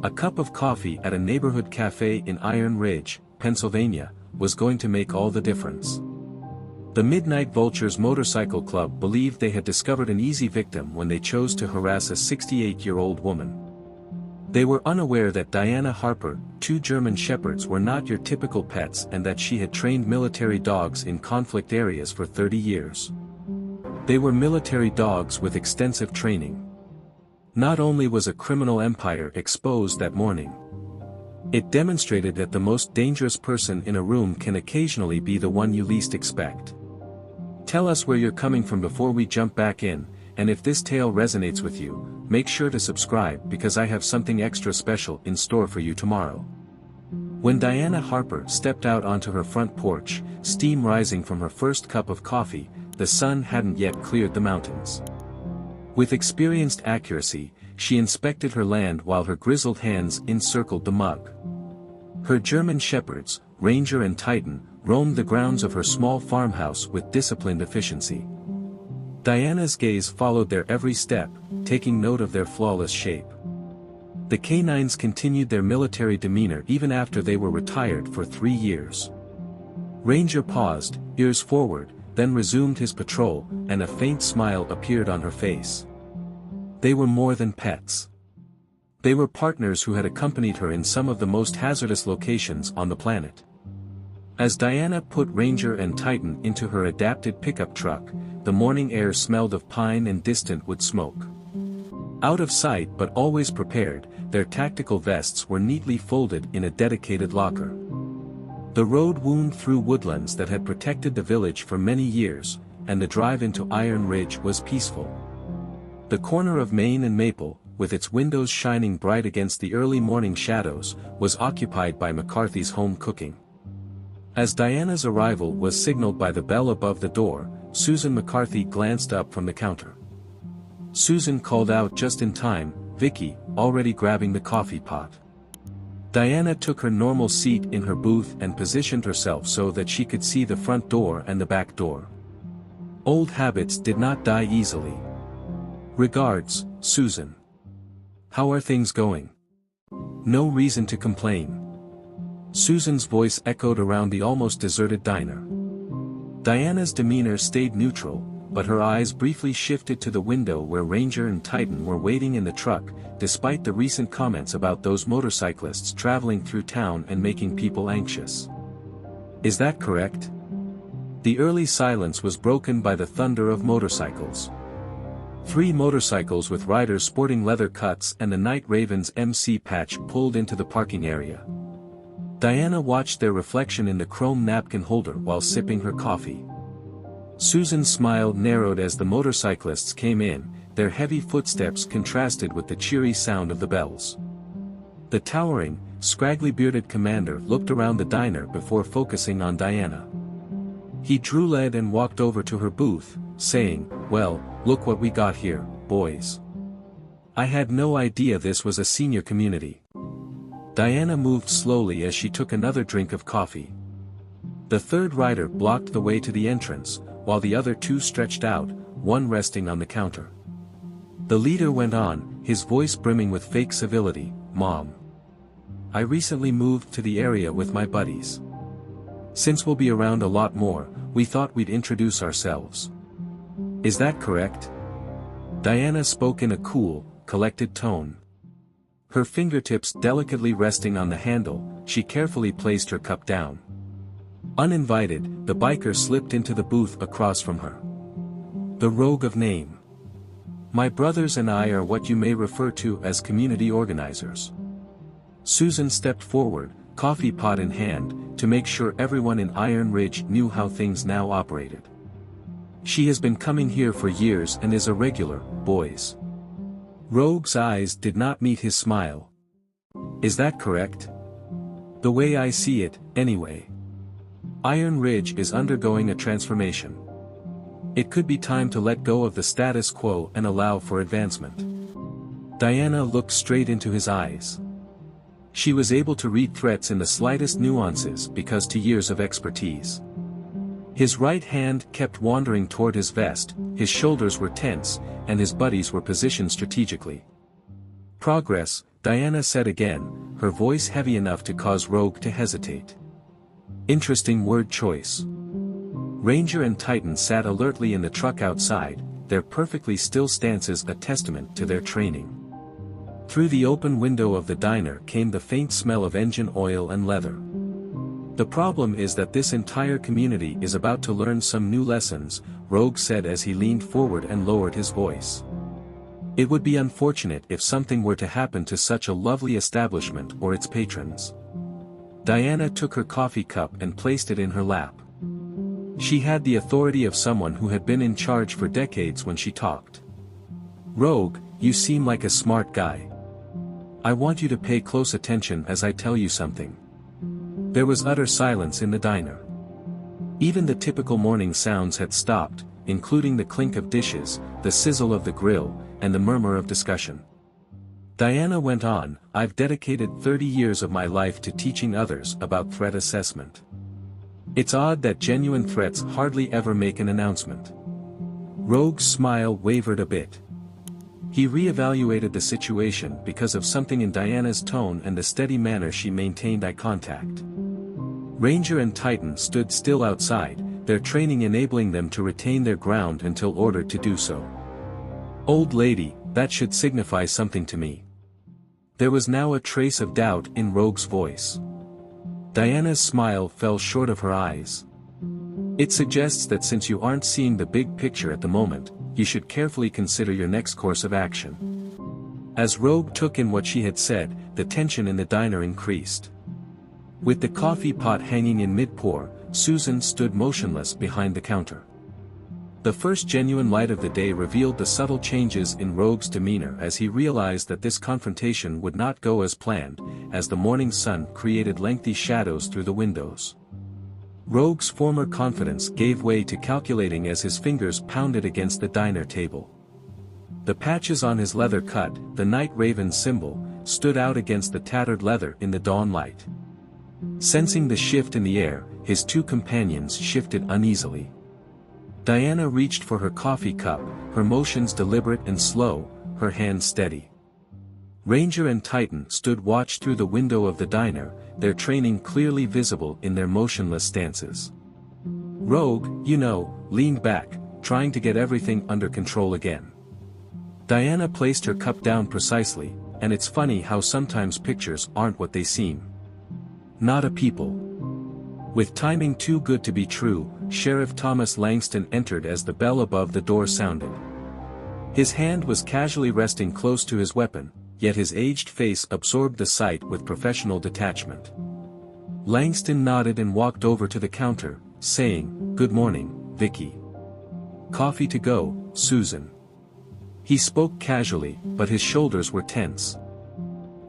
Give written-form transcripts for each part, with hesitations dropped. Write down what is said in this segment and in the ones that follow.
A cup of coffee at a neighborhood cafe in Iron Ridge, Pennsylvania, was going to make all the difference. The Midnight Vultures Motorcycle Club believed they had discovered an easy victim when they chose to harass a 68-year-old woman. They were unaware that Diana Harper, 2 German shepherds, were not your typical pets and that she had trained military dogs in conflict areas for 30 years. They were military dogs with extensive training. Not only was a criminal empire exposed that morning, it demonstrated that the most dangerous person in a room can occasionally be the one you least expect. Tell us where you're coming from before we jump back in, and if this tale resonates with you, make sure to subscribe because I have something extra special in store for you tomorrow. When Diana Harper stepped out onto her front porch, steam rising from her first cup of coffee, the sun hadn't yet cleared the mountains. With experienced accuracy, she inspected her land while her grizzled hands encircled the mug. Her German shepherds, Ranger and Titan, roamed the grounds of her small farmhouse with disciplined efficiency. Diana's gaze followed their every step, taking note of their flawless shape. The canines continued their military demeanor even after they were retired for 3 years. Ranger paused, ears forward, then resumed his patrol, and a faint smile appeared on her face. They were more than pets. They were partners who had accompanied her in some of the most hazardous locations on the planet. As Diana put Ranger and Titan into her adapted pickup truck, the morning air smelled of pine and distant wood smoke. Out of sight but always prepared, their tactical vests were neatly folded in a dedicated locker. The road wound through woodlands that had protected the village for many years, and the drive into Iron Ridge was peaceful. The corner of Main and Maple, with its windows shining bright against the early morning shadows, was occupied by McCarthy's home cooking. As Diana's arrival was signaled by the bell above the door, Susan McCarthy glanced up from the counter. Susan called out just in time, "Vicky," already grabbing the coffee pot. Diana took her normal seat in her booth and positioned herself so that she could see the front door and the back door. Old habits did not die easily. "Regards, Susan. How are things going?" "No reason to complain." Susan's voice echoed around the almost deserted diner. Diana's demeanor stayed neutral, but her eyes briefly shifted to the window where Ranger and Titan were waiting in the truck, despite the recent comments about those motorcyclists traveling through town and making people anxious. "Is that correct?" The early silence was broken by the thunder of motorcycles. 3 motorcycles with riders sporting leather cuts and the Night Raven's MC patch pulled into the parking area. Diana watched their reflection in the chrome napkin holder while sipping her coffee. Susan's smile narrowed as the motorcyclists came in, their heavy footsteps contrasted with the cheery sound of the bells. The towering, scraggly-bearded commander looked around the diner before focusing on Diana. He drew lead and walked over to her booth, saying, "Well, look what we got here, boys. I had no idea this was a senior community." Diana moved slowly as she took another drink of coffee. The third rider blocked the way to the entrance, while the other 2 stretched out, one resting on the counter. The leader went on, his voice brimming with fake civility, "Mom. I recently moved to the area with my buddies. Since we'll be around a lot more, we thought we'd introduce ourselves. Is that correct?" Diana spoke in a cool, collected tone. Her fingertips delicately resting on the handle, she carefully placed her cup down. Uninvited, the biker slipped into the booth across from her. The rogue of name. "My brothers and I are what you may refer to as community organizers." Susan stepped forward, coffee pot in hand, to make sure everyone in Iron Ridge knew how things now operated. "She has been coming here for years and is a regular, boys." Rogue's eyes did not meet his smile. "Is that correct?" "The way I see it, anyway. Iron Ridge is undergoing a transformation. It could be time to let go of the status quo and allow for advancement." Diana looked straight into his eyes. She was able to read threats in the slightest nuances because to years of expertise. His right hand kept wandering toward his vest, his shoulders were tense, and his buddies were positioned strategically. "Progress," Diana said again, her voice heavy enough to cause Rogue to hesitate. Interesting word choice. Ranger and Titan sat alertly in the truck outside, their perfectly still stances a testament to their training. Through the open window of the diner came the faint smell of engine oil and leather. The problem is that this entire community is about to learn some new lessons, Rogue said as he leaned forward and lowered his voice. It would be unfortunate if something were to happen to such a lovely establishment or its patrons. Diana took her coffee cup and placed it in her lap. She had the authority of someone who had been in charge for decades when she talked. Rogue, you seem like a smart guy. I want you to pay close attention as I tell you something. There was utter silence in the diner. Even the typical morning sounds had stopped, including the clink of dishes, the sizzle of the grill, and the murmur of discussion. Diana went on, I've dedicated 30 years of my life to teaching others about threat assessment. It's odd that genuine threats hardly ever make an announcement. Rogue's smile wavered a bit. He re-evaluated the situation because of something in Diana's tone and the steady manner she maintained eye contact. Ranger and Titan stood still outside, their training enabling them to retain their ground until ordered to do so. Old lady, that should signify something to me. There was now a trace of doubt in Rogue's voice. Diana's smile fell short of her eyes. It suggests that since you aren't seeing the big picture at the moment, you should carefully consider your next course of action. As Rogue took in what she had said, the tension in the diner increased. With the coffee pot hanging in mid-pour, Susan stood motionless behind the counter. The first genuine light of the day revealed the subtle changes in Rogue's demeanor as he realized that this confrontation would not go as planned, as the morning sun created lengthy shadows through the windows. Rogue's former confidence gave way to calculating as his fingers pounded against the diner table. The patches on his leather cut, the night raven symbol, stood out against the tattered leather in the dawn light. Sensing the shift in the air, his two companions shifted uneasily. Diana reached for her coffee cup, her motions deliberate and slow, her hand steady. Ranger and Titan stood watch through the window of the diner, their training clearly visible in their motionless stances. Rogue, leaned back, trying to get everything under control again. Diana placed her cup down precisely, and it's funny how sometimes pictures aren't what they seem. Not a people. With timing too good to be true, Sheriff Thomas Langston entered as the bell above the door sounded. His hand was casually resting close to his weapon, yet his aged face absorbed the sight with professional detachment. Langston nodded and walked over to the counter, saying, "Good morning, Vicky. Coffee to go, Susan." He spoke casually, but his shoulders were tense.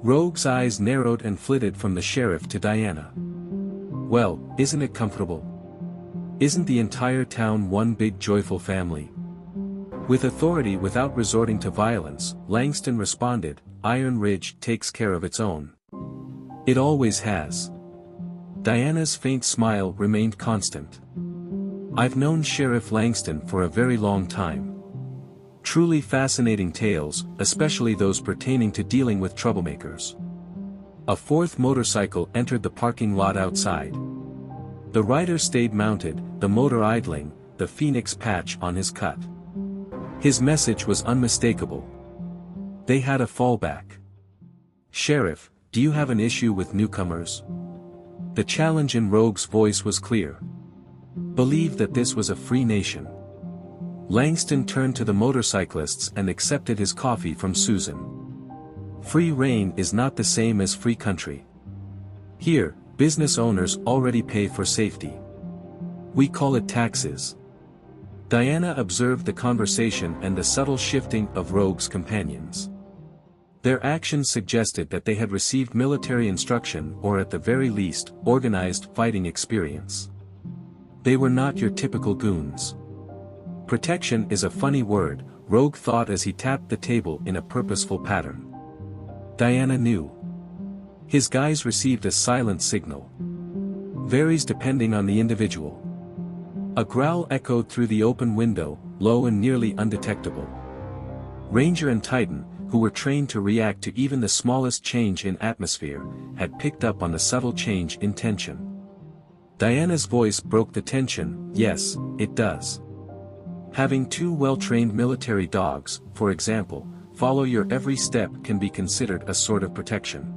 Rogue's eyes narrowed and flitted from the sheriff to Diana. "Well, isn't it comfortable? Isn't the entire town one big joyful family?" With authority without resorting to violence, Langston responded, "Iron Ridge takes care of its own. It always has." Diana's faint smile remained constant. "I've known Sheriff Langston for a very long time. Truly fascinating tales, especially those pertaining to dealing with troublemakers." A fourth motorcycle entered the parking lot outside. The rider stayed mounted, the motor idling, the phoenix patch on his cut. His message was unmistakable. They had a fallback. "Sheriff, do you have an issue with newcomers?" The challenge in Rogue's voice was clear. Believe that this was a free nation. Langston turned to the motorcyclists and accepted his coffee from Susan. Free reign is not the same as free country. Here, business owners already pay for safety. We call it taxes. Diana observed the conversation and the subtle shifting of Rogue's companions. Their actions suggested that they had received military instruction or at the very least, organized fighting experience. They were not your typical goons. Protection is a funny word, Rogue thought as he tapped the table in a purposeful pattern. Diana knew. His guys received a silent signal. Varies depending on the individual. A growl echoed through the open window, low and nearly undetectable. Ranger and Titan, who were trained to react to even the smallest change in atmosphere, had picked up on the subtle change in tension. Diana's voice broke the tension. Yes, it does. Having two well-trained military dogs, for example, follow your every step can be considered a sort of protection.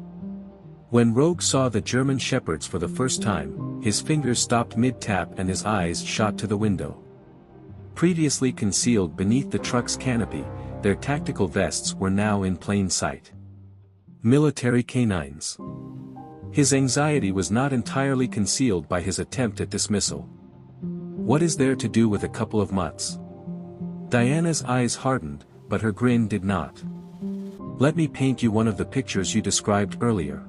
When Rogue saw the German shepherds for the first time, his fingers stopped mid-tap and his eyes shot to the window. Previously concealed beneath the truck's canopy, their tactical vests were now in plain sight. Military canines. His anxiety was not entirely concealed by his attempt at dismissal. What is there to do with a couple of mutts? Diana's eyes hardened, but her grin did not. Let me paint you one of the pictures you described earlier.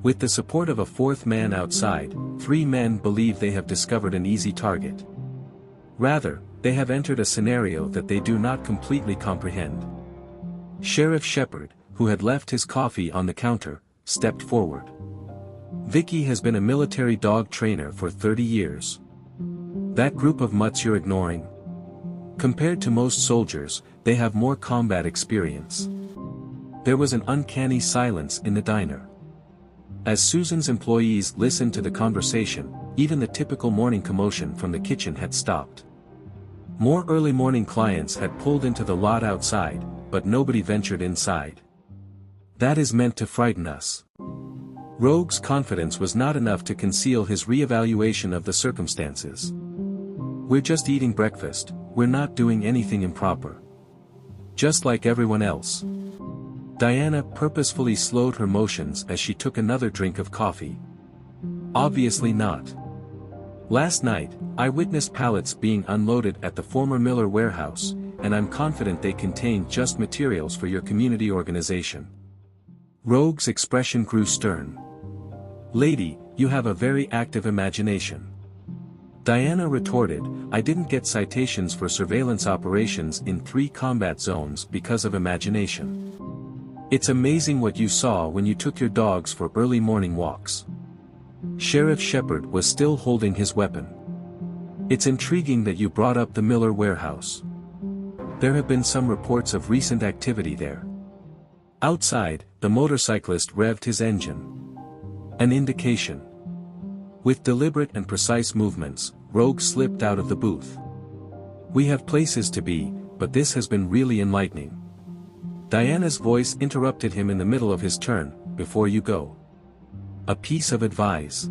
With the support of a fourth man outside, three men believe they have discovered an easy target. Rather, they have entered a scenario that they do not completely comprehend. Sheriff Shepard, who had left his coffee on the counter, stepped forward. Vicky has been a military dog trainer for 30 years. That group of mutts you're ignoring? Compared to most soldiers, they have more combat experience. There was an uncanny silence in the diner. As Susan's employees listened to the conversation, even the typical morning commotion from the kitchen had stopped. More early morning clients had pulled into the lot outside, but nobody ventured inside. That is meant to frighten us. Rogue's confidence was not enough to conceal his reevaluation of the circumstances. We're just eating breakfast, we're not doing anything improper. Just like everyone else. Diana purposefully slowed her motions as she took another drink of coffee. Obviously not. Last night, I witnessed pallets being unloaded at the former Miller warehouse, and I'm confident they contained just materials for your community organization. Rogue's expression grew stern. Lady, you have a very active imagination. Diana retorted, I didn't get citations for surveillance operations in 3 combat zones because of imagination. It's amazing what you saw when you took your dogs for early morning walks. Sheriff Shepard was still holding his weapon. It's intriguing that you brought up the Miller warehouse. There have been some reports of recent activity there. Outside, the motorcyclist revved his engine. An indication. With deliberate and precise movements, Rogue slipped out of the booth. We have places to be, but this has been really enlightening. Diana's voice interrupted him in the middle of his turn. Before you go. A piece of advice.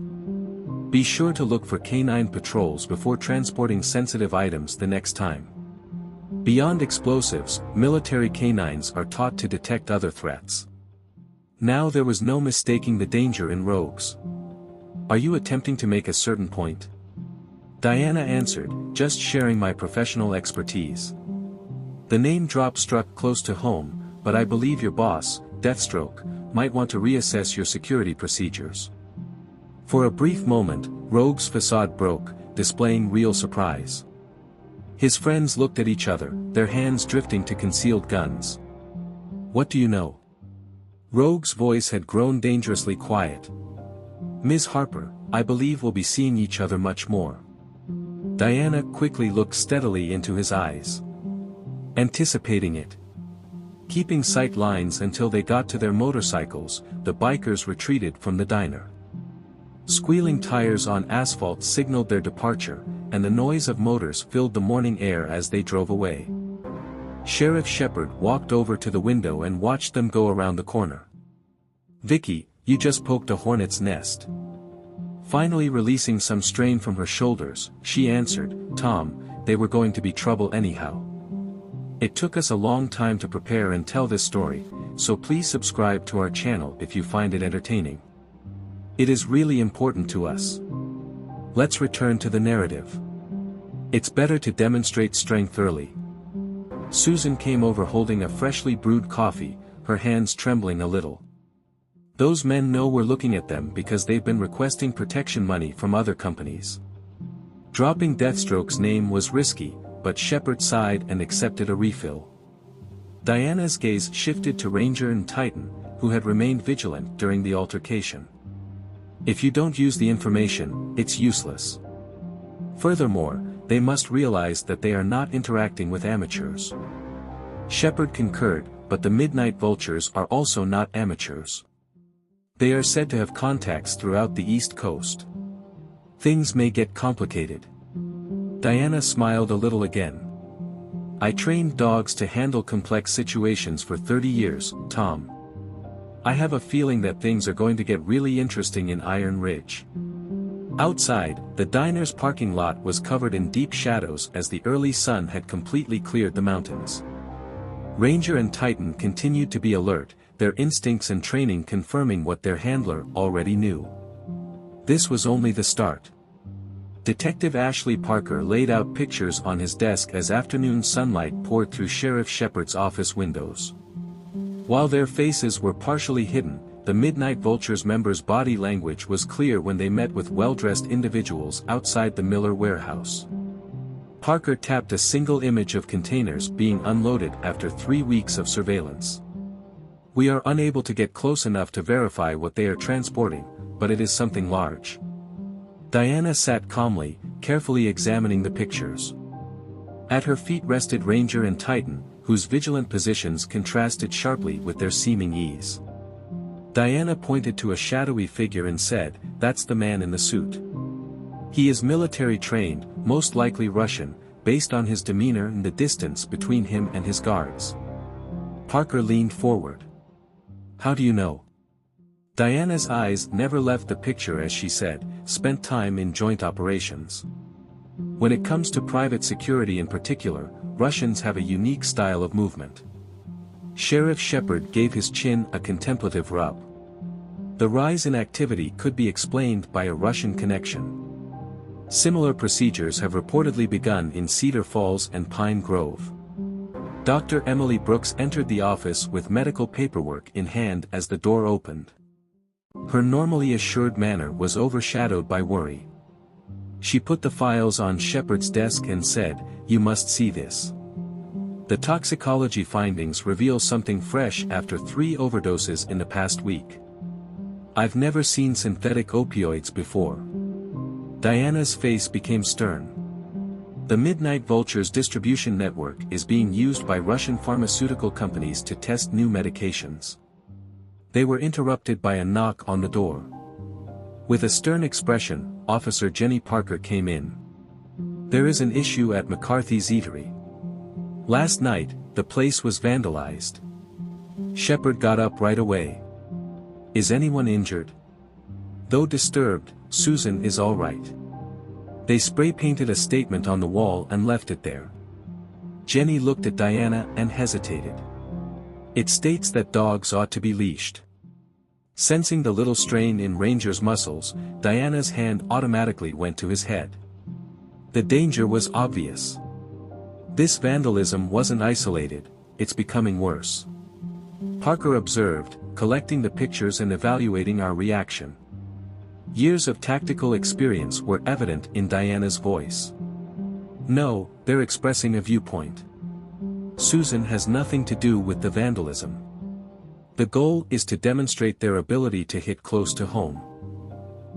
Be sure to look for canine patrols before transporting sensitive items the next time. Beyond explosives, military canines are taught to detect other threats. Now there was no mistaking the danger in Rogues. Are you attempting to make a certain point? Diana answered, just sharing my professional expertise. The name drop struck close to home, but I believe your boss, Deathstroke, might want to reassess your security procedures. For a brief moment, Rogue's facade broke, displaying real surprise. His friends looked at each other, their hands drifting to concealed guns. What do you know? Rogue's voice had grown dangerously quiet. Ms. Harper, I believe we'll be seeing each other much more. Diana quickly looked steadily into his eyes. Anticipating it. Keeping sight lines until they got to their motorcycles, the bikers retreated from the diner. Squealing tires on asphalt signaled their departure, and the noise of motors filled the morning air as they drove away. Sheriff Shepard walked over to the window and watched them go around the corner. Vicky, you just poked a hornet's nest. Finally releasing some strain from her shoulders, she answered, Tom, they were going to be trouble anyhow. It took us a long time to prepare and tell this story, so please subscribe to our channel if you find it entertaining. It is really important to us. Let's return to the narrative. It's better to demonstrate strength early. Susan came over holding a freshly brewed coffee, her hands trembling a little. Those men know we're looking at them because they've been requesting protection money from other companies. Dropping Deathstroke's name was risky, but Shepard sighed and accepted a refill. Diana's gaze shifted to Ranger and Titan, who had remained vigilant during the altercation. If you don't use the information, it's useless. Furthermore, they must realize that they are not interacting with amateurs. Shepard concurred, but the Midnight Vultures are also not amateurs. They are said to have contacts throughout the East Coast. Things may get complicated. Diana smiled a little again. I trained dogs to handle complex situations for 30 years, Tom. I have a feeling that things are going to get really interesting in Iron Ridge. Outside, the diner's parking lot was covered in deep shadows as the early sun had completely cleared the mountains. Ranger and Titan continued to be alert, their instincts and training confirming what their handler already knew. This was only the start. Detective Ashley Parker laid out pictures on his desk as afternoon sunlight poured through Sheriff Shepard's office windows. While their faces were partially hidden, the Midnight Vultures members' body language was clear when they met with well-dressed individuals outside the Miller warehouse. Parker tapped a single image of containers being unloaded after 3 weeks of surveillance. We are unable to get close enough to verify what they are transporting, but it is something large. Diana sat calmly, carefully examining the pictures. At her feet rested Ranger and Titan, whose vigilant positions contrasted sharply with their seeming ease. Diana pointed to a shadowy figure and said, "That's the man in the suit. He is military trained, most likely Russian, based on his demeanor and the distance between him and his guards." Parker leaned forward. "How do you know?" Diana's eyes never left the picture as she said, "Spent time in joint operations. When it comes to private security in particular, Russians have a unique style of movement." Sheriff Shepard gave his chin a contemplative rub. The rise in activity could be explained by a Russian connection. Similar procedures have reportedly begun in Cedar Falls and Pine Grove. Dr. Emily Brooks entered the office with medical paperwork in hand as the door opened. Her normally assured manner was overshadowed by worry. She put the files on Shepard's desk and said, "You must see this. The toxicology findings reveal something fresh after 3 overdoses in the past week. I've never seen synthetic opioids before." Diana's face became stern. The Midnight Vultures distribution network is being used by Russian pharmaceutical companies to test new medications. They were interrupted by a knock on the door. With a stern expression, Officer Jenny Parker came in. "There is an issue at McCarthy's Eatery. Last night, the place was vandalized." Shepard got up right away. "Is anyone injured?" Though disturbed, Susan is all right. They spray-painted a statement on the wall and left it there. Jenny looked at Diana and hesitated. "It states that dogs ought to be leashed." Sensing the little strain in Ranger's muscles, Diana's hand automatically went to his head. The danger was obvious. This vandalism wasn't isolated, it's becoming worse. Parker observed, collecting the pictures and evaluating our reaction. Years of tactical experience were evident in Diana's voice. "No, they're expressing a viewpoint. Susan has nothing to do with the vandalism. The goal is to demonstrate their ability to hit close to home."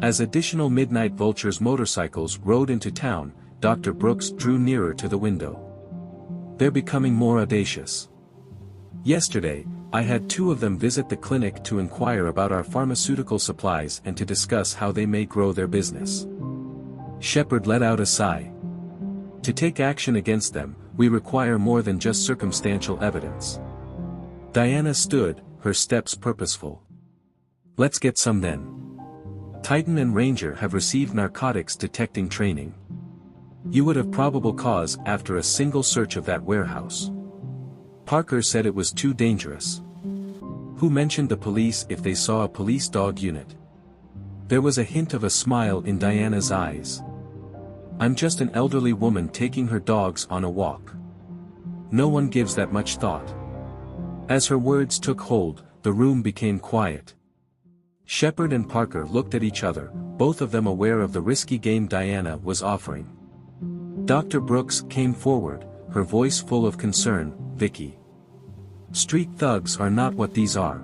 As additional Midnight Vultures motorcycles rode into town, Dr. Brooks drew nearer to the window. "They're becoming more audacious. Yesterday, I had 2 of them visit the clinic to inquire about our pharmaceutical supplies and to discuss how they may grow their business." Shepard let out a sigh. "To take action against them, we require more than just circumstantial evidence." Diana stood, her steps purposeful. "Let's get some then. Titan and Ranger have received narcotics detecting training. You would have probable cause after a single search of that warehouse." Parker said it was too dangerous. "Who mentioned the police if they saw a police dog unit?" There was a hint of a smile in Diana's eyes. "I'm just an elderly woman taking her dogs on a walk. No one gives that much thought." As her words took hold, the room became quiet. Shepard and Parker looked at each other, both of them aware of the risky game Diana was offering. Dr. Brooks came forward, her voice full of concern, "Vicky. Street thugs are not what these are."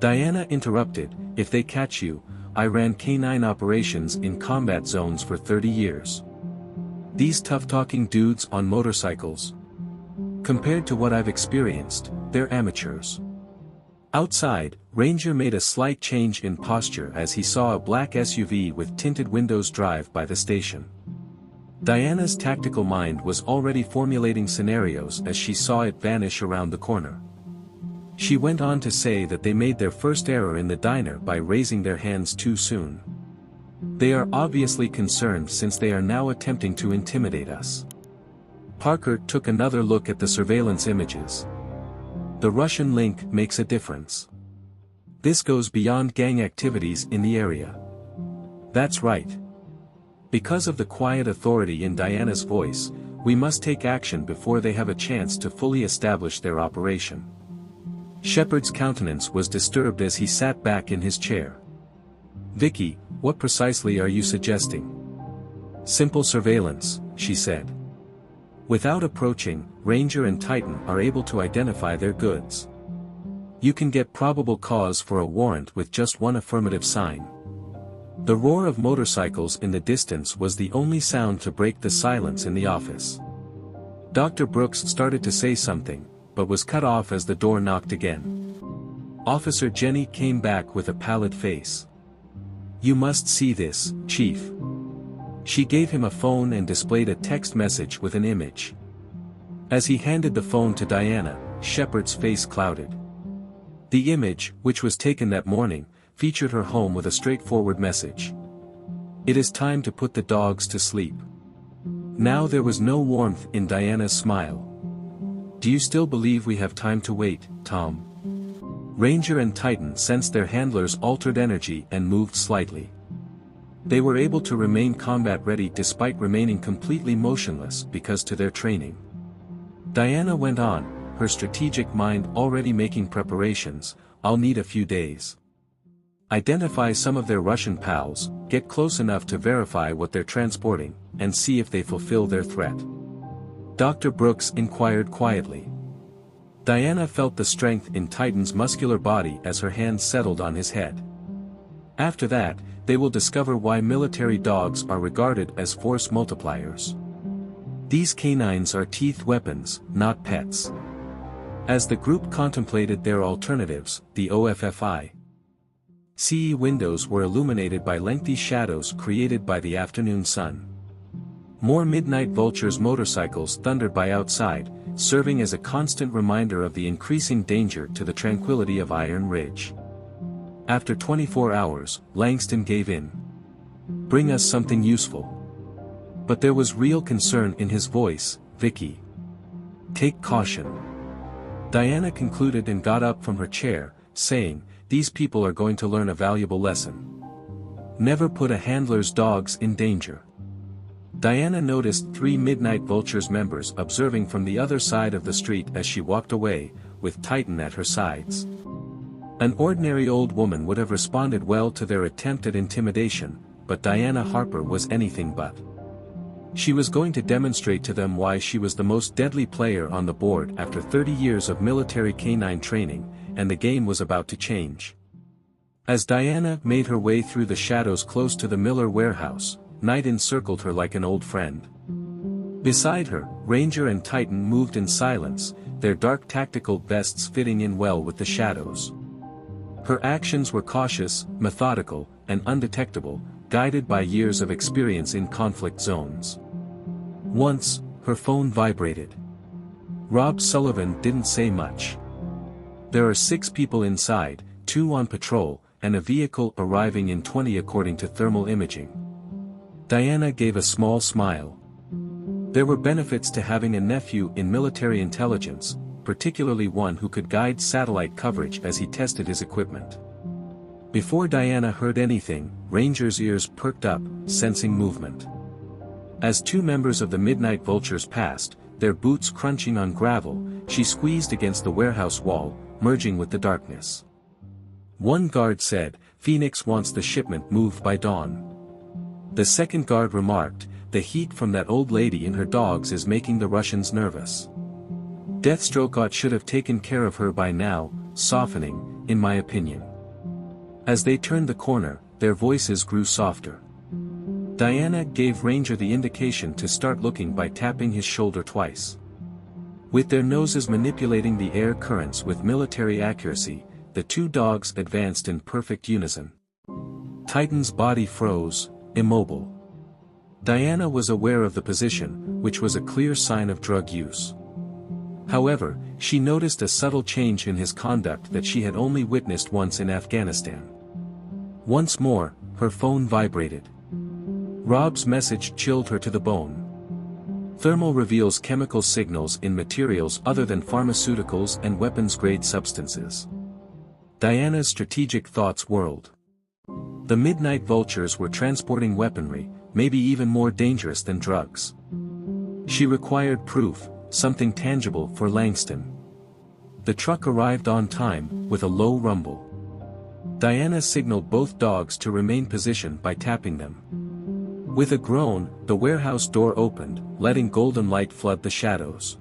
Diana interrupted, "If they catch you, I ran canine operations in combat zones for 30 years. These tough-talking dudes on motorcycles. Compared to what I've experienced, they're amateurs. Outside, Ranger made a slight change in posture as he saw a black SUV with tinted windows drive by the station. Diana's tactical mind was already formulating scenarios as she saw it vanish around the corner. She went on to say that they made their first error in the diner by raising their hands too soon. They are obviously concerned since they are now attempting to intimidate us. Parker took another look at the surveillance images. The Russian link makes a difference. This goes beyond gang activities in the area. That's right. Because of the quiet authority in Diana's voice, we must take action before they have a chance to fully establish their operation. Shepard's countenance was disturbed as he sat back in his chair. "Vicky, what precisely are you suggesting?" "Simple surveillance," she said. Without approaching, Ranger and Titan are able to identify their goods. You can get probable cause for a warrant with just one affirmative sign. The roar of motorcycles in the distance was the only sound to break the silence in the office. Dr. Brooks started to say something, but was cut off as the door knocked again. Officer Jenny came back with a pallid face. "You must see this, Chief." She gave him a phone and displayed a text message with an image. As he handed the phone to Diana, Shepard's face clouded. The image, which was taken that morning, featured her home with a straightforward message. "It is time to put the dogs to sleep." Now there was no warmth in Diana's smile. "Do you still believe we have time to wait, Tom?" Ranger and Titan sensed their handler's altered energy and moved slightly. They were able to remain combat-ready despite remaining completely motionless because to their training. Diana went on, her strategic mind already making preparations. "I'll need a few days. Identify some of their Russian pals, get close enough to verify what they're transporting, and see if they fulfill their threat." Dr. Brooks inquired quietly. Diana felt the strength in Titan's muscular body as her hands settled on his head. After that, they will discover why military dogs are regarded as force multipliers. These canines are teeth weapons, not pets. As the group contemplated their alternatives, the OFFI CE windows were illuminated by lengthy shadows created by the afternoon sun. More Midnight Vultures motorcycles thundered by outside, serving as a constant reminder of the increasing danger to the tranquility of Iron Ridge. After 24 hours, Langston gave in. "Bring us something useful." But there was real concern in his voice. "Vicky, take caution." Diana concluded and got up from her chair, saying, "These people are going to learn a valuable lesson. Never put a handler's dogs in danger." Diana noticed 3 Midnight Vultures members observing from the other side of the street as she walked away, with Titan at her sides. An ordinary old woman would have responded well to their attempt at intimidation, but Diana Harper was anything but. She was going to demonstrate to them why she was the most deadly player on the board after 30 years of military canine training, and the game was about to change. As Diana made her way through the shadows close to the Miller warehouse, night encircled her like an old friend. Beside her, Ranger and Titan moved in silence, their dark tactical vests fitting in well with the shadows. Her actions were cautious, methodical, and undetectable, guided by years of experience in conflict zones. Once, her phone vibrated. Rob Sullivan didn't say much. "There are 6 people inside, 2 on patrol, and a vehicle arriving in 20 according to thermal imaging." Diana gave a small smile. There were benefits to having a nephew in military intelligence, particularly one who could guide satellite coverage as he tested his equipment. Before Diana heard anything, Ranger's ears perked up, sensing movement. As 2 members of the Midnight Vultures passed, their boots crunching on gravel, she squeezed against the warehouse wall, merging with the darkness. One guard said, "Phoenix wants the shipment moved by dawn." The second guard remarked, "The heat from that old lady and her dogs is making the Russians nervous. Deathstroke should have taken care of her by now," softening, "in my opinion." As they turned the corner, their voices grew softer. Diana gave Ranger the indication to start looking by tapping his shoulder twice. With their noses manipulating the air currents with military accuracy, the two dogs advanced in perfect unison. Titan's body froze, immobile. Diana was aware of the position, which was a clear sign of drug use. However, she noticed a subtle change in his conduct that she had only witnessed once in Afghanistan. Once more, her phone vibrated. Rob's message chilled her to the bone. Thermal reveals chemical signals in materials other than pharmaceuticals and weapons-grade substances. Diana's strategic thoughts whirled. The Midnight Vultures were transporting weaponry, maybe even more dangerous than drugs. She required proof, something tangible for Langston. The truck arrived on time, with a low rumble. Diana signaled both dogs to remain positioned by tapping them. With a groan, the warehouse door opened, letting golden light flood the shadows.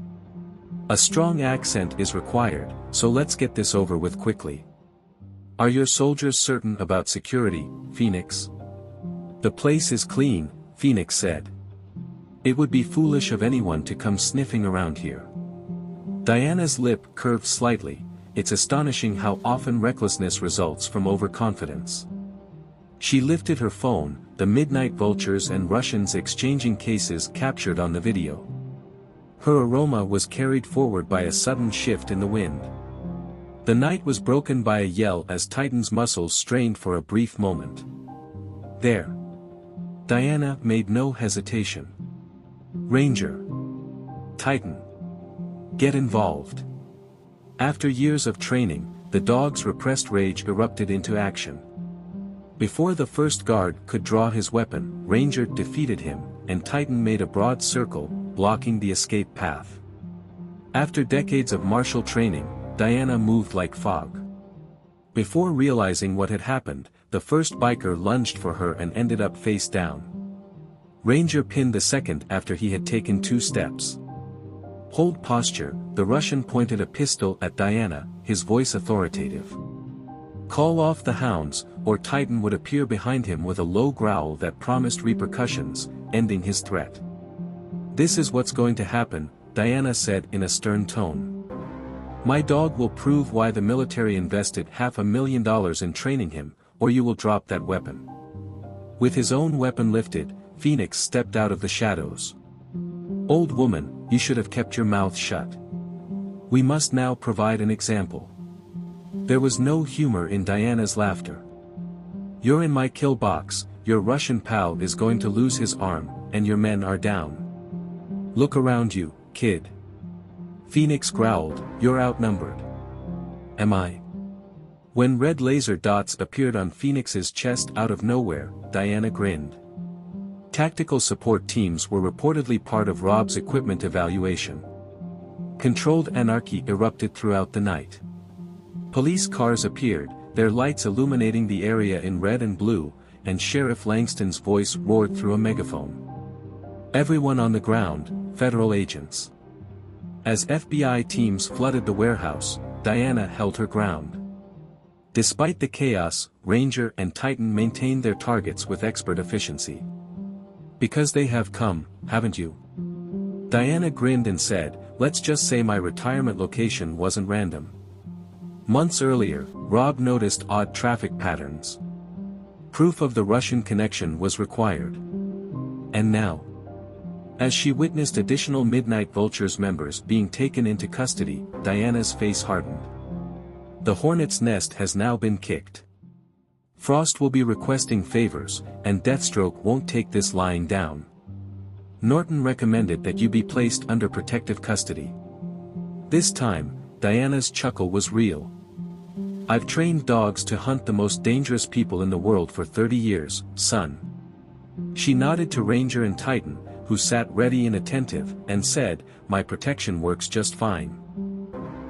A strong accent is required, so let's get this over with quickly. Are your soldiers certain about security, Phoenix? The place is clean, Phoenix said. It would be foolish of anyone to come sniffing around here. Diana's lip curved slightly. It's astonishing how often recklessness results from overconfidence. She lifted her phone, the Midnight Vultures and Russians exchanging cases captured on the video. Her aroma was carried forward by a sudden shift in the wind. The night was broken by a yell as Titan's muscles strained for a brief moment. There. Diana made no hesitation. Ranger. Titan. Get involved. After years of training, the dog's repressed rage erupted into action. Before the first guard could draw his weapon, Ranger defeated him, and Titan made a broad circle, blocking the escape path. After decades of martial training, Diana moved like fog. Before realizing what had happened, the first biker lunged for her and ended up face down. Ranger pinned the second after he had taken 2 steps. Hold posture, the Russian pointed a pistol at Diana, his voice authoritative. Call off the hounds, or Titan would appear behind him with a low growl that promised repercussions, ending his threat. This is what's going to happen, Diana said in a stern tone. My dog will prove why the military invested $500,000 in training him, or you will drop that weapon. With his own weapon lifted, Phoenix stepped out of the shadows. Old woman, you should have kept your mouth shut. We must now provide an example. There was no humor in Diana's laughter. You're in my kill box, your Russian pal is going to lose his arm, and your men are down. Look around you, kid. Phoenix growled, you're outnumbered. Am I? When red laser dots appeared on Phoenix's chest out of nowhere, Diana grinned. Tactical support teams were reportedly part of Rob's equipment evaluation. Controlled anarchy erupted throughout the night. Police cars appeared, their lights illuminating the area in red and blue, and Sheriff Langston's voice roared through a megaphone. Everyone on the ground, federal agents. As FBI teams flooded the warehouse, Diana held her ground. Despite the chaos, Ranger and Titan maintained their targets with expert efficiency. Because they have come, haven't you? Diana grinned and said, let's just say my retirement location wasn't random. Months earlier, Rob noticed odd traffic patterns. Proof of the Russian connection was required. And now? As she witnessed additional Midnight Vultures members being taken into custody, Diana's face hardened. The hornet's nest has now been kicked. Frost will be requesting favors, and Deathstroke won't take this lying down. Norton recommended that you be placed under protective custody. This time, Diana's chuckle was real. I've trained dogs to hunt the most dangerous people in the world for 30 years, son. She nodded to Ranger and Titan, who sat ready and attentive, and said, my protection works just fine.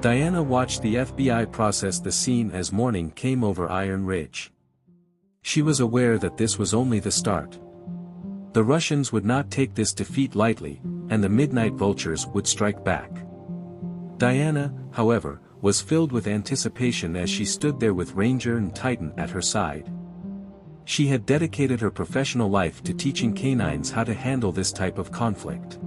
Diana watched the FBI process the scene as morning came over Iron Ridge. She was aware that this was only the start. The Russians would not take this defeat lightly, and the Midnight Vultures would strike back. Diana, however, was filled with anticipation as she stood there with Ranger and Titan at her side. She had dedicated her professional life to teaching canines how to handle this type of conflict.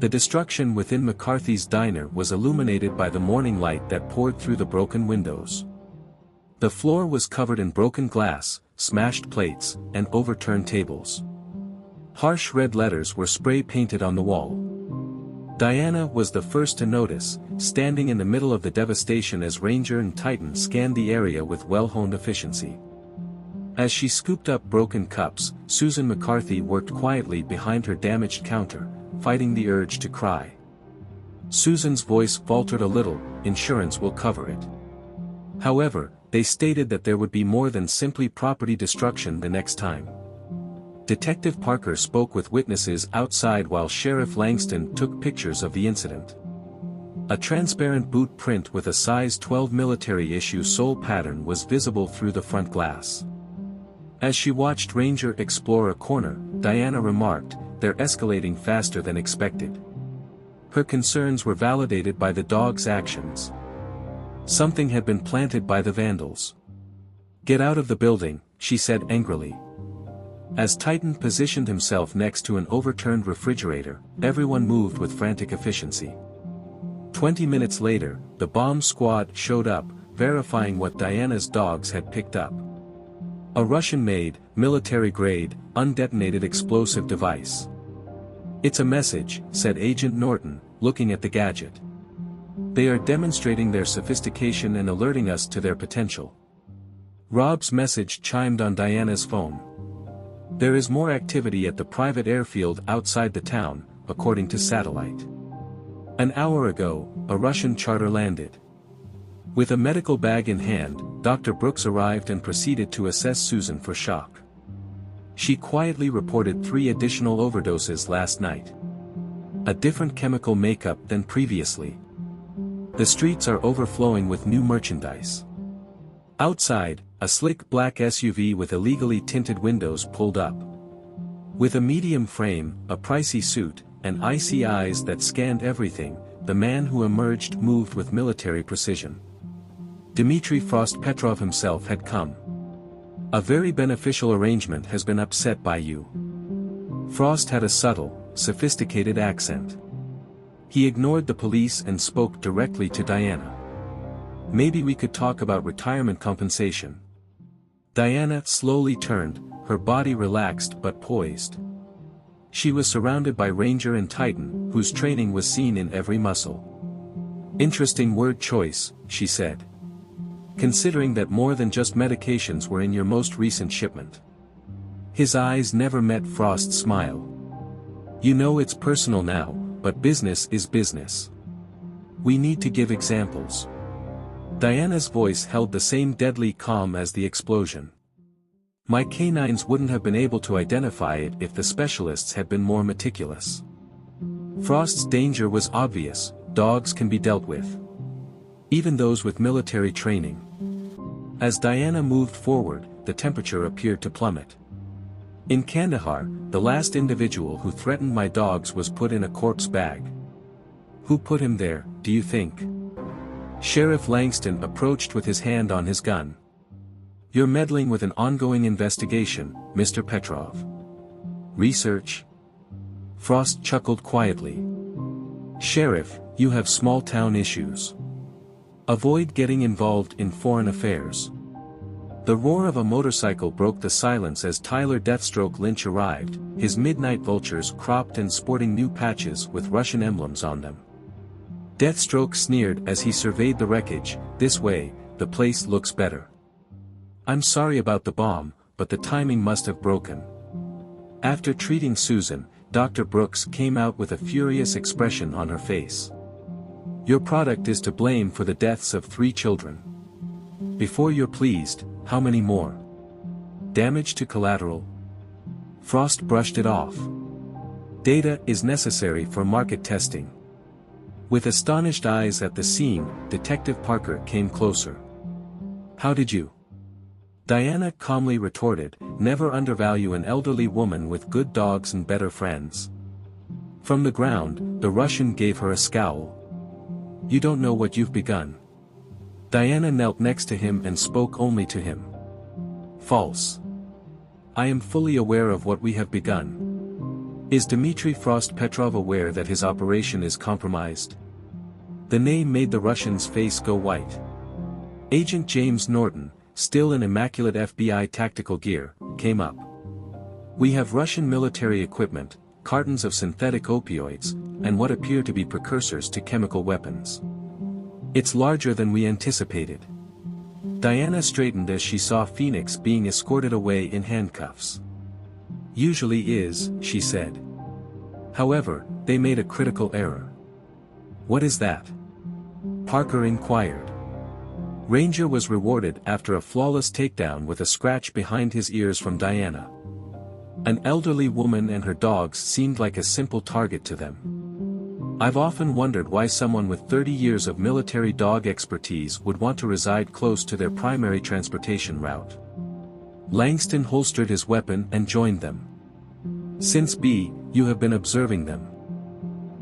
The destruction within McCarthy's diner was illuminated by the morning light that poured through the broken windows. The floor was covered in broken glass, smashed plates, and overturned tables. Harsh red letters were spray-painted on the wall. Diana was the first to notice, standing in the middle of the devastation as Ranger and Titan scanned the area with well-honed efficiency. As she scooped up broken cups, Susan McCarthy worked quietly behind her damaged counter, fighting the urge to cry. Susan's voice faltered a little, "Insurance will cover it." However, they stated that there would be more than simply property destruction the next time. Detective Parker spoke with witnesses outside while Sheriff Langston took pictures of the incident. A transparent boot print with a size 12 military-issue sole pattern was visible through the front glass. As she watched Ranger explore a corner, Diana remarked, "They're escalating faster than expected." Her concerns were validated by the dog's actions. Something had been planted by the vandals. "Get out of the building," she said angrily. As Titan positioned himself next to an overturned refrigerator, everyone moved with frantic efficiency. 20 minutes later, the bomb squad showed up, verifying what Diana's dogs had picked up. A Russian-made, military-grade, undetonated explosive device. "It's a message," said Agent Norton, looking at the gadget. "They are demonstrating their sophistication and alerting us to their potential." Rob's message chimed on Diana's phone. "There is more activity at the private airfield outside the town, according to satellite. An hour ago, a Russian charter landed." With a medical bag in hand, Dr. Brooks arrived and proceeded to assess Susan for shock. She quietly reported 3 additional overdoses last night. A different chemical makeup than previously. The streets are overflowing with new merchandise. Outside, a slick black SUV with illegally tinted windows pulled up. With a medium frame, a pricey suit, and icy eyes that scanned everything, the man who emerged moved with military precision. Dmitry Frost Petrov himself had come. "A very beneficial arrangement has been upset by you." Frost had a subtle, sophisticated accent. He ignored the police and spoke directly to Diana. "Maybe we could talk about retirement compensation." Diana slowly turned, her body relaxed but poised. She was surrounded by Ranger and Titan, whose training was seen in every muscle. "Interesting word choice," she said. "Considering that more than just medications were in your most recent shipment." His eyes never met Frost's smile. "You know it's personal now, but business is business. We need to give examples." Diana's voice held the same deadly calm as the explosion. "My canines wouldn't have been able to identify it if the specialists had been more meticulous. Frost's danger was obvious. Dogs can be dealt with. Even those with military training." As Diana moved forward, the temperature appeared to plummet. "In Kandahar, the last individual who threatened my dogs was put in a corpse bag. Who put him there, do you think?" Sheriff Langston approached with his hand on his gun. "You're meddling with an ongoing investigation, Mr. Petrov." "Research?" Frost chuckled quietly. "Sheriff, you have small-town issues. Avoid getting involved in foreign affairs." The roar of a motorcycle broke the silence as Tyler Deathstroke Lynch arrived, his Midnight Vultures cropped and sporting new patches with Russian emblems on them. Deathstroke sneered as he surveyed the wreckage. "This way, the place looks better." "I'm sorry about the bomb, but the timing must have broken." After treating Susan, Dr. Brooks came out with a furious expression on her face. "Your product is to blame for the deaths of 3 children. Before you're pleased, how many more? Damage to collateral?" Frost brushed it off. "Data is necessary for market testing." With astonished eyes at the scene, Detective Parker came closer. "How did you?" Diana calmly retorted, "Never undervalue an elderly woman with good dogs and better friends." From the ground, the Russian gave her a scowl. "You don't know what you've begun." Diana knelt next to him and spoke only to him. "False. I am fully aware of what we have begun. Is Dmitry Frost Petrov aware that his operation is compromised? The name made the Russian's face go white. Agent James Norton, still in immaculate FBI tactical gear, came up. We have Russian military equipment, cartons of synthetic opioids, and what appear to be precursors to chemical weapons. It's larger than we anticipated. Diana straightened as she saw Phoenix being escorted away in handcuffs. Usually is, she said. However, they made a critical error. What is that? Parker inquired. Ranger was rewarded after a flawless takedown with a scratch behind his ears from Diana. An elderly woman and her dogs seemed like a simple target to them. I've often wondered why someone with 30 years of military dog expertise would want to reside close to their primary transportation route. Langston holstered his weapon and joined them. Since B, you have been observing them.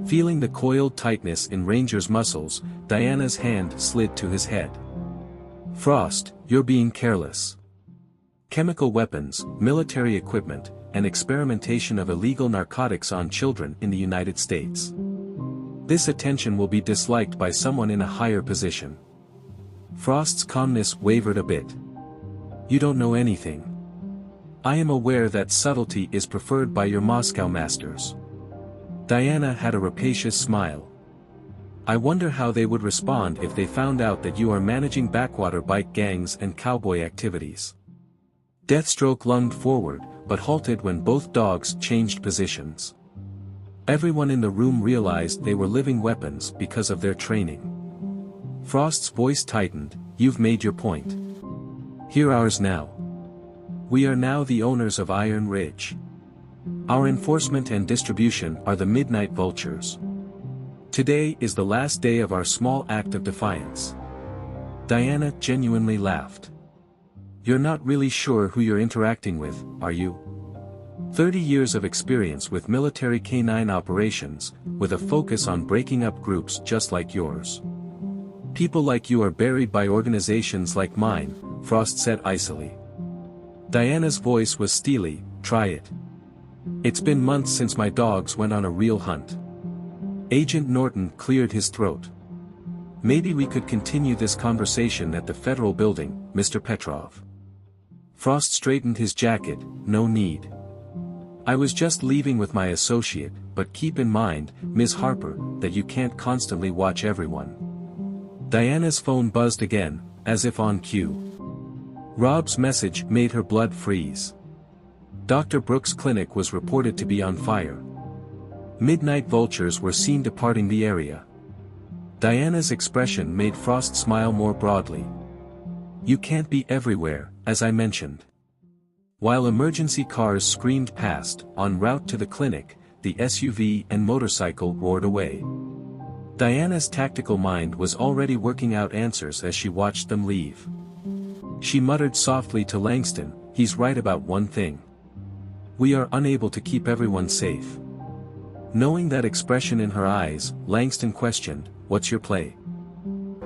Feeling the coiled tightness in Ranger's muscles, Diana's hand slid to his head. Frost, you're being careless. Chemical weapons, military equipment, and experimentation of illegal narcotics on children in the United States. This attention will be disliked by someone in a higher position. Frost's calmness wavered a bit. You don't know anything. I am aware that subtlety is preferred by your Moscow masters. Diana had a rapacious smile. I wonder how they would respond if they found out that you are managing backwater bike gangs and cowboy activities. Deathstroke lunged forward, but halted when both dogs changed positions. Everyone in the room realized they were living weapons because of their training. Frost's voice tightened, you've made your point. Hear ours now. We are now the owners of Iron Ridge. Our enforcement and distribution are the Midnight Vultures. Today is the last day of our small act of defiance. Diana genuinely laughed. You're not really sure who you're interacting with, are you? 30 years of experience with military canine operations, with a focus on breaking up groups just like yours. People like you are buried by organizations like mine, Frost said icily. Diana's voice was steely, try it. It's been months since my dogs went on a real hunt. Agent Norton cleared his throat. Maybe we could continue this conversation at the Federal Building, Mr. Petrov. Frost straightened his jacket, no need. I was just leaving with my associate, but keep in mind, Ms. Harper, that you can't constantly watch everyone. Diana's phone buzzed again, as if on cue. Rob's message made her blood freeze. Dr. Brooks' clinic was reported to be on fire. Midnight vultures were seen departing the area. Diana's expression made Frost smile more broadly. You can't be everywhere, as I mentioned. While emergency cars screamed past, en route to the clinic, the SUV and motorcycle roared away. Diana's tactical mind was already working out answers as she watched them leave. She muttered softly to Langston, he's right about one thing. We are unable to keep everyone safe. Knowing that expression in her eyes, Langston questioned, what's your play?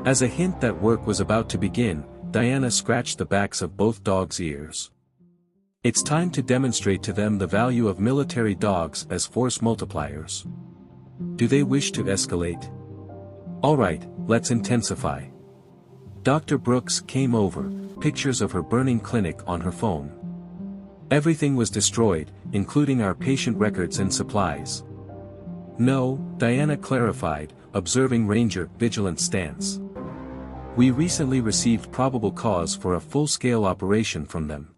As a hint that work was about to begin, Diana scratched the backs of both dogs' ears. It's time to demonstrate to them the value of military dogs as force multipliers. Do they wish to escalate? Alright, let's intensify. Dr. Brooks came over, pictures of her burning clinic on her phone. Everything was destroyed, including our patient records and supplies. No, Diana clarified, observing Ranger vigilant stance. We recently received probable cause for a full-scale operation from them.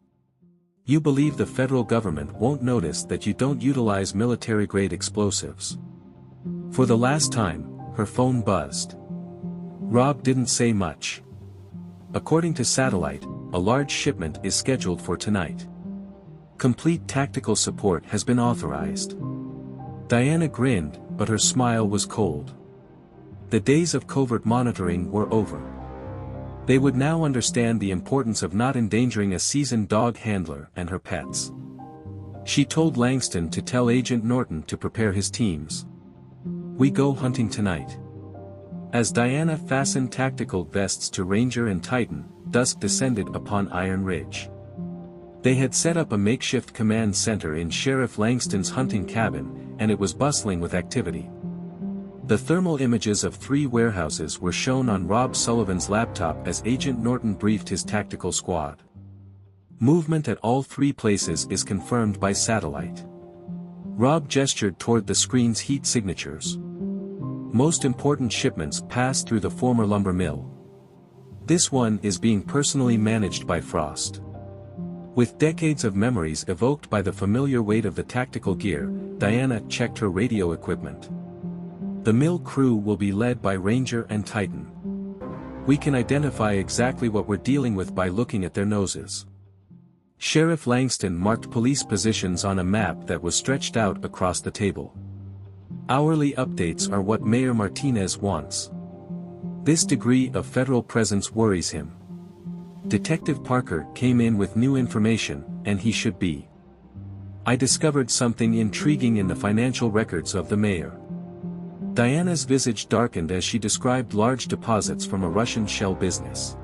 You believe the federal government won't notice that you don't utilize military-grade explosives. For the last time, her phone buzzed. Rob didn't say much. According to satellite, a large shipment is scheduled for tonight. Complete tactical support has been authorized. Diana grinned, but her smile was cold. The days of covert monitoring were over. They would now understand the importance of not endangering a seasoned dog handler and her pets. She told Langston to tell Agent Norton to prepare his teams. We go hunting tonight. As Diana fastened tactical vests to Ranger and Titan, dusk descended upon Iron Ridge. They had set up a makeshift command center in Sheriff Langston's hunting cabin, and it was bustling with activity. The thermal images of 3 warehouses were shown on Rob Sullivan's laptop as Agent Norton briefed his tactical squad. Movement at all 3 places is confirmed by satellite. Rob gestured toward the screen's heat signatures. Most important shipments pass through the former lumber mill. This one is being personally managed by Frost. With decades of memories evoked by the familiar weight of the tactical gear, Diana checked her radio equipment. The mill crew will be led by Ranger and Titan. We can identify exactly what we're dealing with by looking at their noses. Sheriff Langston marked police positions on a map that was stretched out across the table. Hourly updates are what Mayor Martinez wants. This degree of federal presence worries him. Detective Parker came in with new information, and he should be. I discovered something intriguing in the financial records of the mayor. Diana's visage darkened as she described large deposits from a Russian shell business.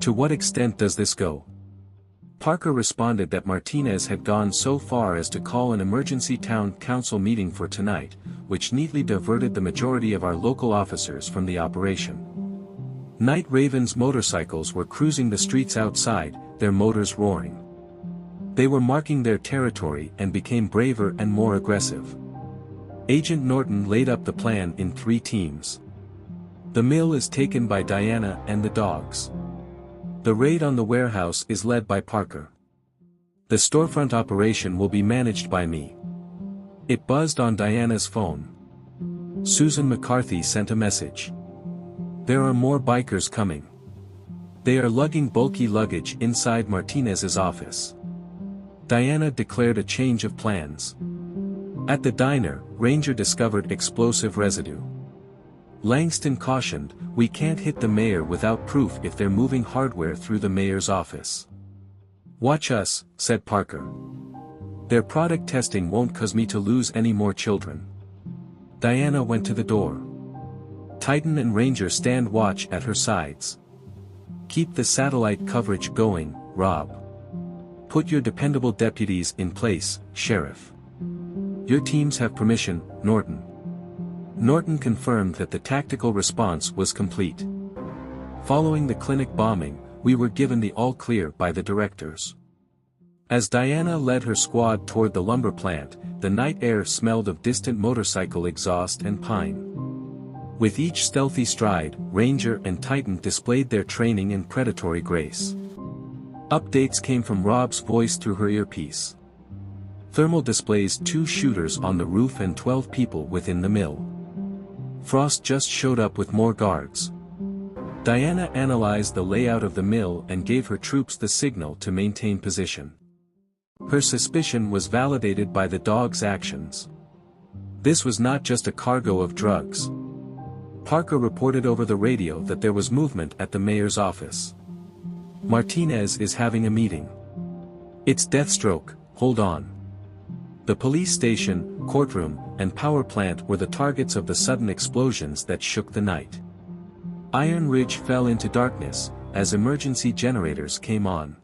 To what extent does this go? Parker responded that Martinez had gone so far as to call an emergency town council meeting for tonight, which neatly diverted the majority of our local officers from the operation. Night Raven's motorcycles were cruising the streets outside, their motors roaring. They were marking their territory and became braver and more aggressive. Agent Norton laid up the plan in 3 teams. The mill is taken by Diana and the dogs. The raid on the warehouse is led by Parker. The storefront operation will be managed by me. It buzzed on Diana's phone. Susan McCarthy sent a message. There are more bikers coming. They are lugging bulky luggage inside Martinez's office. Diana declared a change of plans. At the diner, Ranger discovered explosive residue. Langston cautioned, we can't hit the mayor without proof if they're moving hardware through the mayor's office. Watch us, said Parker. Their product testing won't cause me to lose any more children. Diana went to the door. Titan and Ranger stand watch at her sides. Keep the satellite coverage going, Rob. Put your dependable deputies in place, Sheriff. Your teams have permission, Norton. Norton confirmed that the tactical response was complete. Following the clinic bombing, we were given the all-clear by the directors. As Diana led her squad toward the lumber plant, the night air smelled of distant motorcycle exhaust and pine. With each stealthy stride, Ranger and Titan displayed their training and predatory grace. Updates came from Rob's voice through her earpiece. Thermal displays 2 shooters on the roof and 12 people within the mill. Frost just showed up with more guards. Diana analyzed the layout of the mill and gave her troops the signal to maintain position. Her suspicion was validated by the dog's actions. This was not just a cargo of drugs. Parker reported over the radio that there was movement at the mayor's office. Martinez is having a meeting. It's Deathstroke, hold on. The police station, courtroom, and power plant were the targets of the sudden explosions that shook the night. Iron Ridge fell into darkness, as emergency generators came on.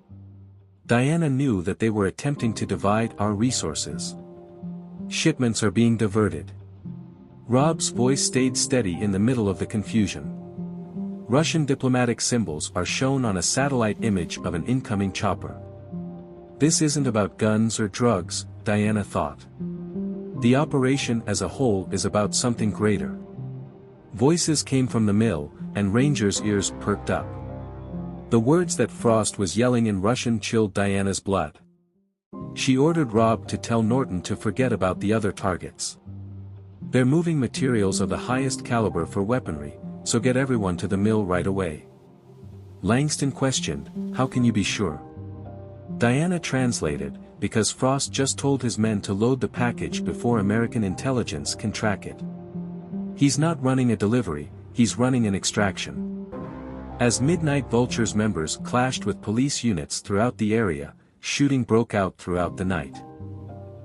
Diana knew that they were attempting to divide our resources. Shipments are being diverted. Rob's voice stayed steady in the middle of the confusion. Russian diplomatic symbols are shown on a satellite image of an incoming chopper. This isn't about guns or drugs, Diana thought. The operation as a whole is about something greater. Voices came from the mill, and Ranger's ears perked up. The words that Frost was yelling in Russian chilled Diana's blood. She ordered Rob to tell Norton to forget about the other targets. They're moving materials of the highest caliber for weaponry, so get everyone to the mill right away. Langston questioned, how can you be sure? Diana translated, because Frost just told his men to load the package before American intelligence can track it. He's not running a delivery, he's running an extraction. As Midnight Vultures members clashed with police units throughout the area, shooting broke out throughout the night.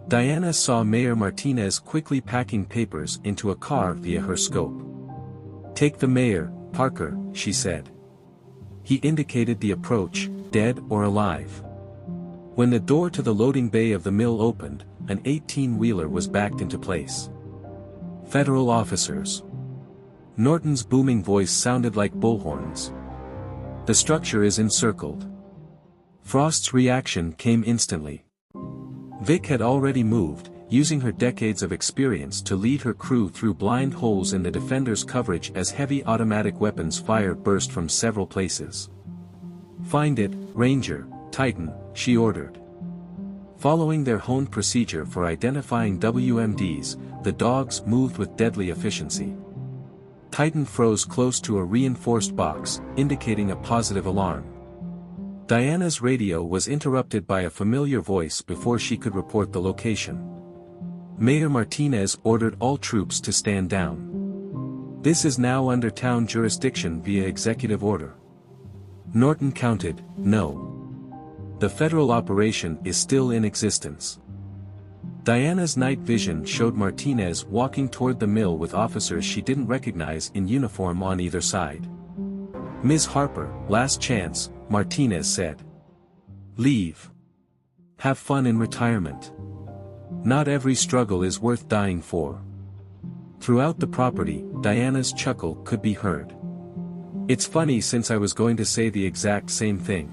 Diana saw Mayor Martinez quickly packing papers into a car via her scope. Take the mayor, Parker, she said. He indicated the approach, dead or alive. When the door to the loading bay of the mill opened, an 18-wheeler was backed into place. Federal officers. Norton's booming voice sounded like bullhorns. The structure is encircled. Frost's reaction came instantly. Vic had already moved, using her decades of experience to lead her crew through blind holes in the defenders' coverage as heavy automatic weapons fire burst from several places. "Find it, Ranger, Titan," she ordered. Following their honed procedure for identifying WMDs, the dogs moved with deadly efficiency. Titan froze close to a reinforced box, indicating a positive alarm. Diana's radio was interrupted by a familiar voice before she could report the location. Mayor Martinez ordered all troops to stand down. This is now under town jurisdiction via executive order. Norton counted, no. The federal operation is still in existence. Diana's night vision showed Martinez walking toward the mill with officers she didn't recognize in uniform on either side. "Ms. Harper, last chance," Martinez said. "Leave. Have fun in retirement. Not every struggle is worth dying for." Throughout the property, Diana's chuckle could be heard. "It's funny since I was going to say the exact same thing."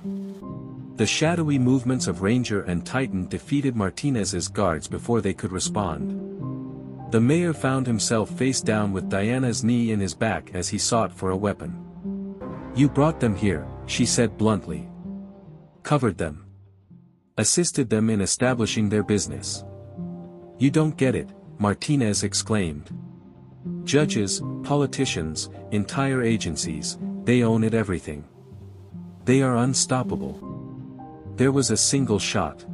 The shadowy movements of Ranger and Titan defeated Martinez's guards before they could respond. The mayor found himself face down with Diana's knee in his back as he sought for a weapon. "You brought them here," she said bluntly. "Covered them. Assisted them in establishing their business." "You don't get it," Martinez exclaimed. "Judges, politicians, entire agencies, they own it everything. They are unstoppable." There was a single shot.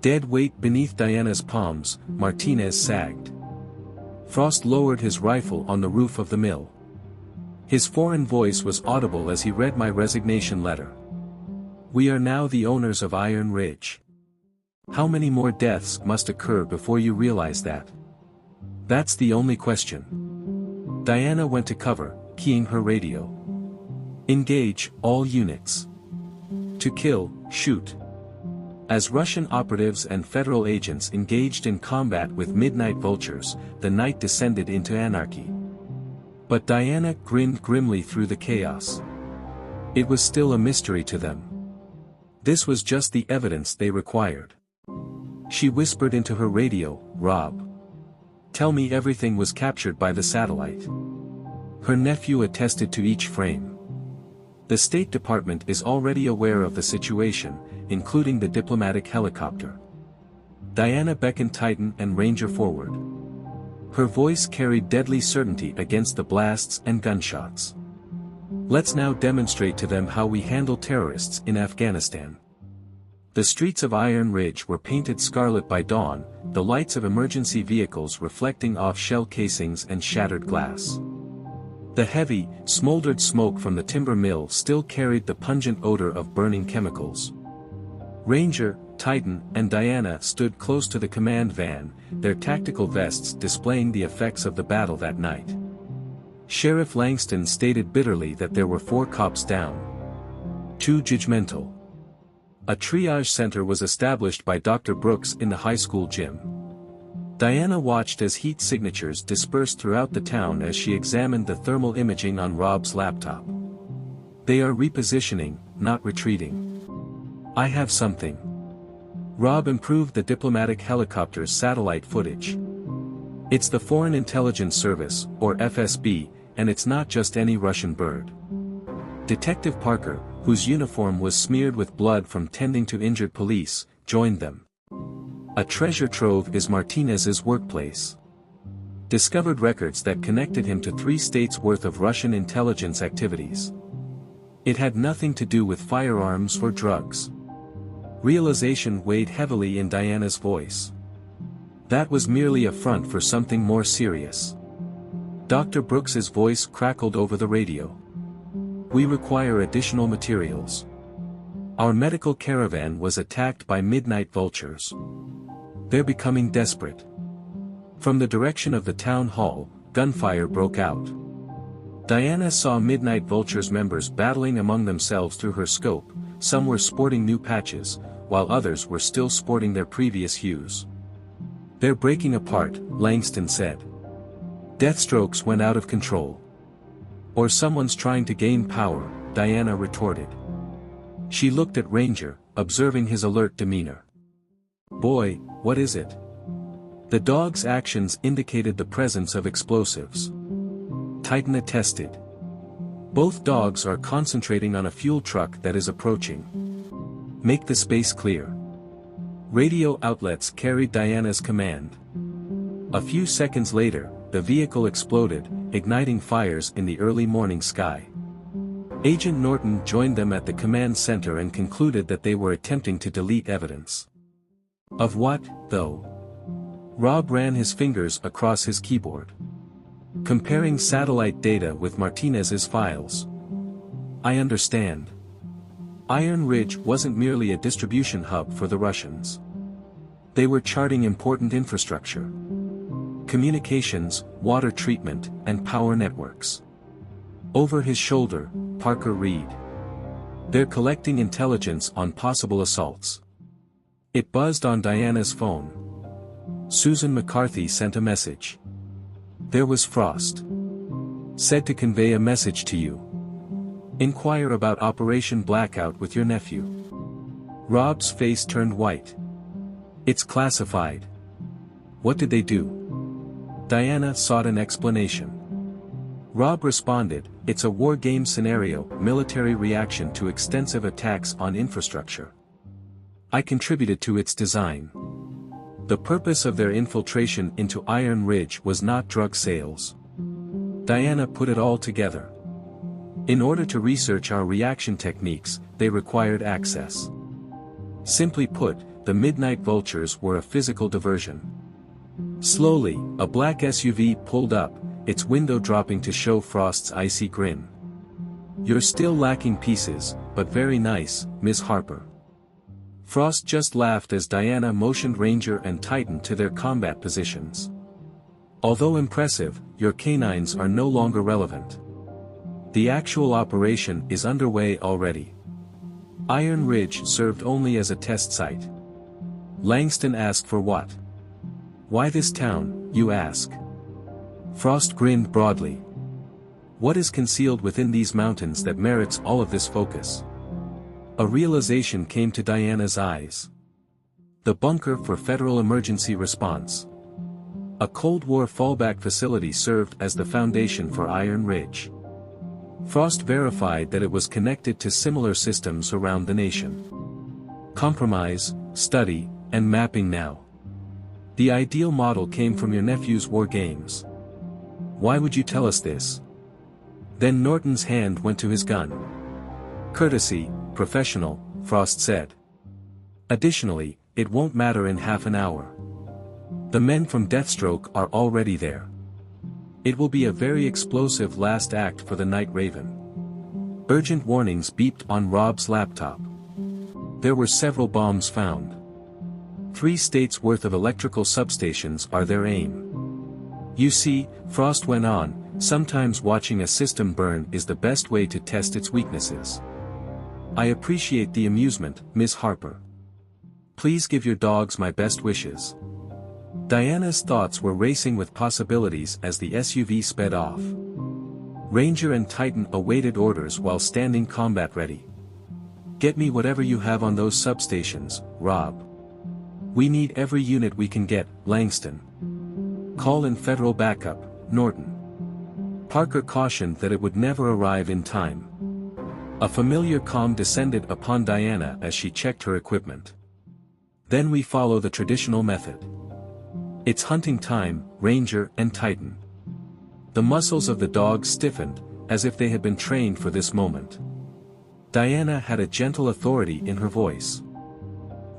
Dead weight beneath Diana's palms, Martinez sagged. Frost lowered his rifle on the roof of the mill. His foreign voice was audible as he read my resignation letter. "We are now the owners of Iron Ridge. How many more deaths must occur before you realize that? That's the only question." Diana went to cover, keying her radio. "Engage, all units. To kill, shoot." As Russian operatives and federal agents engaged in combat with Midnight Vultures, the night descended into anarchy. But Diana grinned grimly through the chaos. It was still a mystery to them. This was just the evidence they required. She whispered into her radio, "Rob. Tell me everything was captured by the satellite." Her nephew attested to each frame. "The State Department is already aware of the situation, including the diplomatic helicopter." Diana beckoned Titan and Ranger forward. Her voice carried deadly certainty against the blasts and gunshots. "Let's now demonstrate to them how we handle terrorists in Afghanistan." The streets of Iron Ridge were painted scarlet by dawn, the lights of emergency vehicles reflecting off shell casings and shattered glass. The heavy, smoldered smoke from the timber mill still carried the pungent odor of burning chemicals. Ranger, Titan, and Diana stood close to the command van, their tactical vests displaying the effects of the battle that night. Sheriff Langston stated bitterly that there were 4 cops down. Too judgmental. A triage center was established by Dr. Brooks in the high school gym. Diana watched as heat signatures dispersed throughout the town as she examined the thermal imaging on Rob's laptop. "They are repositioning, not retreating. I have something." Rob improved the diplomatic helicopter's satellite footage. "It's the Foreign Intelligence Service, or FSB, and it's not just any Russian bird." Detective Parker, whose uniform was smeared with blood from tending to injured police, joined them. A treasure trove is Martinez's workplace. Discovered records that connected him to 3 states' worth of Russian intelligence activities. It had nothing to do with firearms or drugs. Realization weighed heavily in Diana's voice. That was merely a front for something more serious. Dr. Brooks's voice crackled over the radio. "We require additional materials. Our medical caravan was attacked by Midnight Vultures. They're becoming desperate." From the direction of the town hall, gunfire broke out. Diana saw Midnight Vultures members battling among themselves through her scope. Some were sporting new patches, while others were still sporting their previous hues. "They're breaking apart," Langston said. "Deathstrokes went out of control." "Or someone's trying to gain power," Diana retorted. She looked at Ranger, observing his alert demeanor. "Boy, what is it?" The dog's actions indicated the presence of explosives. Titan attested. "Both dogs are concentrating on a fuel truck that is approaching. Make the space clear." Radio outlets carried Diana's command. A few seconds later, the vehicle exploded, igniting fires in the early morning sky. Agent Norton joined them at the command center and concluded that they were attempting to delete evidence. Of what, though? Rob ran his fingers across his keyboard. "Comparing satellite data with Martinez's files." "I understand." Iron Ridge wasn't merely a distribution hub for the Russians. They were charting important infrastructure. Communications, water treatment, and power networks. Over his shoulder, Parker read. "They're collecting intelligence on possible assaults." It buzzed on Diana's phone. Susan McCarthy sent a message. "There was Frost. Said to convey a message to you. Inquire about Operation Blackout with your nephew." Rob's face turned white. "It's classified." "What did they do?" Diana sought an explanation. Rob responded, "It's a war game scenario, military reaction to extensive attacks on infrastructure. I contributed to its design. The purpose of their infiltration into Iron Ridge was not drug sales." Diana put it all together. "In order to research our reaction techniques, they required access. Simply put, the Midnight Vultures were a physical diversion." Slowly, a black SUV pulled up, its window dropping to show Frost's icy grin. "You're still lacking pieces, but very nice, Ms. Harper." Frost just laughed as Diana motioned Ranger and Titan to their combat positions. "Although impressive, your canines are no longer relevant. The actual operation is underway already." Iron Ridge served only as a test site. Langston asked for what? "Why this town, you ask?" Frost grinned broadly. "What is concealed within these mountains that merits all of this focus?" A realization came to Diana's eyes. The bunker for Federal Emergency Response. A Cold War fallback facility served as the foundation for Iron Ridge. Frost verified that it was connected to similar systems around the nation. Compromise, study, and mapping now. The ideal model came from your nephew's war games. Why would you tell us this? Then Norton's hand went to his gun. Courtesy, professional, Frost said. Additionally, it won't matter in half an hour. The men from Deathstroke are already there. It will be a very explosive last act for the Night Raven. Urgent warnings beeped on Rob's laptop. There were several bombs found. 3 states' worth of electrical substations are their aim. You see, Frost went on, sometimes watching a system burn is the best way to test its weaknesses. I appreciate the amusement, Ms. Harper. Please give your dogs my best wishes. Diana's thoughts were racing with possibilities as the SUV sped off. Ranger and Titan awaited orders while standing combat ready. Get me whatever you have on those substations, Rob. We need every unit we can get, Langston. Call in federal backup, Norton. Parker cautioned that it would never arrive in time. A familiar calm descended upon Diana as she checked her equipment. Then we follow the traditional method. It's hunting time, Ranger and Titan. The muscles of the dogs stiffened, as if they had been trained for this moment. Diana had a gentle authority in her voice.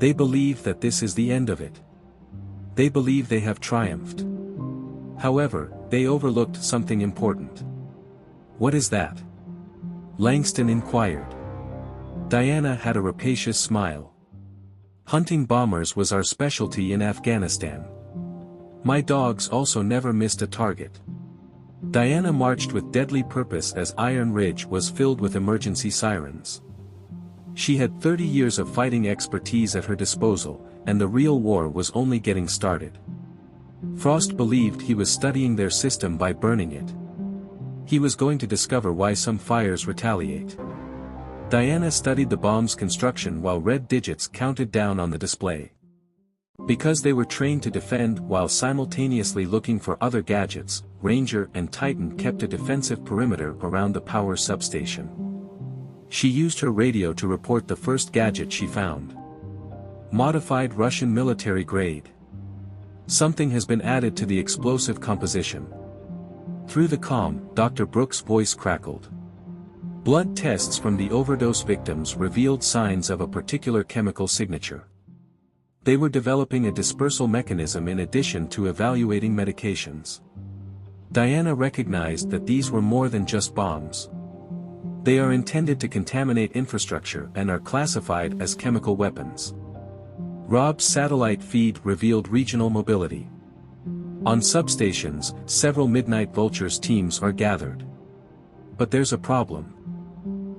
They believe that this is the end of it. They believe they have triumphed. However, they overlooked something important. What is that? Langston inquired. Diana had a rapacious smile. Hunting bombers was our specialty in Afghanistan. My dogs also never missed a target. Diana marched with deadly purpose as Iron Ridge was filled with emergency sirens. She had 30 years of fighting expertise at her disposal, and the real war was only getting started. Frost believed he was studying their system by burning it. He was going to discover why some fires retaliate. Diana studied the bomb's construction while red digits counted down on the display. Because they were trained to defend while simultaneously looking for other gadgets, Ranger and Titan kept a defensive perimeter around the power substation. She used her radio to report the first gadget she found. Modified Russian military grade. Something has been added to the explosive composition. Through the comm, Dr. Brooks' voice crackled. Blood tests from the overdose victims revealed signs of a particular chemical signature. They were developing a dispersal mechanism in addition to evaluating medications. Diana recognized that these were more than just bombs. They are intended to contaminate infrastructure and are classified as chemical weapons. Rob's satellite feed revealed regional mobility. On substations, several Midnight Vultures teams are gathered. But there's a problem.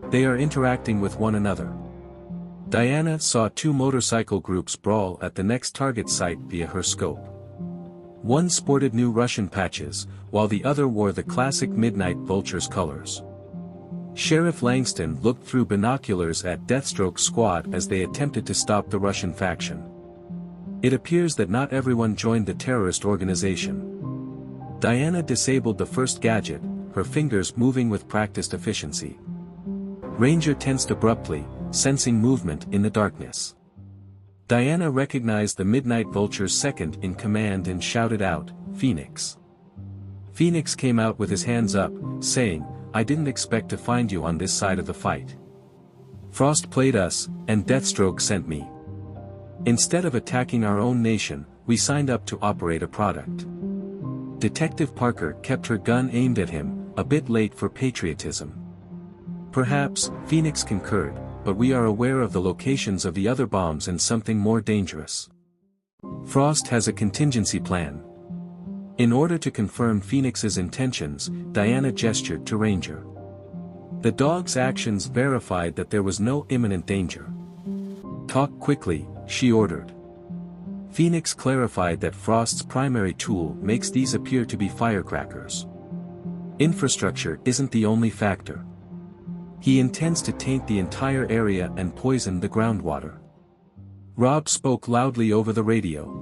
They are interacting with one another. Diana saw two motorcycle groups brawl at the next target site via her scope. One sported new Russian patches, while the other wore the classic Midnight Vultures colors. Sheriff Langston looked through binoculars at Deathstroke's squad as they attempted to stop the Russian faction. It appears that not everyone joined the terrorist organization. Diana disabled the first gadget, her fingers moving with practiced efficiency. Ranger tensed abruptly, sensing movement in the darkness. Diana recognized the Midnight Vulture's second-in-command and shouted out, "Phoenix." Phoenix came out with his hands up, saying, "I didn't expect to find you on this side of the fight. Frost played us, and Deathstroke sent me. Instead of attacking our own nation, we signed up to operate a product." Detective Parker kept her gun aimed at him, a bit late for patriotism. Perhaps, Phoenix concurred, but we are aware of the locations of the other bombs and something more dangerous. Frost has a contingency plan. In order to confirm Phoenix's intentions, Diana gestured to Ranger. The dog's actions verified that there was no imminent danger. "Talk quickly," she ordered. Phoenix clarified that Frost's primary tool makes these appear to be firecrackers. Infrastructure isn't the only factor. He intends to taint the entire area and poison the groundwater. Rob spoke loudly over the radio.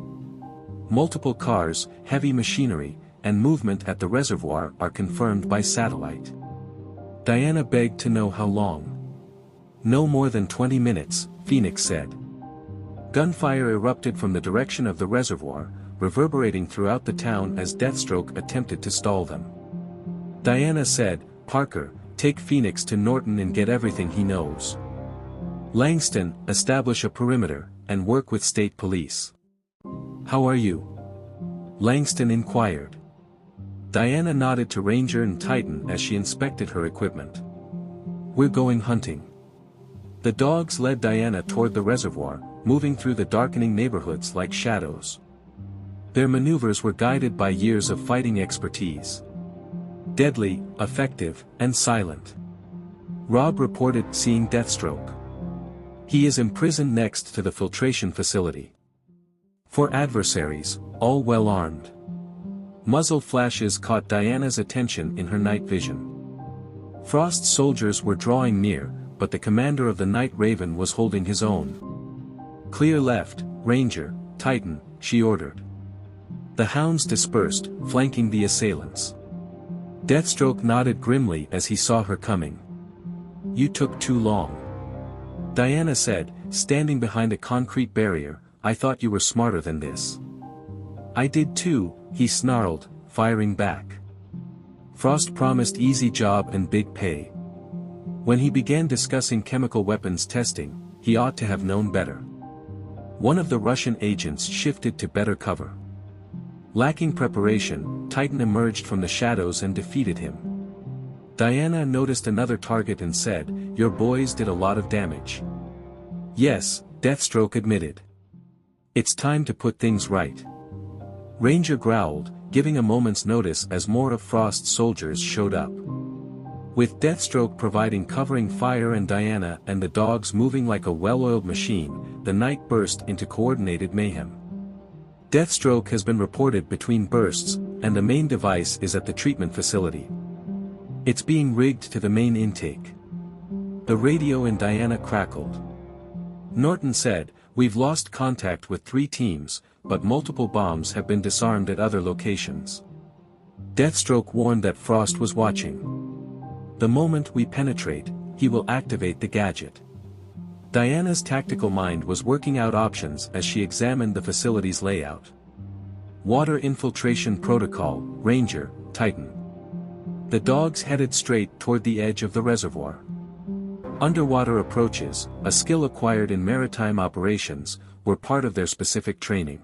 Multiple cars, heavy machinery, and movement at the reservoir are confirmed by satellite. Diana begged to know how long. "No more than 20 minutes, Phoenix said. Gunfire erupted from the direction of the reservoir, reverberating throughout the town as Deathstroke attempted to stall them. Diana said, "Parker, take Phoenix to Norton and get everything he knows. Langston, establish a perimeter, and work with state police." "How are you?" Langston inquired. Diana nodded to Ranger and Titan as she inspected her equipment. "We're going hunting." The dogs led Diana toward the reservoir, moving through the darkening neighborhoods like shadows. Their maneuvers were guided by years of fighting expertise. Deadly, effective, and silent. Rob reported seeing Deathstroke. He is imprisoned next to the filtration facility. For adversaries, all well armed. Muzzle flashes caught Diana's attention in her night vision. Frost's soldiers were drawing near, but the commander of the Night Raven was holding his own. "Clear left, Ranger, Titan," she ordered. The hounds dispersed, flanking the assailants. Deathstroke nodded grimly as he saw her coming. "You took too long," Diana said, standing behind a concrete barrier. "I thought you were smarter than this." "I did too," he snarled, firing back. Frost promised easy job and big pay. When he began discussing chemical weapons testing, he ought to have known better. One of the Russian agents shifted to better cover. Lacking preparation, Titan emerged from the shadows and defeated him. Diana noticed another target and said, "Your boys did a lot of damage." "Yes," Deathstroke admitted. "It's time to put things right." Ranger growled, giving a moment's notice as more of Frost's soldiers showed up. With Deathstroke providing covering fire and Diana and the dogs moving like a well-oiled machine, the night burst into coordinated mayhem. Deathstroke has been reported between bursts, and the main device is at the treatment facility. It's being rigged to the main intake. The radio in Diana crackled. Norton said, "We've lost contact with 3 teams, but multiple bombs have been disarmed at other locations." Deathstroke warned that Frost was watching. "The moment we penetrate, he will activate the gadget." Diana's tactical mind was working out options as she examined the facility's layout. Water infiltration protocol, Ranger, Titan. The dogs headed straight toward the edge of the reservoir. Underwater approaches, a skill acquired in maritime operations, were part of their specific training.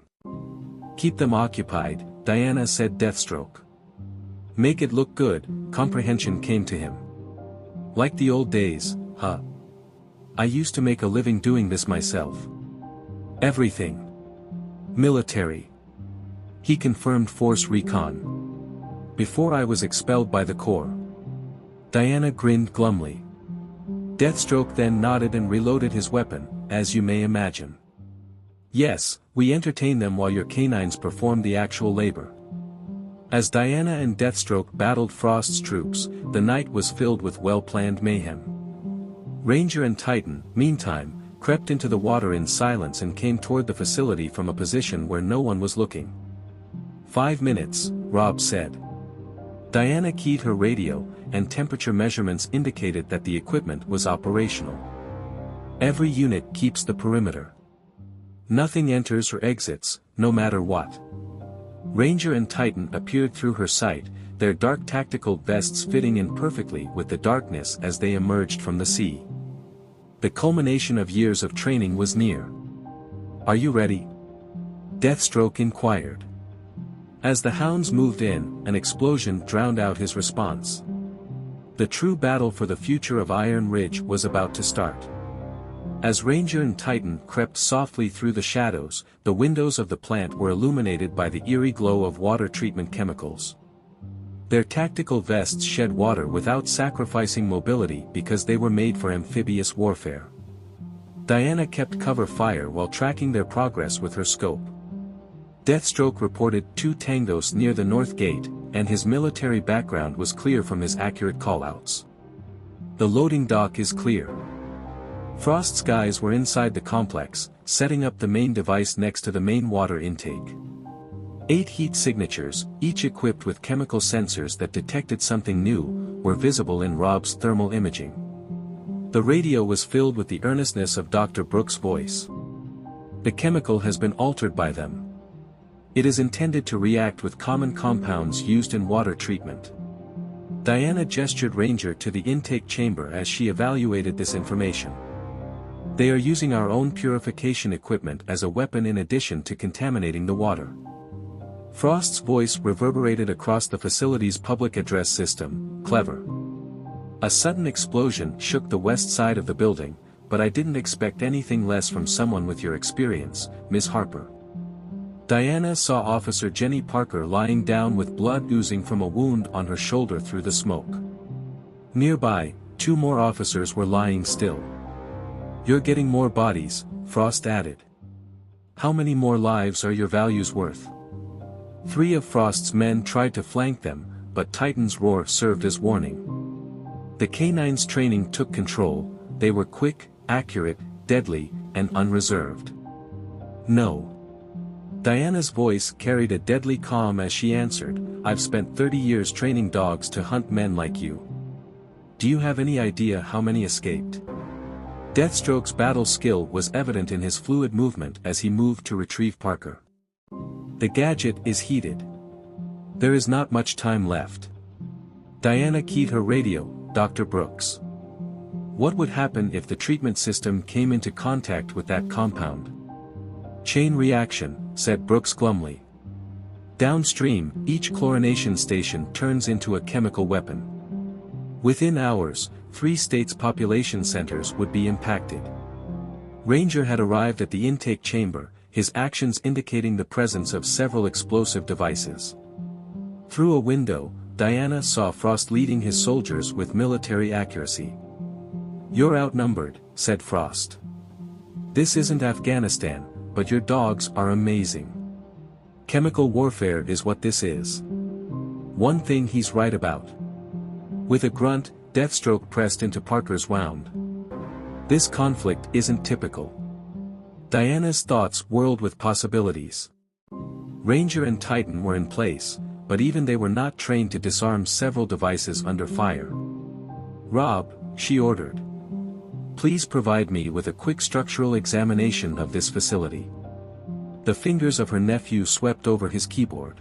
"Keep them occupied," Diana said. Deathstroke. "Make it look good," comprehension came to him. "Like the old days, huh? I used to make a living doing this myself. Everything. Military." He confirmed Force Recon. "Before I was expelled by the Corps." Diana grinned glumly. Deathstroke then nodded and reloaded his weapon, "As you may imagine. Yes, we entertain them while your canines perform the actual labor." As Diana and Deathstroke battled Frost's troops, the night was filled with well-planned mayhem. Ranger and Titan, meantime, crept into the water in silence and came toward the facility from a position where no one was looking. 5 minutes, Rob said. Diana keyed her radio, and temperature measurements indicated that the equipment was operational. Every unit keeps the perimeter. Nothing enters or exits, no matter what. Ranger and Titan appeared through her sight, their dark tactical vests fitting in perfectly with the darkness as they emerged from the sea. The culmination of years of training was near. "Are you ready?" Deathstroke inquired. As the hounds moved in, an explosion drowned out his response. The true battle for the future of Iron Ridge was about to start. As Ranger and Titan crept softly through the shadows, the windows of the plant were illuminated by the eerie glow of water treatment chemicals. Their tactical vests shed water without sacrificing mobility because they were made for amphibious warfare. Diana kept cover fire while tracking their progress with her scope. Deathstroke reported 2 tangos near the north gate, and his military background was clear from his accurate callouts. "The loading dock is clear." Frost's guys were inside the complex, setting up the main device next to the main water intake. 8 heat signatures, each equipped with chemical sensors that detected something new, were visible in Rob's thermal imaging. The radio was filled with the earnestness of Dr. Brooks' voice. "The chemical has been altered by them. It is intended to react with common compounds used in water treatment." Diana gestured Ranger to the intake chamber as she evaluated this information. "They are using our own purification equipment as a weapon in addition to contaminating the water." Frost's voice reverberated across the facility's public address system, "Clever." A sudden explosion shook the west side of the building, "But I didn't expect anything less from someone with your experience, Ms. Harper." Diana saw Officer Jenny Parker lying down with blood oozing from a wound on her shoulder through the smoke. Nearby, 2 more officers were lying still. "You're getting more bodies," Frost added. "How many more lives are your values worth?" 3 of Frost's men tried to flank them, but Titan's roar served as warning. The K-9's training took control. They were quick, accurate, deadly, and unreserved. "No." Diana's voice carried a deadly calm as she answered, "I've spent 30 years training dogs to hunt men like you. Do you have any idea how many escaped?" Deathstroke's battle skill was evident in his fluid movement as he moved to retrieve Parker. "The gadget is heated. There is not much time left." Diana keyed her radio, "Dr. Brooks. What would happen if the treatment system came into contact with that compound?" "Chain reaction," said Brooks glumly. "Downstream, each chlorination station turns into a chemical weapon. Within hours, 3 states' population centers would be impacted." Ranger had arrived at the intake chamber, his actions indicating the presence of several explosive devices. Through a window, Diana saw Frost leading his soldiers with military accuracy. "You're outnumbered," said Frost. "This isn't Afghanistan, but your dogs are amazing. Chemical warfare is what this is." One thing he's right about. With a grunt, Deathstroke pressed into Parker's wound. This conflict isn't typical. Diana's thoughts whirled with possibilities. Ranger and Titan were in place, but even they were not trained to disarm several devices under fire. "Rob," she ordered. "Please provide me with a quick structural examination of this facility." The fingers of her nephew swept over his keyboard.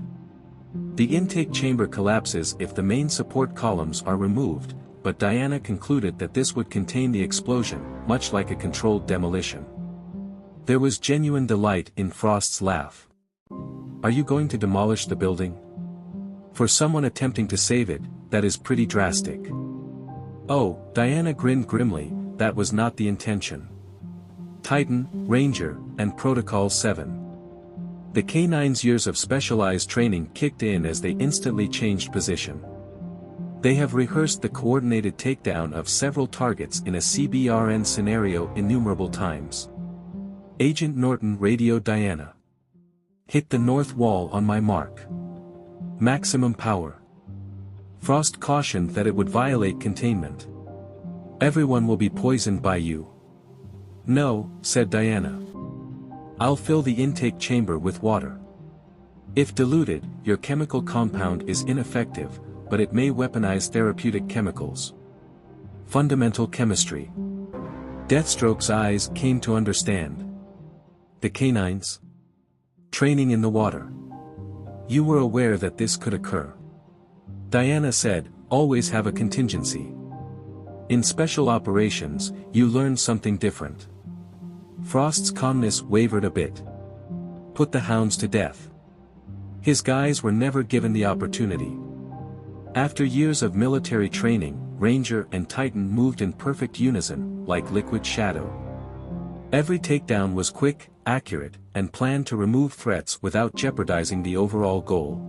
The intake chamber collapses if the main support columns are removed, but Diana concluded that this would contain the explosion, much like a controlled demolition. There was genuine delight in Frost's laugh. "Are you going to demolish the building? For someone attempting to save it, that is pretty drastic." "Oh," Diana grinned grimly, "that was not the intention." Titan, Ranger, and Protocol 7. The K9's years of specialized training kicked in as they instantly changed position. They have rehearsed the coordinated takedown of several targets in a CBRN scenario innumerable times. Agent Norton radioed Diana. "Hit the north wall on my mark. Maximum power." Frost cautioned that it would violate containment. "Everyone will be poisoned by you." "No," said Diana. "I'll fill the intake chamber with water. If diluted, your chemical compound is ineffective, but it may weaponize therapeutic chemicals." Fundamental chemistry. Deathstroke's eyes came to understand. The K9s? Training in the water. "You were aware that this could occur." Diana said, "Always have a contingency. In special operations, you learn something different." Frost's calmness wavered a bit. "Put the hounds to death." His guys were never given the opportunity. After years of military training, Ranger and Titan moved in perfect unison, like liquid shadow. Every takedown was quick, accurate, and planned to remove threats without jeopardizing the overall goal.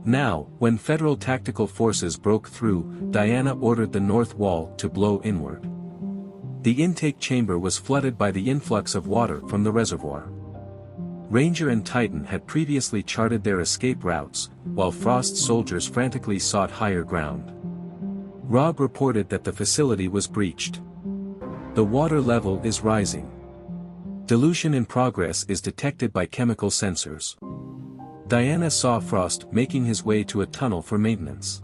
Now, when federal tactical forces broke through, Diana ordered the north wall to blow inward. The intake chamber was flooded by the influx of water from the reservoir. Ranger and Titan had previously charted their escape routes, while Frost's soldiers frantically sought higher ground. Rob reported that the facility was breached. The water level is rising. Dilution in progress is detected by chemical sensors. Diana saw Frost making his way to a tunnel for maintenance.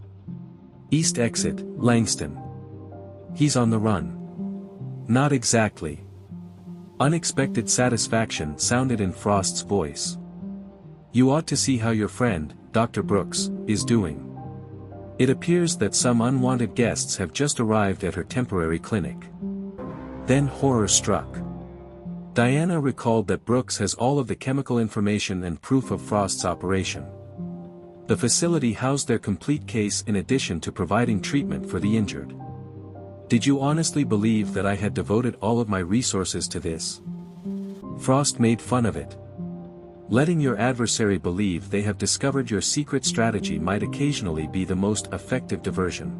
"East exit, Langston." "He's on the run." "Not exactly." Unexpected satisfaction sounded in Frost's voice. "You ought to see how your friend, Dr. Brooks, is doing. It appears that some unwanted guests have just arrived at her temporary clinic." Then horror struck. Diana recalled that Brooks has all of the chemical information and proof of Frost's operation. The facility housed their complete case in addition to providing treatment for the injured. "Did you honestly believe that I had devoted all of my resources to this?" Frost made fun of it. "Letting your adversary believe they have discovered your secret strategy might occasionally be the most effective diversion."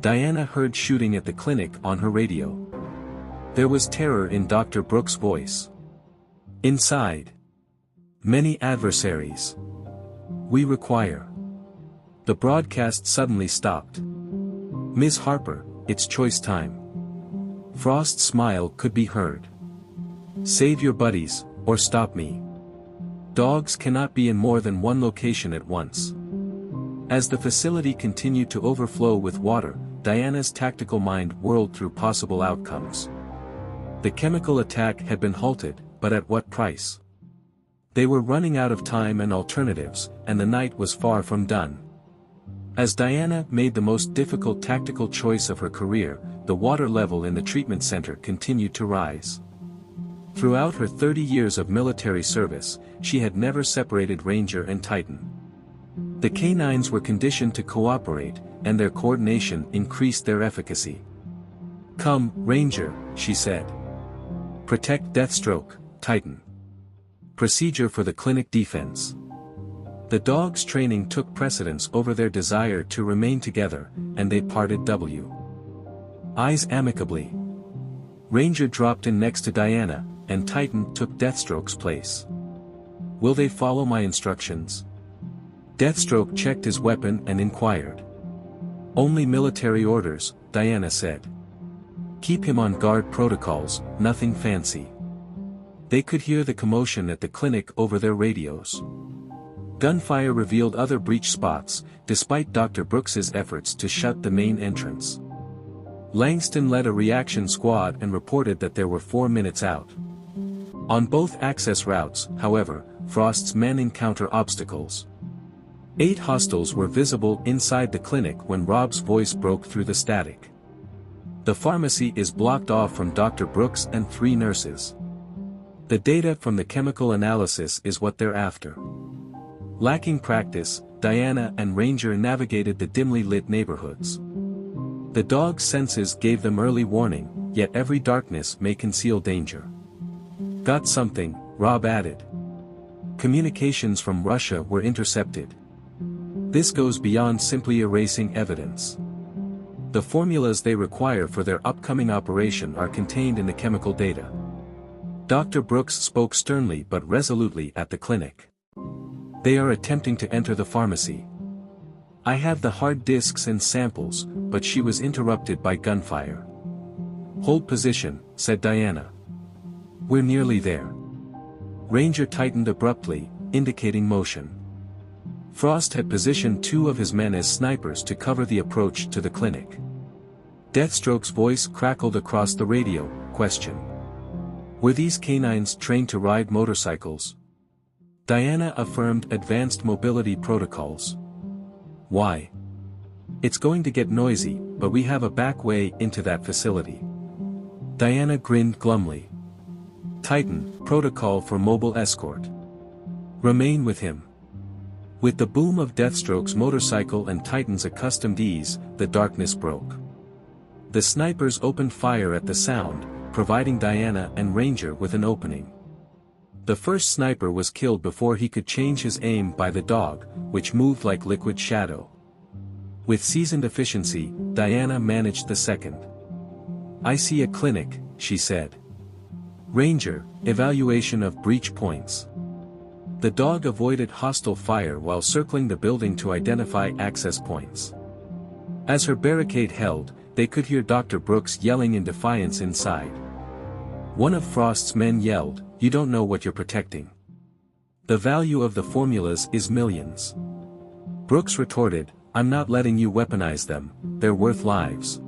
Diana heard shooting at the clinic on her radio. There was terror in Dr. Brooks' voice. "Inside. Many adversaries. We require." The broadcast suddenly stopped. "Ms. Harper, it's choice time." Frost's smile could be heard. "Save your buddies, or stop me. Dogs cannot be in more than one location at once." As the facility continued to overflow with water, Diana's tactical mind whirled through possible outcomes. The chemical attack had been halted, but at what price? They were running out of time and alternatives, and the night was far from done. As Diana made the most difficult tactical choice of her career, the water level in the treatment center continued to rise. Throughout her 30 years of military service, she had never separated Ranger and Titan. The K9s were conditioned to cooperate, and their coordination increased their efficacy. "Come, Ranger," she said. "Protect Deathstroke, Titan. Procedure for the clinic defense." The dogs' training took precedence over their desire to remain together, and they parted eyes amicably. Ranger dropped in next to Diana, and Titan took Deathstroke's place. Will they follow my instructions? Deathstroke checked his weapon and inquired. Only military orders, Diana said. Keep him on guard protocols, nothing fancy. They could hear the commotion at the clinic over their radios. Gunfire revealed other breach spots, despite Dr. Brooks's efforts to shut the main entrance. Langston led a reaction squad and reported that there were 4 minutes out. On both access routes, however, Frost's men encounter obstacles. 8 hostiles were visible inside the clinic when Rob's voice broke through the static. The pharmacy is blocked off from Dr. Brooks and 3 nurses. The data from the chemical analysis is what they're after. Lacking practice, Diana and Ranger navigated the dimly lit neighborhoods. The dog's senses gave them early warning, yet every darkness may conceal danger. Got something, Rob added. Communications from Russia were intercepted. This goes beyond simply erasing evidence. The formulas they require for their upcoming operation are contained in the chemical data. Dr. Brooks spoke sternly but resolutely at the clinic. They are attempting to enter the pharmacy. I have the hard disks and samples, but she was interrupted by gunfire. Hold position, said Diana. We're nearly there. Ranger tightened abruptly, indicating motion. Frost had positioned 2 of his men as snipers to cover the approach to the clinic. Deathstroke's voice crackled across the radio, question. Were these canines trained to ride motorcycles? Diana affirmed advanced mobility protocols. Why? It's going to get noisy, but we have a back way into that facility. Diana grinned glumly. Titan, protocol for mobile escort. Remain with him. With the boom of Deathstroke's motorcycle and Titan's accustomed ease, the darkness broke. The snipers opened fire at the sound, providing Diana and Ranger with an opening. The first sniper was killed before he could change his aim by the dog, which moved like liquid shadow. With seasoned efficiency, Diana managed the second. I see a clinic, she said. Ranger, evaluation of breach points. The dog avoided hostile fire while circling the building to identify access points. As her barricade held, they could hear Dr. Brooks yelling in defiance inside. One of Frost's men yelled, "You don't know what you're protecting. The value of the formulas is millions." Brooks retorted, "I'm not letting you weaponize them, they're worth lives."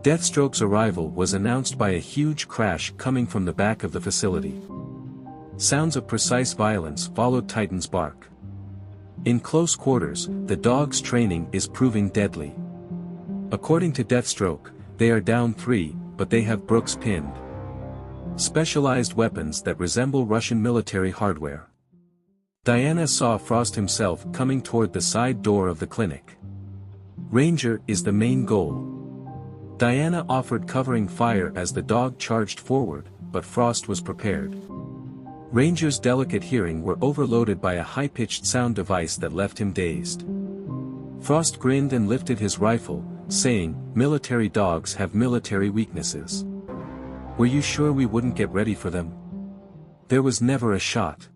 Deathstroke's arrival was announced by a huge crash coming from the back of the facility. Sounds of precise violence followed Titan's bark. In close quarters, the dog's training is proving deadly. According to Deathstroke, they are down 3, but they have Brooks pinned. Specialized weapons that resemble Russian military hardware. Diana saw Frost himself coming toward the side door of the clinic. Ranger is the main goal. Diana offered covering fire as the dog charged forward, but Frost was prepared. Ranger's delicate hearing were overloaded by a high-pitched sound device that left him dazed. Frost grinned and lifted his rifle, saying, "Military dogs have military weaknesses. Were you sure we wouldn't get ready for them? There was never a shot."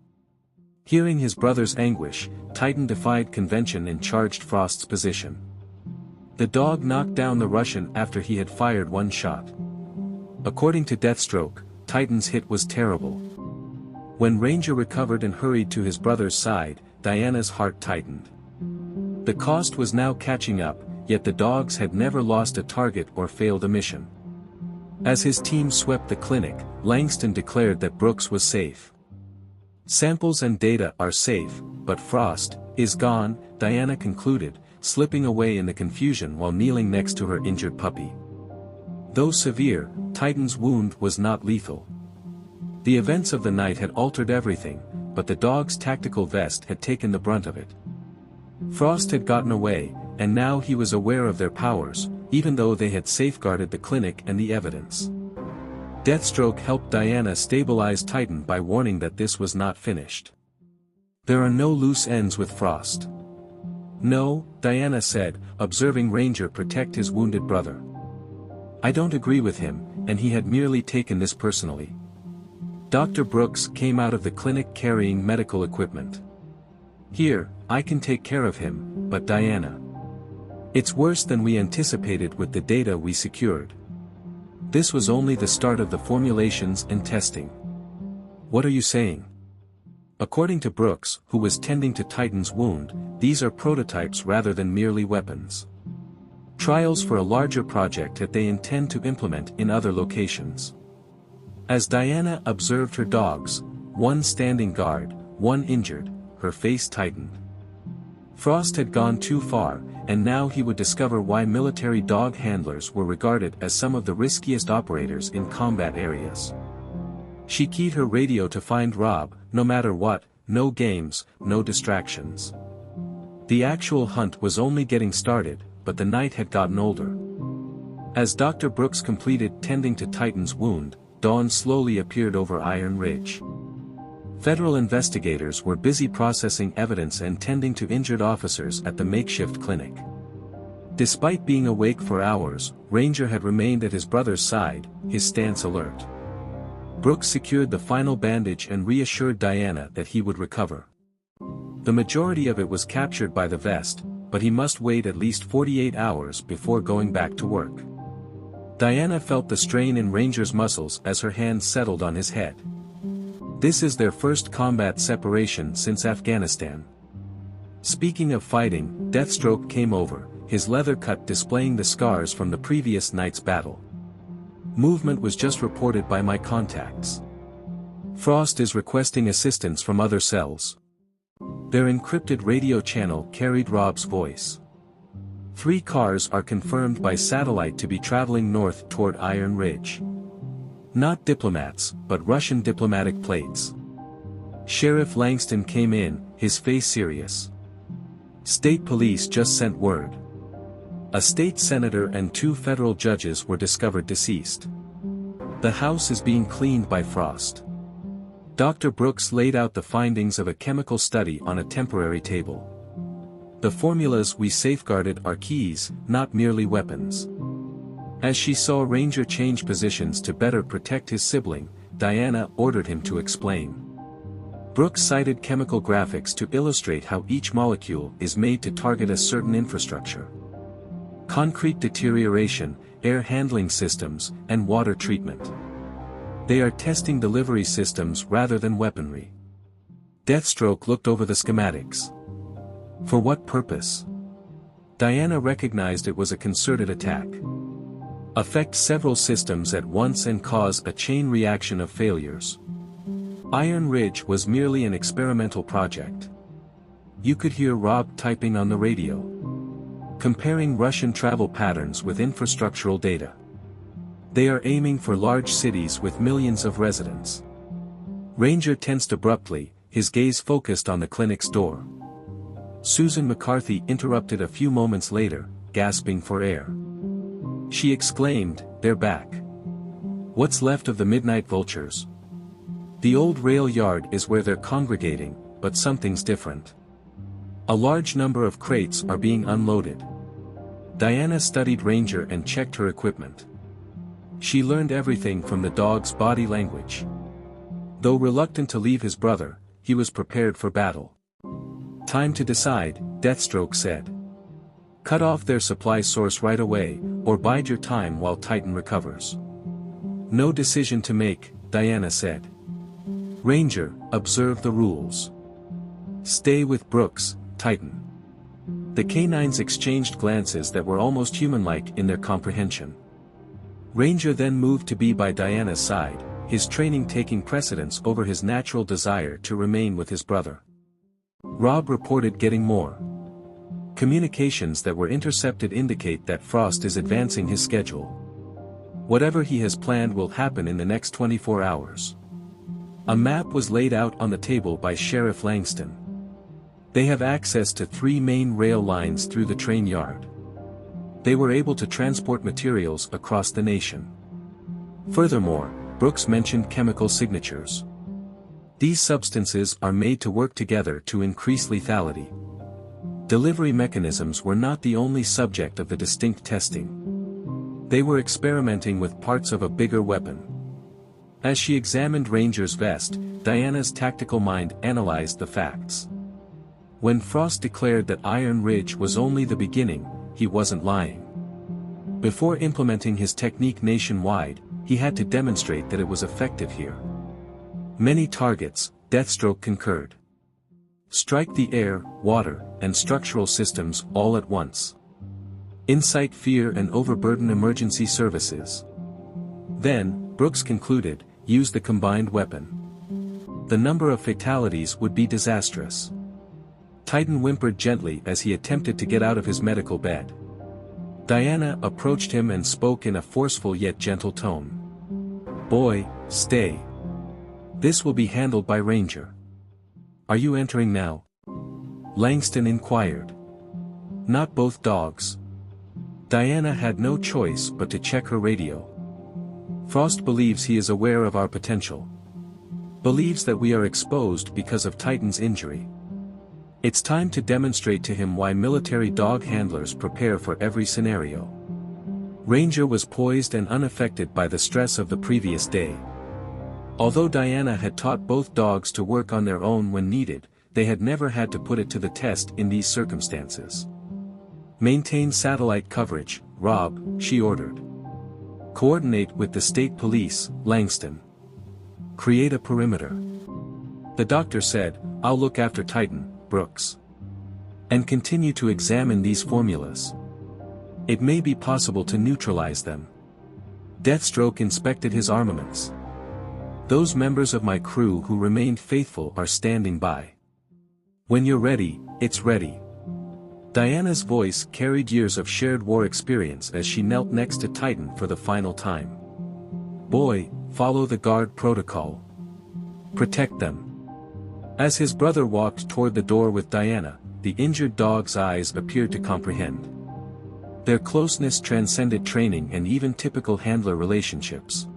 Hearing his brother's anguish, Titan defied convention and charged Frost's position. The dog knocked down the Russian after he had fired 1 shot. According to Deathstroke, Titan's hit was terrible. When Ranger recovered and hurried to his brother's side, Diana's heart tightened. The cost was now catching up, yet the dogs had never lost a target or failed a mission. As his team swept the clinic, Langston declared that Brooks was safe. Samples and data are safe, but Frost is gone, Diana concluded, slipping away in the confusion while kneeling next to her injured puppy. Though severe, Titan's wound was not lethal. The events of the night had altered everything, but the dog's tactical vest had taken the brunt of it. Frost had gotten away, and now he was aware of their powers, even though they had safeguarded the clinic and the evidence. Deathstroke helped Diana stabilize Titan by warning that this was not finished. There are no loose ends with Frost. No, Diana said, observing Ranger protect his wounded brother. I don't agree with him, and he had merely taken this personally. Dr. Brooks came out of the clinic carrying medical equipment. Here, I can take care of him, but Diana. It's worse than we anticipated with the data we secured. This was only the start of the formulations and testing. What are you saying? According to Brooks, who was tending to Titan's wound, these are prototypes rather than merely weapons. Trials for a larger project that they intend to implement in other locations. As Diana observed her dogs, one standing guard, one injured, her face tightened. Frost had gone too far, and now he would discover why military dog handlers were regarded as some of the riskiest operators in combat areas. She keyed her radio to find Rob, no matter what, no games, no distractions. The actual hunt was only getting started, but the night had gotten older. As Dr. Brooks completed tending to Titan's wound, dawn slowly appeared over Iron Ridge. Federal investigators were busy processing evidence and tending to injured officers at the makeshift clinic. Despite being awake for hours, Ranger had remained at his brother's side, his stance alert. Brooks secured the final bandage and reassured Diana that he would recover. The majority of it was captured by the vest, but he must wait at least 48 hours before going back to work. Diana felt the strain in Ranger's muscles as her hands settled on his head. This is their first combat separation since Afghanistan. Speaking of fighting, Deathstroke came over, his leather cut displaying the scars from the previous night's battle. Movement was just reported by my contacts. Frost is requesting assistance from other cells. Their encrypted radio channel carried Rob's voice. 3 cars are confirmed by satellite to be traveling north toward Iron Ridge. Not diplomats, but Russian diplomatic plates. Sheriff Langston came in, his face serious. State police just sent word. A state senator and 2 federal judges were discovered deceased. The house is being cleaned by Frost. Dr. Brooks laid out the findings of a chemical study on a temporary table. The formulas we safeguarded are keys, not merely weapons. As she saw Ranger change positions to better protect his sibling, Diana ordered him to explain. Brooks cited chemical graphics to illustrate how each molecule is made to target a certain infrastructure. Concrete deterioration, air handling systems, and water treatment. They are testing delivery systems rather than weaponry. Deathstroke looked over the schematics. For what purpose? Diana recognized it was a concerted attack. Affect several systems at once and cause a chain reaction of failures. Iron Ridge was merely an experimental project. You could hear Rob typing on the radio, comparing Russian travel patterns with infrastructural data. They are aiming for large cities with millions of residents. Ranger tensed abruptly, his gaze focused on the clinic's door. Susan McCarthy interrupted a few moments later, gasping for air. She exclaimed, "They're back. What's left of the Midnight Vultures? The old rail yard is where they're congregating, but something's different. A large number of crates are being unloaded." Diana studied Ranger and checked her equipment. She learned everything from the dog's body language. Though reluctant to leave his brother, he was prepared for battle. "Time to decide," Deathstroke said. "Cut off their supply source right away, or bide your time while Titan recovers." "No decision to make," Diana said. "Ranger, observe the rules. Stay with Brooks, Titan." The canines exchanged glances that were almost human-like in their comprehension. Ranger then moved to be by Diana's side, his training taking precedence over his natural desire to remain with his brother. Rob reported getting more communications that were intercepted indicate that Frost is advancing his schedule. Whatever he has planned will happen in the next 24 hours. A map was laid out on the table by Sheriff Langston. They have access to 3 main rail lines through the train yard. They were able to transport materials across the nation. Furthermore, Brooks mentioned chemical signatures. These substances are made to work together to increase lethality. Delivery mechanisms were not the only subject of the distinct testing. They were experimenting with parts of a bigger weapon. As she examined Ranger's vest, Diana's tactical mind analyzed the facts. When Frost declared that Iron Ridge was only the beginning, he wasn't lying. Before implementing his technique nationwide, he had to demonstrate that it was effective here. Many targets, Deathstroke concurred. Strike the air, water, and structural systems all at once. Incite fear and overburden emergency services. Then, Brooks concluded, use the combined weapon. The number of fatalities would be disastrous. Titan whimpered gently as he attempted to get out of his medical bed. Diana approached him and spoke in a forceful yet gentle tone. Boy, stay. This will be handled by Ranger. Are you entering now? Langston inquired. Not both dogs. Diana had no choice but to check her radio. Frost believes he is aware of our potential. Believes that we are exposed because of Titan's injury. It's time to demonstrate to him why military dog handlers prepare for every scenario. Ranger was poised and unaffected by the stress of the previous day. Although Diana had taught both dogs to work on their own when needed, they had never had to put it to the test in these circumstances. Maintain satellite coverage, Rob, she ordered. Coordinate with the state police, Langston. Create a perimeter. The doctor said, I'll look after Titan, Brooks. And continue to examine these formulas. It may be possible to neutralize them. Deathstroke inspected his armaments. Those members of my crew who remained faithful are standing by. When you're ready, it's ready. Diana's voice carried years of shared war experience as she knelt next to Titan for the final time. Boy, follow the guard protocol. Protect them. As his brother walked toward the door with Diana, the injured dog's eyes appeared to comprehend. Their closeness transcended training and even typical handler relationships.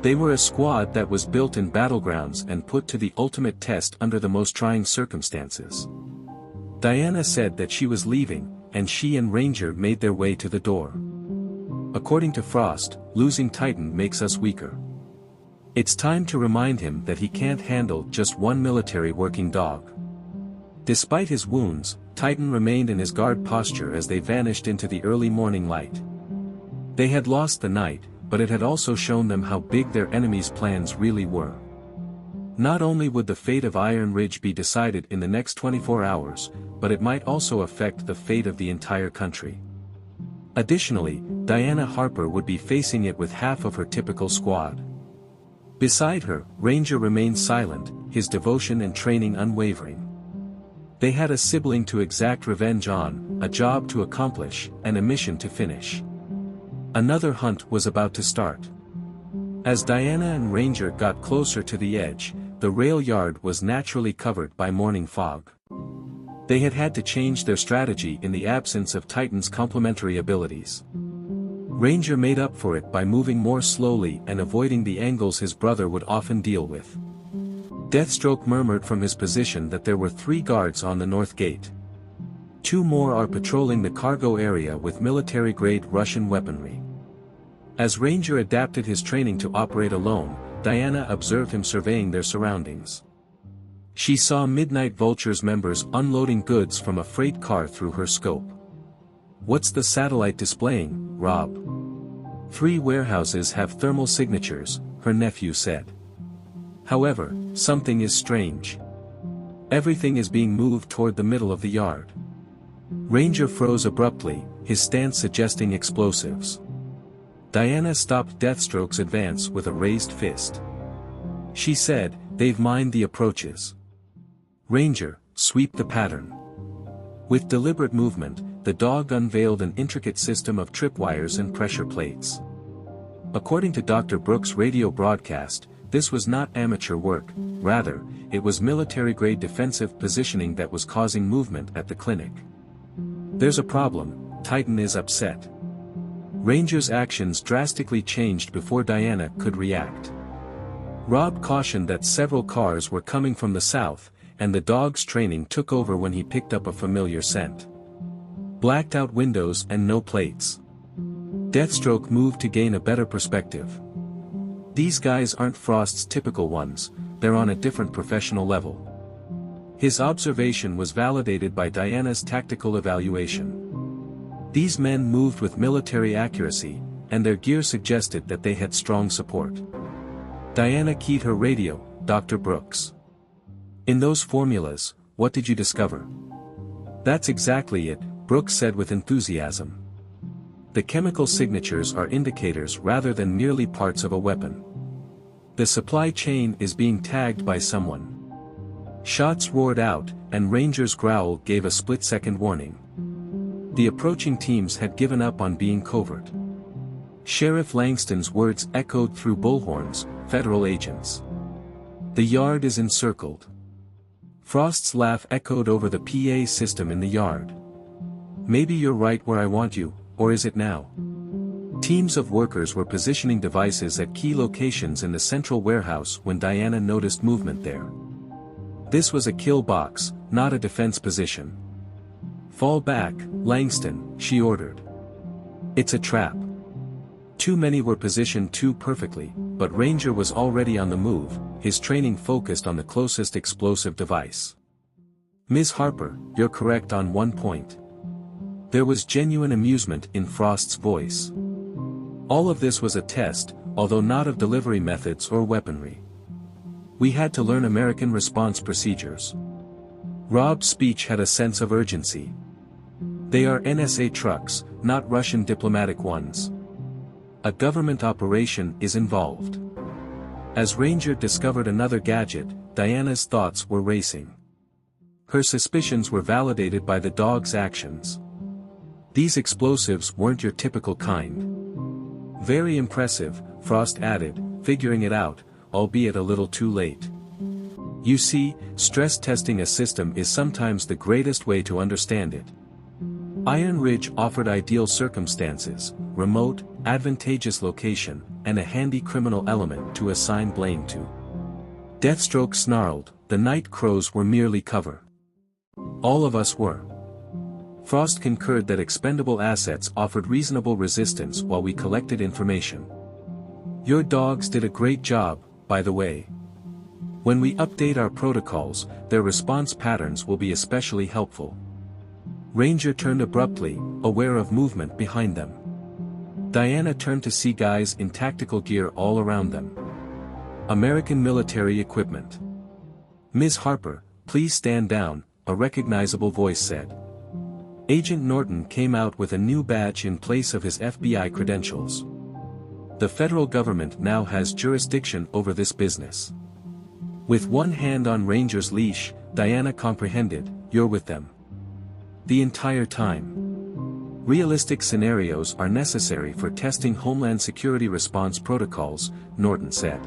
They were a squad that was built in battlegrounds and put to the ultimate test under the most trying circumstances. Diana said that she was leaving, and she and Ranger made their way to the door. According to Frost, losing Titan makes us weaker. It's time to remind him that he can't handle just one military working dog. Despite his wounds, Titan remained in his guard posture as they vanished into the early morning light. They had lost the night, but it had also shown them how big their enemy's plans really were. Not only would the fate of Iron Ridge be decided in the next 24 hours, but it might also affect the fate of the entire country. Additionally, Diana Harper would be facing it with half of her typical squad. Beside her, Ranger remained silent, his devotion and training unwavering. They had a sibling to exact revenge on, a job to accomplish, and a mission to finish. Another hunt was about to start. As Diana and Ranger got closer to the edge, the rail yard was naturally covered by morning fog. They had had to change their strategy in the absence of Titan's complementary abilities. Ranger made up for it by moving more slowly and avoiding the angles his brother would often deal with. Deathstroke murmured from his position that there were 3 guards on the north gate. 2 more are patrolling the cargo area with military-grade Russian weaponry. As Ranger adapted his training to operate alone, Diana observed him surveying their surroundings. She saw Midnight Vultures members unloading goods from a freight car through her scope. What's the satellite displaying, Rob? 3 warehouses have thermal signatures, her nephew said. However, something is strange. Everything is being moved toward the middle of the yard. Ranger froze abruptly, his stance suggesting explosives. Diana stopped Deathstroke's advance with a raised fist. She said, they've mined the approaches. Ranger, sweep the pattern. With deliberate movement, the dog unveiled an intricate system of tripwires and pressure plates. According to Dr. Brooks' radio broadcast, this was not amateur work, rather, it was military-grade defensive positioning that was causing movement at the clinic. There's a problem, Titan is upset. Ranger's actions drastically changed before Diana could react. Rob cautioned that several cars were coming from the south, and the dog's training took over when he picked up a familiar scent. Blacked out windows and no plates. Deathstroke moved to gain a better perspective. These guys aren't Frost's typical ones, they're on a different professional level. His observation was validated by Diana's tactical evaluation. These men moved with military accuracy, and their gear suggested that they had strong support. Diana keyed her radio, Dr. Brooks. In those formulas, what did you discover? That's exactly it, Brooks said with enthusiasm. The chemical signatures are indicators rather than merely parts of a weapon. The supply chain is being tagged by someone. Shots roared out, and Ranger's growl gave a split-second warning. The approaching teams had given up on being covert. Sheriff Langston's words echoed through bullhorns, federal agents. The yard is encircled. Frost's laugh echoed over the PA system in the yard. Maybe you're right where I want you, or is it now? Teams of workers were positioning devices at key locations in the central warehouse when Diana noticed movement there. This was a kill box, not a defense position. Fall back, Langston, she ordered. It's a trap. Too many were positioned too perfectly, but Ranger was already on the move, his training focused on the closest explosive device. Ms. Harper, you're correct on one point. There was genuine amusement in Frost's voice. All of this was a test, although not of delivery methods or weaponry. We had to learn American response procedures. Rob's speech had a sense of urgency. They are NSA trucks, not Russian diplomatic ones. A government operation is involved. As Ranger discovered another gadget, Diana's thoughts were racing. Her suspicions were validated by the dog's actions. These explosives weren't your typical kind. Very impressive, Frost added, figuring it out, albeit a little too late. You see, stress testing a system is sometimes the greatest way to understand it. Iron Ridge offered ideal circumstances, remote, advantageous location, and a handy criminal element to assign blame to. Deathstroke snarled, the Night Crows were merely cover. All of us were. Frost concurred that expendable assets offered reasonable resistance while we collected information. Your dogs did a great job, by the way. When we update our protocols, their response patterns will be especially helpful. Ranger turned abruptly, aware of movement behind them. Diana turned to see guys in tactical gear all around them. American military equipment. Ms. Harper, please stand down, a recognizable voice said. Agent Norton came out with a new badge in place of his FBI credentials. The federal government now has jurisdiction over this business. With one hand on Ranger's leash, Diana comprehended, you're with them. The entire time. Realistic scenarios are necessary for testing Homeland Security response protocols, Norton said.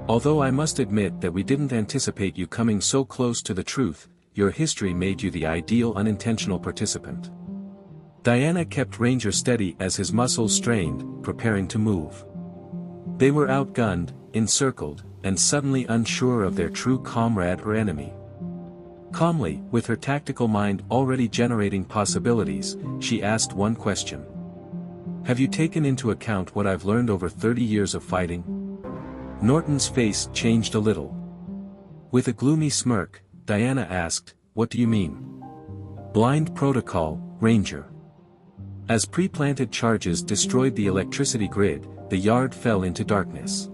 Although I must admit that we didn't anticipate you coming so close to the truth, your history made you the ideal unintentional participant. Diana kept Ranger steady as his muscles strained, preparing to move. They were outgunned, encircled, and suddenly unsure of their true comrade or enemy. Calmly, with her tactical mind already generating possibilities, she asked one question. Have you taken into account what I've learned over 30 years of fighting? Norton's face changed a little. With a gloomy smirk, Diana asked, what do you mean? Blind protocol, Ranger. As pre-planted charges destroyed the electricity grid, the yard fell into darkness.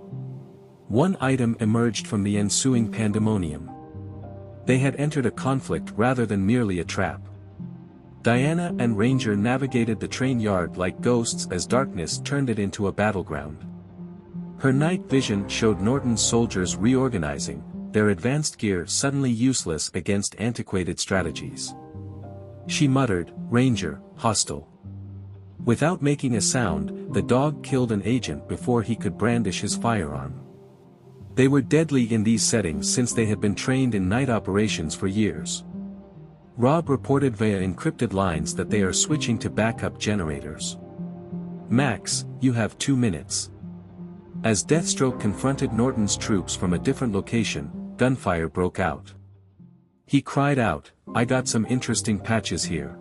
One item emerged from the ensuing pandemonium. They had entered a conflict rather than merely a trap. Diana and Ranger navigated the train yard like ghosts as darkness turned it into a battleground. Her night vision showed Norton's soldiers reorganizing, their advanced gear suddenly useless against antiquated strategies. She muttered, Ranger, hostile. Without making a sound, the dog killed an agent before he could brandish his firearm. They were deadly in these settings since they had been trained in night operations for years. Rob reported via encrypted lines that they are switching to backup generators. Max, you have 2 minutes. As Deathstroke confronted Norton's troops from a different location, gunfire broke out. He cried out, "I got some interesting patches here."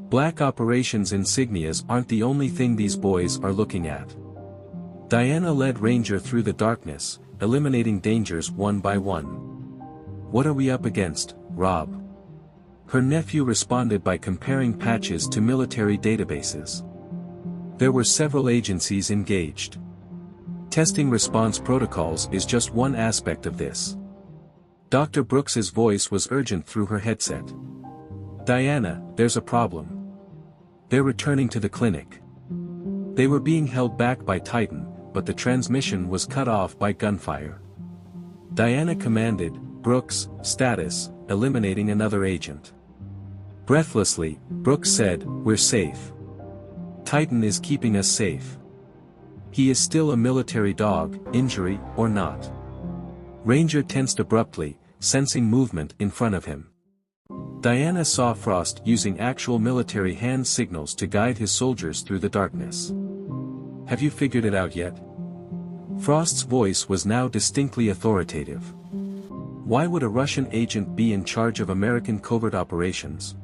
Black operations insignias aren't the only thing these boys are looking at. Diana led Ranger through the darkness, eliminating dangers one by one. "What are we up against, Rob?" Her nephew responded by comparing patches to military databases. There were several agencies engaged. Testing response protocols is just one aspect of this. Dr. Brooks's voice was urgent through her headset. "Diana, there's a problem. They're returning to the clinic. They were being held back by Titan, but the transmission was cut off by gunfire." Diana commanded, "Brooks, status, eliminating another agent." Breathlessly, Brooks said, "We're safe. Titan is keeping us safe. He is still a military dog, injury or not." Ranger tensed abruptly, sensing movement in front of him. Diana saw Frost using actual military hand signals to guide his soldiers through the darkness. "Have you figured it out yet?" Frost's voice was now distinctly authoritative. "Why would a Russian agent be in charge of American covert operations?"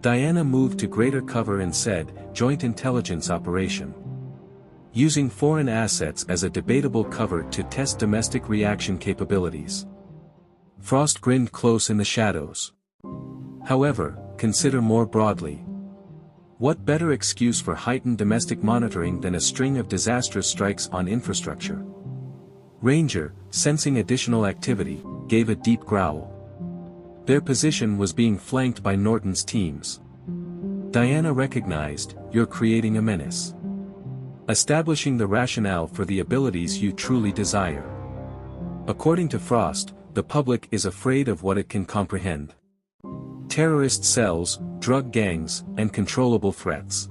Diana moved to greater cover and said, "Joint intelligence operation. Using foreign assets as a debatable cover to test domestic reaction capabilities." Frost grinned close in the shadows. "However, consider more broadly. What better excuse for heightened domestic monitoring than a string of disastrous strikes on infrastructure?" Ranger, sensing additional activity, gave a deep growl. Their position was being flanked by Norton's teams. Diana recognized, "You're creating a menace. Establishing the rationale for the abilities you truly desire." According to Frost, the public is afraid of what it can comprehend. Terrorist cells, drug gangs, and controllable threats.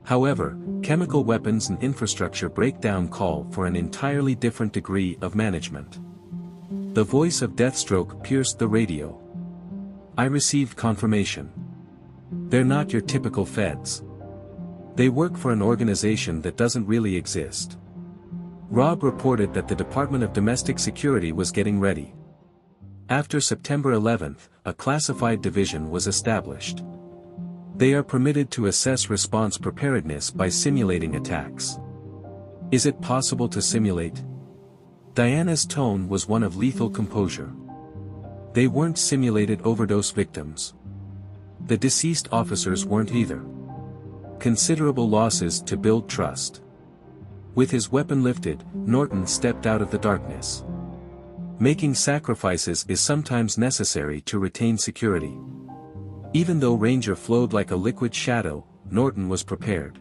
However, chemical weapons and infrastructure breakdown call for an entirely different degree of management. The voice of Deathstroke pierced the radio. "I received confirmation. They're not your typical feds. They work for an organization that doesn't really exist." Rob reported that the Department of Domestic Security was getting ready. After September 11th, a classified division was established. They are permitted to assess response preparedness by simulating attacks. "Is it possible to simulate?" Diana's tone was one of lethal composure. "They weren't simulated overdose victims. The deceased officers weren't either. Considerable losses to build trust." With his weapon lifted, Norton stepped out of the darkness. Making sacrifices is sometimes necessary to retain security. Even though Ranger flowed like a liquid shadow, Norton was prepared.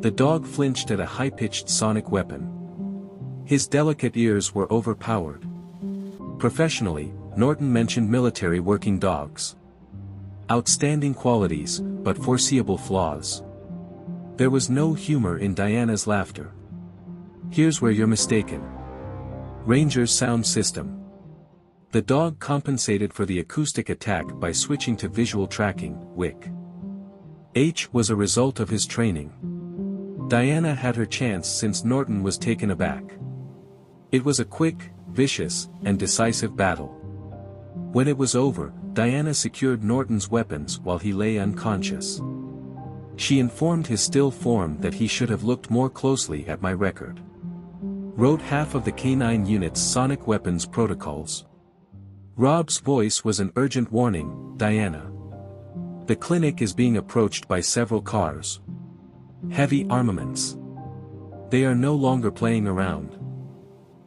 The dog flinched at a high-pitched sonic weapon. His delicate ears were overpowered. Professionally, Norton mentioned military working dogs. Outstanding qualities, but foreseeable flaws. There was no humor in Diana's laughter. "Here's where you're mistaken. Ranger's sound system." The dog compensated for the acoustic attack by switching to visual tracking, WIC. H was a result of his training. Diana had her chance since Norton was taken aback. It was a quick, vicious, and decisive battle. When it was over, Diana secured Norton's weapons while he lay unconscious. She informed his still form that he should have looked more closely at my record. Wrote half of the K9 unit's sonic weapons protocols. Rob's voice was an urgent warning, "Diana. The clinic is being approached by several cars. Heavy armaments. They are no longer playing around."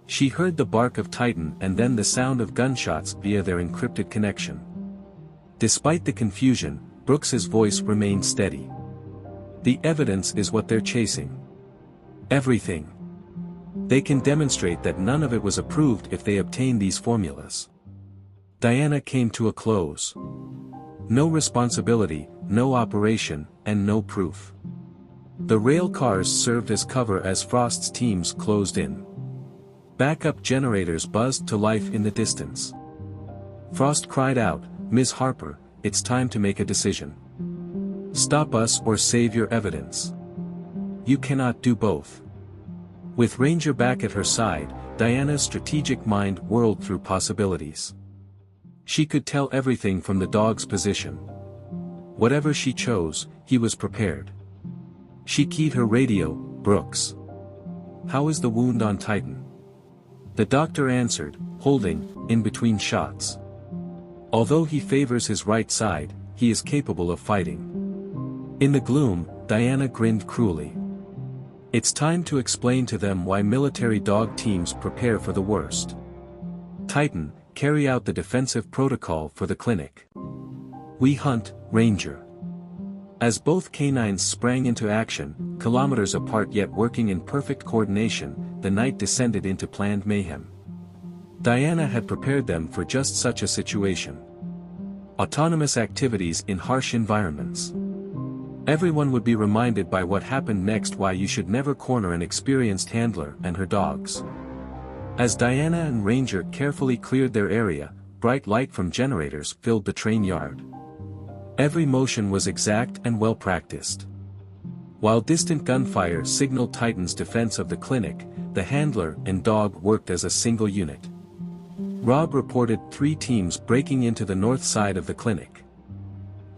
She heard the bark of Titan and then the sound of gunshots via their encrypted connection. Despite the confusion, Brooks's voice remained steady. "The evidence is what they're chasing. Everything. They can demonstrate that none of it was approved if they obtain these formulas." Diana came to a close. No responsibility, no operation, and no proof. The rail cars served as cover as Frost's teams closed in. Backup generators buzzed to life in the distance. Frost cried out, "Ms. Harper, it's time to make a decision. Stop us or save your evidence. You cannot do both." With Ranger back at her side, Diana's strategic mind whirled through possibilities. She could tell everything from the dog's position. Whatever she chose, he was prepared. She keyed her radio, "Brooks. How is the wound on Titan?" The doctor answered, holding, in between shots. "Although he favors his right side, he is capable of fighting." In the gloom, Diana grinned cruelly. It's time to explain to them why military dog teams prepare for the worst. Titan, carry out the defensive protocol for the clinic. We hunt, Ranger. As both canines sprang into action, kilometers apart yet working in perfect coordination, the night descended into planned mayhem. Diana had prepared them for just such a situation. Autonomous activities in harsh environments. Everyone would be reminded by what happened next why you should never corner an experienced handler and her dogs. As Diana and Ranger carefully cleared their area, bright light from generators filled the train yard. Every motion was exact and well practiced. While distant gunfire signaled Titan's defense of the clinic, the handler and dog worked as a single unit. Rob reported 3 teams breaking into the north side of the clinic.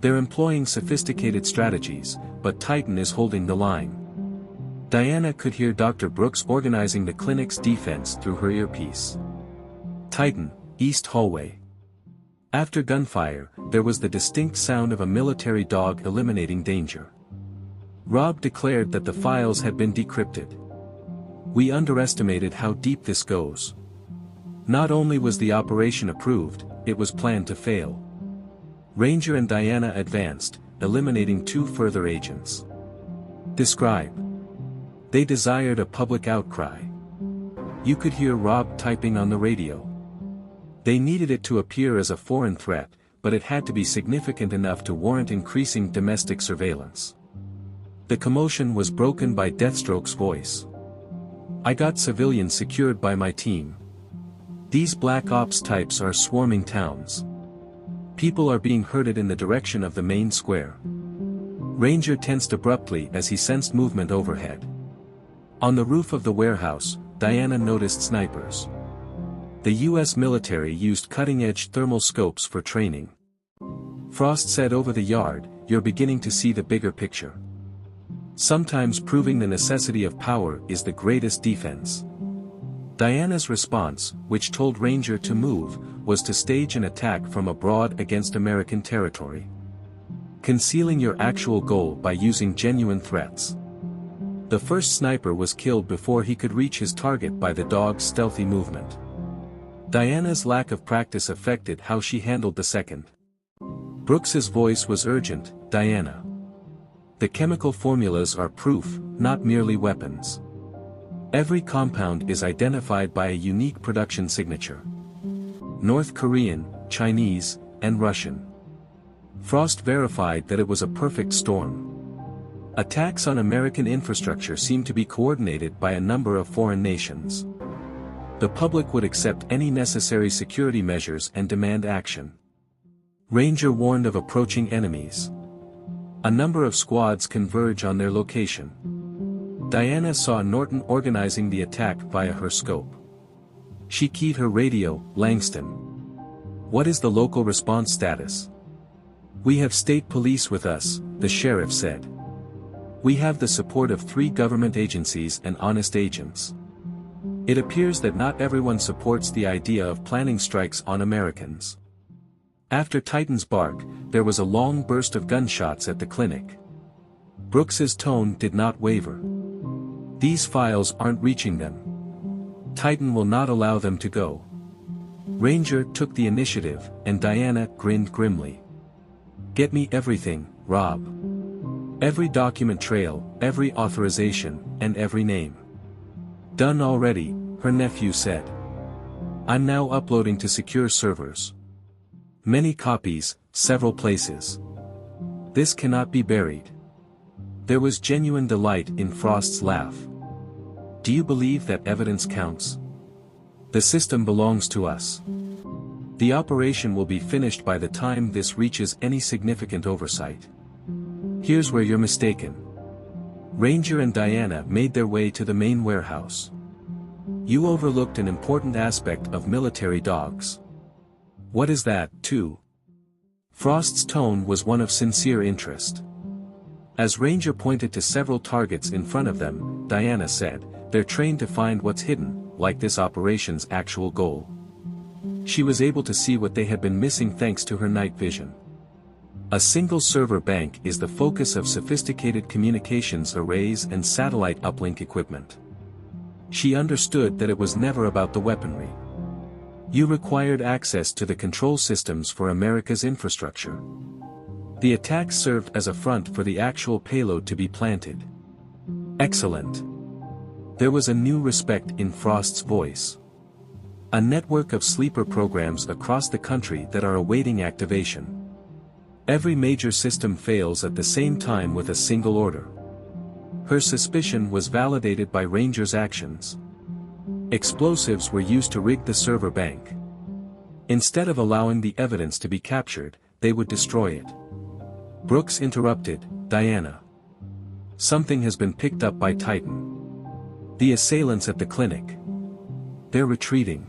They're employing sophisticated strategies, but Titan is holding the line. Diana could hear Dr. Brooks organizing the clinic's defense through her earpiece. Titan, East Hallway. After gunfire, there was the distinct sound of a military dog eliminating danger. Rob declared that the files had been decrypted. We underestimated how deep this goes. Not only was the operation approved, it was planned to fail. Ranger and Diana advanced, eliminating 2 further agents. Describe. They desired a public outcry. You could hear Rob typing on the radio. They needed it to appear as a foreign threat, but it had to be significant enough to warrant increasing domestic surveillance. The commotion was broken by Deathstroke's voice. I got civilians secured by my team. These black ops types are swarming towns. People are being herded in the direction of the main square. Ranger tensed abruptly as he sensed movement overhead. On the roof of the warehouse, Diana noticed snipers. The US military used cutting-edge thermal scopes for training. Frost said over the yard, "You're beginning to see the bigger picture. Sometimes proving the necessity of power is the greatest defense." Diana's response, which told Ranger to move, was to stage an attack from abroad against American territory. Concealing your actual goal by using genuine threats. The first sniper was killed before he could reach his target by the dog's stealthy movement. Diana's lack of practice affected how she handled the second. Brooks's voice was urgent, "Diana. The chemical formulas are proof, not merely weapons. Every compound is identified by a unique production signature. North Korean, Chinese, and Russian." Frost verified that it was a perfect storm. Attacks on American infrastructure seemed to be coordinated by a number of foreign nations. The public would accept any necessary security measures and demand action. Ranger warned of approaching enemies. A number of squads converge on their location. Diana saw Norton organizing the attack via her scope. She keyed her radio, "Langston. What is the local response status?" "We have state police with us," the sheriff said. "We have the support of 3 government agencies and honest agents. It appears that not everyone supports the idea of planning strikes on Americans." After Titan's bark, there was a long burst of gunshots at the clinic. Brooks's tone did not waver. "These files aren't reaching them. Titan will not allow them to go." Ranger took the initiative, and Diana grinned grimly. "Get me everything, Rob. Every document trail, every authorization, and every name." "Done already," her nephew said. "I'm now uploading to secure servers. Many copies, several places. This cannot be buried." There was genuine delight in Frost's laugh. "Do you believe that evidence counts? The system belongs to us. The operation will be finished by the time this reaches any significant oversight. Here's where you're mistaken. Ranger and Diana made their way to the main warehouse. "You overlooked an important aspect of military dogs." "What is that, too?" Frost's tone was one of sincere interest. As Ranger pointed to several targets in front of them, Diana said, "They're trained to find what's hidden, like this operation's actual goal." She was able to see what they had been missing thanks to her night vision. A single server bank is the focus of sophisticated communications arrays and satellite uplink equipment. She understood that it was never about the weaponry. You required access to the control systems for America's infrastructure. The attack served as a front for the actual payload to be planted. "Excellent." There was a new respect in Frost's voice. "A network of sleeper programs across the country that are awaiting activation. Every major system fails at the same time with a single order." Her suspicion was validated by Ranger's actions. Explosives were used to rig the server bank. Instead of allowing the evidence to be captured, they would destroy it. Brooks interrupted, "Diana. Something has been picked up by Titan. The assailants at the clinic. They're retreating."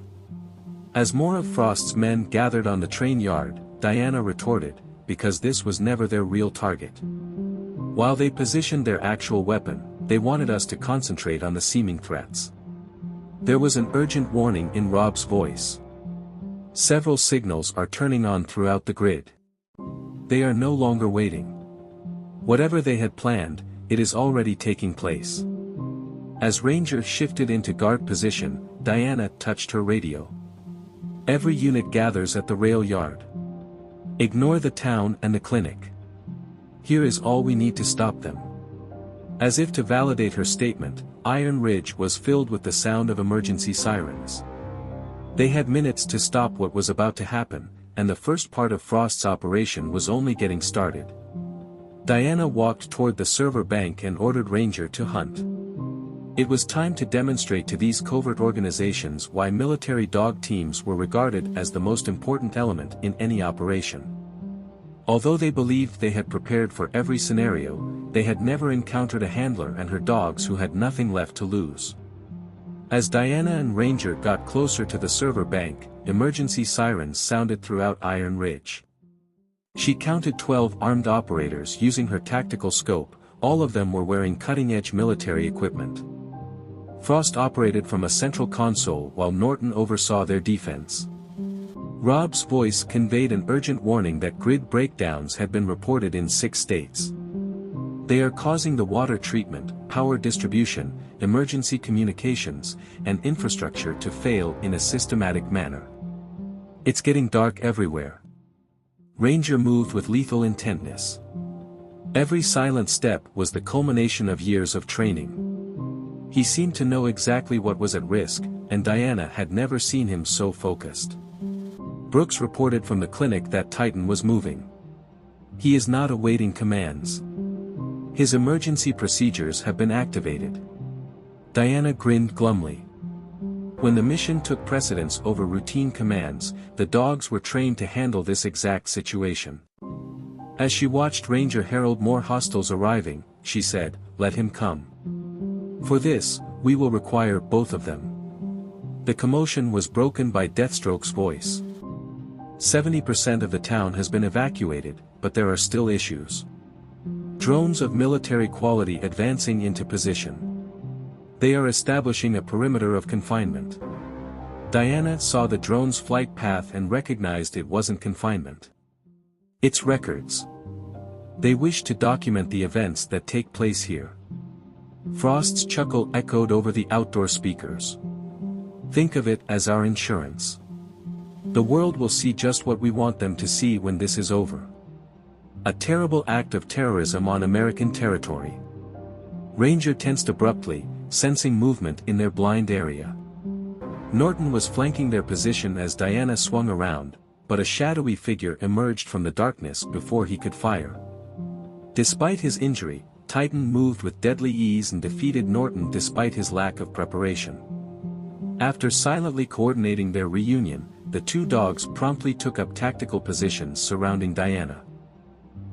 As more of Frost's men gathered on the train yard, Diana retorted, "Because this was never their real target. While they positioned their actual weapon, they wanted us to concentrate on the seeming threats." There was an urgent warning in Rob's voice. "Several signals are turning on throughout the grid. They are no longer waiting. Whatever they had planned, it is already taking place." As Ranger shifted into guard position, Diana touched her radio. "Every unit gathers at the rail yard. Ignore the town and the clinic. Here is all we need to stop them." As if to validate her statement, Iron Ridge was filled with the sound of emergency sirens. They had minutes to stop what was about to happen, and the first part of Frost's operation was only getting started. Diana walked toward the server bank and ordered Ranger to hunt. It was time to demonstrate to these covert organizations why military dog teams were regarded as the most important element in any operation. Although they believed they had prepared for every scenario, they had never encountered a handler and her dogs who had nothing left to lose. As Diana and Ranger got closer to the server bank, emergency sirens sounded throughout Iron Ridge. She counted 12 armed operators using her tactical scope, all of them were wearing cutting-edge military equipment. Frost operated from a central console while Norton oversaw their defense. Rob's voice conveyed an urgent warning that grid breakdowns had been reported in 6 states. They are causing the water treatment, power distribution, emergency communications, and infrastructure to fail in a systematic manner. It's getting dark everywhere. Ranger moved with lethal intentness. Every silent step was the culmination of years of training. He seemed to know exactly what was at risk, and Diana had never seen him so focused. Brooks reported from the clinic that Titan was moving. He is not awaiting commands. His emergency procedures have been activated. Diana grinned glumly. When the mission took precedence over routine commands, the dogs were trained to handle this exact situation. As she watched Ranger herald more hostiles arriving, she said, "Let him come. For this, we will require both of them." The commotion was broken by Deathstroke's voice. 70% of the town has been evacuated, but there are still issues. Drones of military quality advancing into position. They are establishing a perimeter of confinement. Diana saw the drone's flight path and recognized it wasn't confinement. It's records. They wish to document the events that take place here. Frost's chuckle echoed over the outdoor speakers. "Think of it as our insurance. The world will see just what we want them to see when this is over. A terrible act of terrorism on American territory." Ranger tensed abruptly, sensing movement in their blind area. Norton was flanking their position as Diana swung around, but a shadowy figure emerged from the darkness before he could fire. Despite his injury, Titan moved with deadly ease and defeated Norton despite his lack of preparation. After silently coordinating their reunion, the two dogs promptly took up tactical positions surrounding Diana.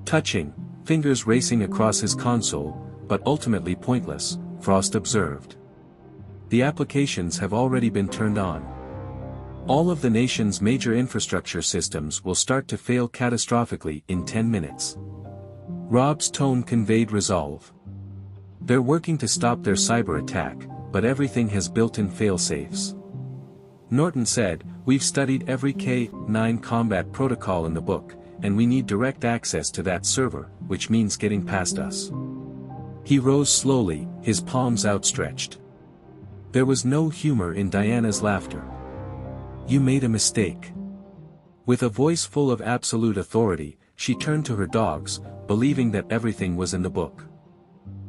Touching, fingers racing across his console, but ultimately pointless, Frost observed. The applications have already been turned on. All of the nation's major infrastructure systems will start to fail catastrophically in 10 minutes. Rob's tone conveyed resolve. They're working to stop their cyber attack, but everything has built-in fail-safes. Norton said, "We've studied every K-9 combat protocol in the book, and we need direct access to that server, which means getting past us." He rose slowly, his palms outstretched. There was no humor in Diana's laughter. "You made a mistake." With a voice full of absolute authority, she turned to her dogs, believing that everything was in the book.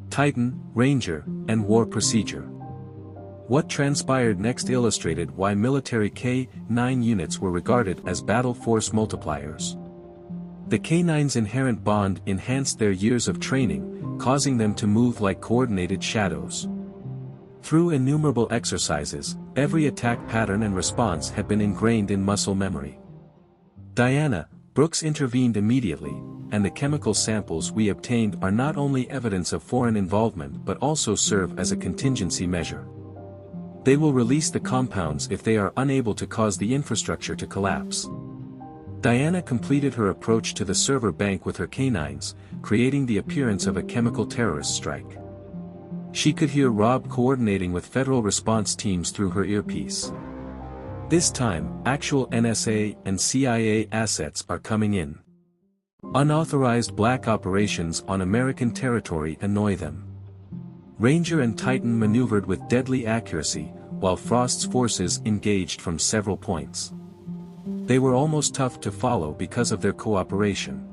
Titan, Ranger, and War Procedure. What transpired next illustrated why military K-9 units were regarded as battle force multipliers. The K-9's inherent bond enhanced their years of training, causing them to move like coordinated shadows. Through innumerable exercises, every attack pattern and response had been ingrained in muscle memory. "Diana," Brooks intervened immediately, "and the chemical samples we obtained are not only evidence of foreign involvement but also serve as a contingency measure. They will release the compounds if they are unable to cause the infrastructure to collapse." Diana completed her approach to the server bank with her canines, creating the appearance of a chemical terrorist strike. She could hear Rob coordinating with federal response teams through her earpiece. This time, actual NSA and CIA assets are coming in. Unauthorized black operations on American territory annoy them. Ranger and Titan maneuvered with deadly accuracy, while Frost's forces engaged from several points. They were almost tough to follow because of their cooperation.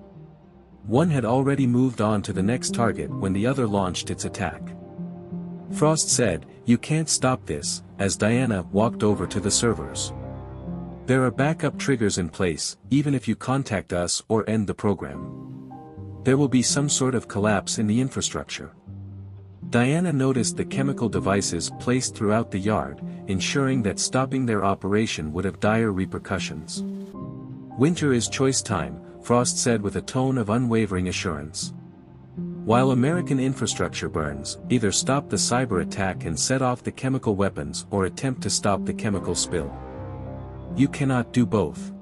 One had already moved on to the next target when the other launched its attack. Frost said, "You can't stop this," as Diana walked over to the servers. "There are backup triggers in place, even if you contact us or end the program. There will be some sort of collapse in the infrastructure." Diana noticed the chemical devices placed throughout the yard, ensuring that stopping their operation would have dire repercussions. "Winter is choice time," Frost said with a tone of unwavering assurance. "While American infrastructure burns, either stop the cyber attack and set off the chemical weapons or attempt to stop the chemical spill. You cannot do both."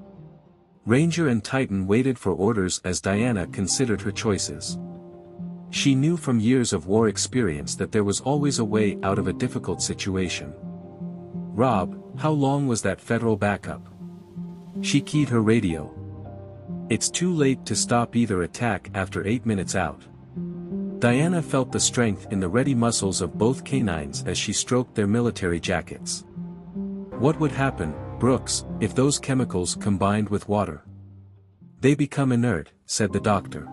Ranger and Titan waited for orders as Diana considered her choices. She knew from years of war experience that there was always a way out of a difficult situation. "Rob, how long was that federal backup?" She keyed her radio. "It's too late to stop either attack after 8 minutes out." Diana felt the strength in the ready muscles of both canines as she stroked their military jackets. "What would happen, Brooks, if those chemicals combined with water?" "They become inert," said the doctor.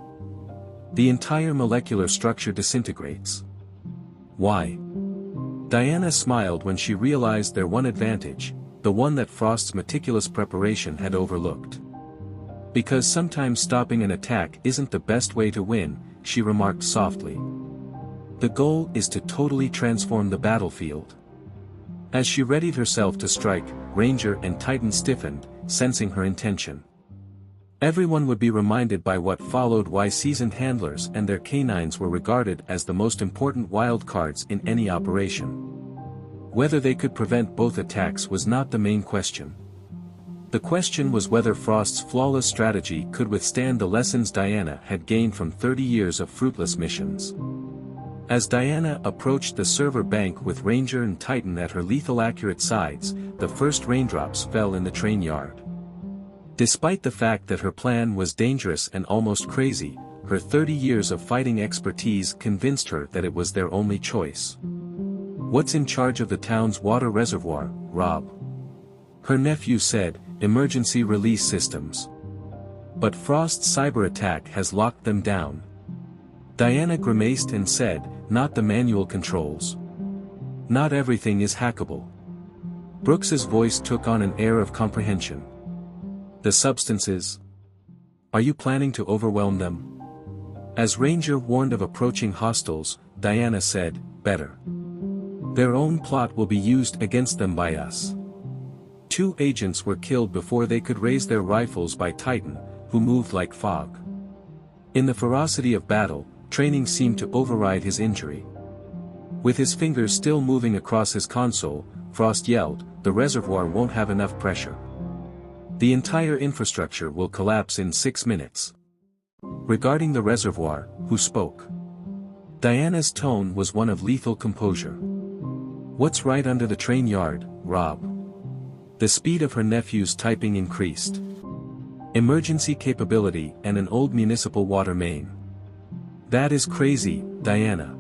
"The entire molecular structure disintegrates." "Why?" Diana smiled when she realized their one advantage, the one that Frost's meticulous preparation had overlooked. "Because sometimes stopping an attack isn't the best way to win," she remarked softly. "The goal is to totally transform the battlefield." As she readied herself to strike, Ranger and Titan stiffened, sensing her intention. Everyone would be reminded by what followed why seasoned handlers and their canines were regarded as the most important wild cards in any operation. Whether they could prevent both attacks was not the main question. The question was whether Frost's flawless strategy could withstand the lessons Diana had gained from 30 years of fruitless missions. As Diana approached the server bank with Ranger and Titan at her lethal-accurate sides, the first raindrops fell in the train yard. Despite the fact that her plan was dangerous and almost crazy, her 30 years of fighting expertise convinced her that it was their only choice. "What's in charge of the town's water reservoir, Rob?" Her nephew said, "Emergency release systems. But Frost's cyber attack has locked them down." Diana grimaced and said, "Not the manual controls. Not everything is hackable." Brooks's voice took on an air of comprehension. "The substances? Are you planning to overwhelm them?" As Ranger warned of approaching hostiles, Diana said, "Better. Their own plot will be used against them by us." 2 agents were killed before they could raise their rifles by Titan, who moved like fog. In the ferocity of battle, training seemed to override his injury. With his fingers still moving across his console, Frost yelled, "The reservoir won't have enough pressure. The entire infrastructure will collapse in 6 minutes." Regarding the reservoir, who spoke? Diana's tone was one of lethal composure. "What's right under the train yard, Rob?" The speed of her nephew's typing increased. "Emergency capability and an old municipal water main." "That is crazy, Diana.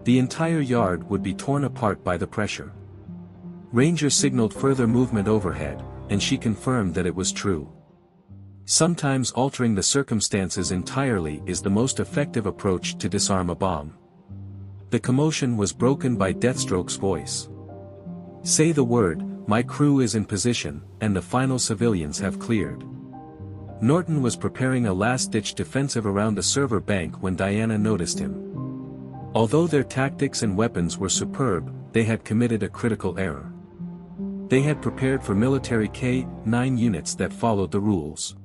The entire yard would be torn apart by the pressure." Ranger signaled further movement overhead, and she confirmed that it was true. Sometimes altering the circumstances entirely is the most effective approach to disarm a bomb. The commotion was broken by Deathstroke's voice. "Say the word, my crew is in position, and the final civilians have cleared." Norton was preparing a last-ditch defensive around the server bank when Diana noticed him. Although their tactics and weapons were superb, they had committed a critical error. They had prepared for military K-9 units that followed the rules.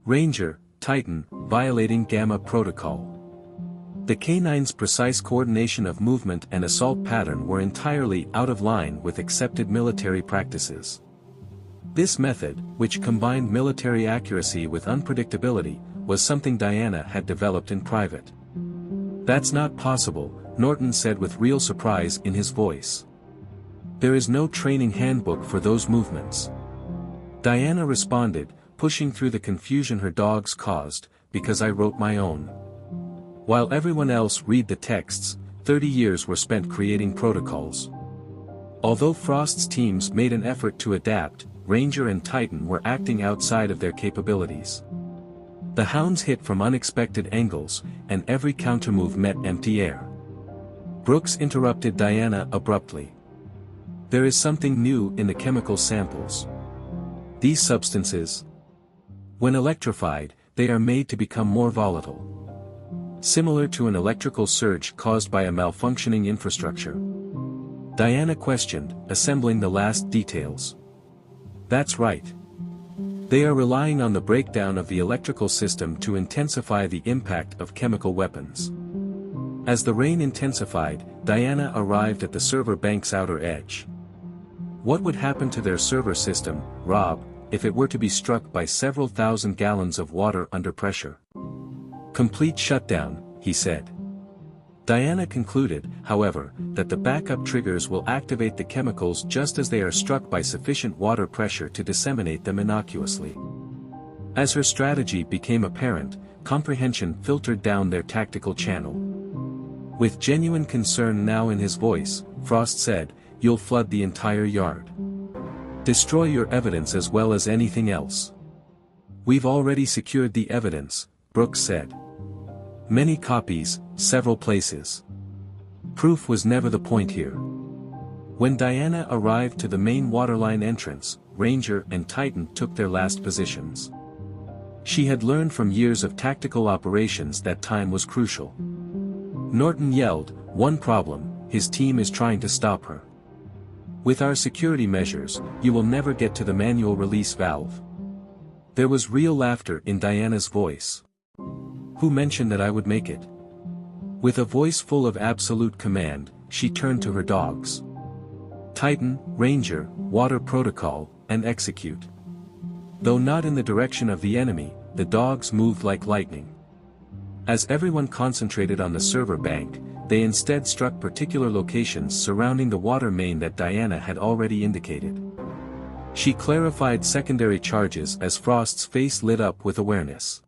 Ranger, Titan, violating Gamma Protocol. The K-9's precise coordination of movement and assault pattern were entirely out of line with accepted military practices. This method, which combined military accuracy with unpredictability, was something Diana had developed in private. "That's not possible," Norton said with real surprise in his voice. "There is no training handbook for those movements." Diana responded, pushing through the confusion her dogs caused, "Because I wrote my own." While everyone else read the texts, 30 years were spent creating protocols. Although Frost's teams made an effort to adapt, Ranger and Titan were acting outside of their capabilities. The hounds hit from unexpected angles, and every countermove met empty air. Brooks interrupted Diana abruptly. "There is something new in the chemical samples. These substances, when electrified, they are made to become more volatile. Similar to an electrical surge caused by a malfunctioning infrastructure." Diana questioned, assembling the last details. "That's right. They are relying on the breakdown of the electrical system to intensify the impact of chemical weapons." As the rain intensified, Diana arrived at the server bank's outer edge. What would happen to their server system, Rob, if it were to be struck by several thousand gallons of water under pressure? "Complete shutdown," he said. Diana concluded, however, that the backup triggers will activate the chemicals just as they are struck by sufficient water pressure to disseminate them innocuously. As her strategy became apparent, comprehension filtered down their tactical channel. With genuine concern now in his voice, Frost said, "You'll flood the entire yard. Destroy your evidence as well as anything else." "We've already secured the evidence," Brooks said. "Many copies, several places. Proof was never the point here." When Diana arrived to the main waterline entrance, Ranger and Titan took their last positions. She had learned from years of tactical operations that time was crucial. Norton yelled, "One problem, his team is trying to stop her. With our security measures, you will never get to the manual release valve." There was real laughter in Diana's voice. "Who mentioned that I would make it?" With a voice full of absolute command, she turned to her dogs. "Titan, Ranger, Water Protocol, and execute." Though not in the direction of the enemy, the dogs moved like lightning. As everyone concentrated on the server bank, they instead struck particular locations surrounding the water main that Diana had already indicated. She clarified secondary charges as Frost's face lit up with awareness.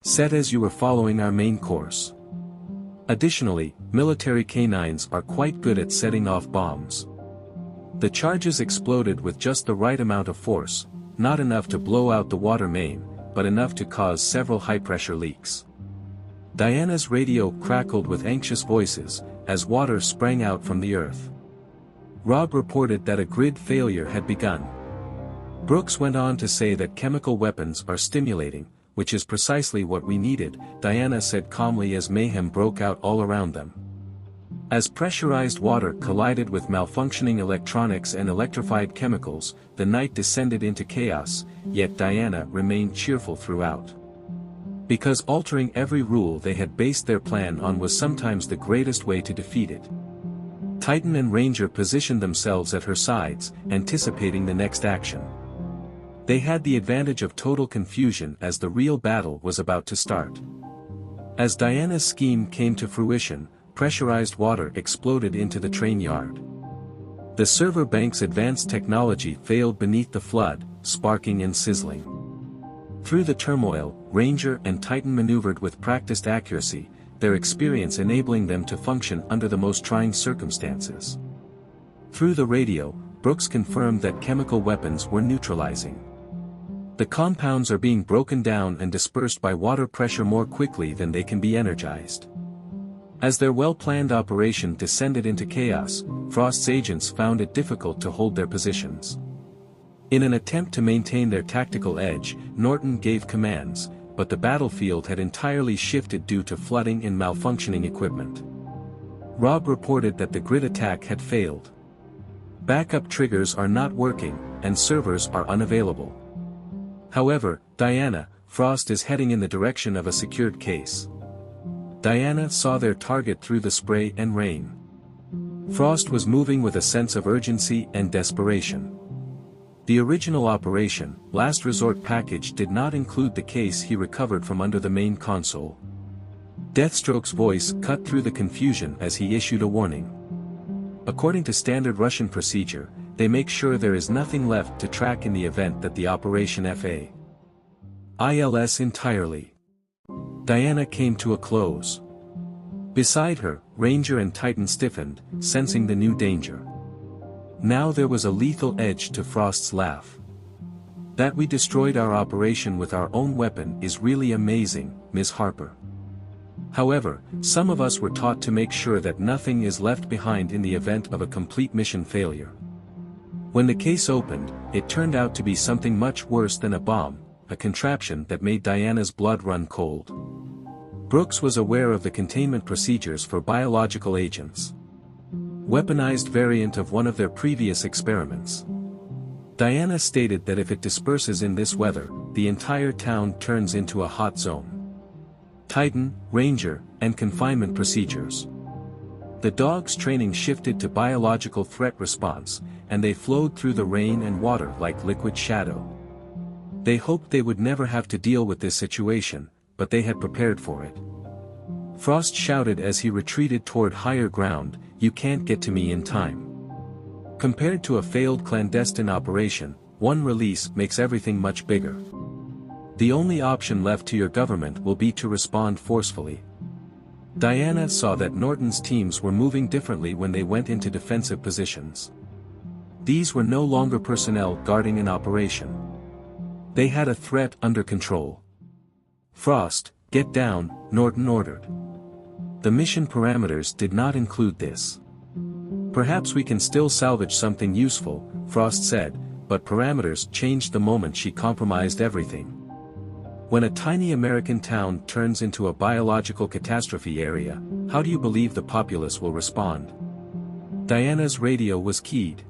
"Set as you were following our main course." Additionally, military K-9s are quite good at setting off bombs. The charges exploded with just the right amount of force, not enough to blow out the water main, but enough to cause several high-pressure leaks. Diana's radio crackled with anxious voices, as water sprang out from the earth. Rob reported that a grid failure had begun. Brooks went on to say that chemical weapons are stimulating, which is precisely what we needed, Diana said calmly as mayhem broke out all around them. As pressurized water collided with malfunctioning electronics and electrified chemicals, the night descended into chaos, yet Diana remained cheerful throughout. Because altering every rule they had based their plan on was sometimes the greatest way to defeat it. Titan and Ranger positioned themselves at her sides, anticipating the next action. They had the advantage of total confusion as the real battle was about to start. As Diana's scheme came to fruition, pressurized water exploded into the train yard. The server bank's advanced technology failed beneath the flood, sparking and sizzling. Through the turmoil, Ranger and Titan maneuvered with practiced accuracy, their experience enabling them to function under the most trying circumstances. Through the radio, Brooks confirmed that chemical weapons were neutralizing. The compounds are being broken down and dispersed by water pressure more quickly than they can be energized. As their well-planned operation descended into chaos, Frost's agents found it difficult to hold their positions. In an attempt to maintain their tactical edge, Norton gave commands, but the battlefield had entirely shifted due to flooding and malfunctioning equipment. Rob reported that the grid attack had failed. Backup triggers are not working, and servers are unavailable. However, Diana, Frost is heading in the direction of a secured case. Diana saw their target through the spray and rain. Frost was moving with a sense of urgency and desperation. The original Operation Last Resort package did not include the case he recovered from under the main console. Deathstroke's voice cut through the confusion as he issued a warning. According to standard Russian procedure, they make sure there is nothing left to track in the event that the Operation fails entirely. Diana came to a close. Beside her, Ranger and Titan stiffened, sensing the new danger. Now there was a lethal edge to Frost's laugh. That we destroyed our operation with our own weapon is really amazing, Ms. Harper. However, some of us were taught to make sure that nothing is left behind in the event of a complete mission failure. When the case opened, it turned out to be something much worse than a bomb, a contraption that made Diana's blood run cold. Brooks was aware of the containment procedures for biological agents. Weaponized variant of one of their previous experiments. Diana stated that if it disperses in this weather, the entire town turns into a hot zone. Titan, Ranger, and confinement procedures. The dogs' training shifted to biological threat response, and they flowed through the rain and water like liquid shadow. They hoped they would never have to deal with this situation, but they had prepared for it. Frost shouted as he retreated toward higher ground, "You can't get to me in time." Compared to a failed clandestine operation, one release makes everything much bigger. The only option left to your government will be to respond forcefully. Diana saw that Norton's teams were moving differently when they went into defensive positions. These were no longer personnel guarding an operation. They had a threat under control. "Frost, get down," Norton ordered. The mission parameters did not include this. "Perhaps we can still salvage something useful," Frost said, but parameters changed the moment she compromised everything. When a tiny American town turns into a biological catastrophe area, how do you believe the populace will respond? Diana's radio was keyed.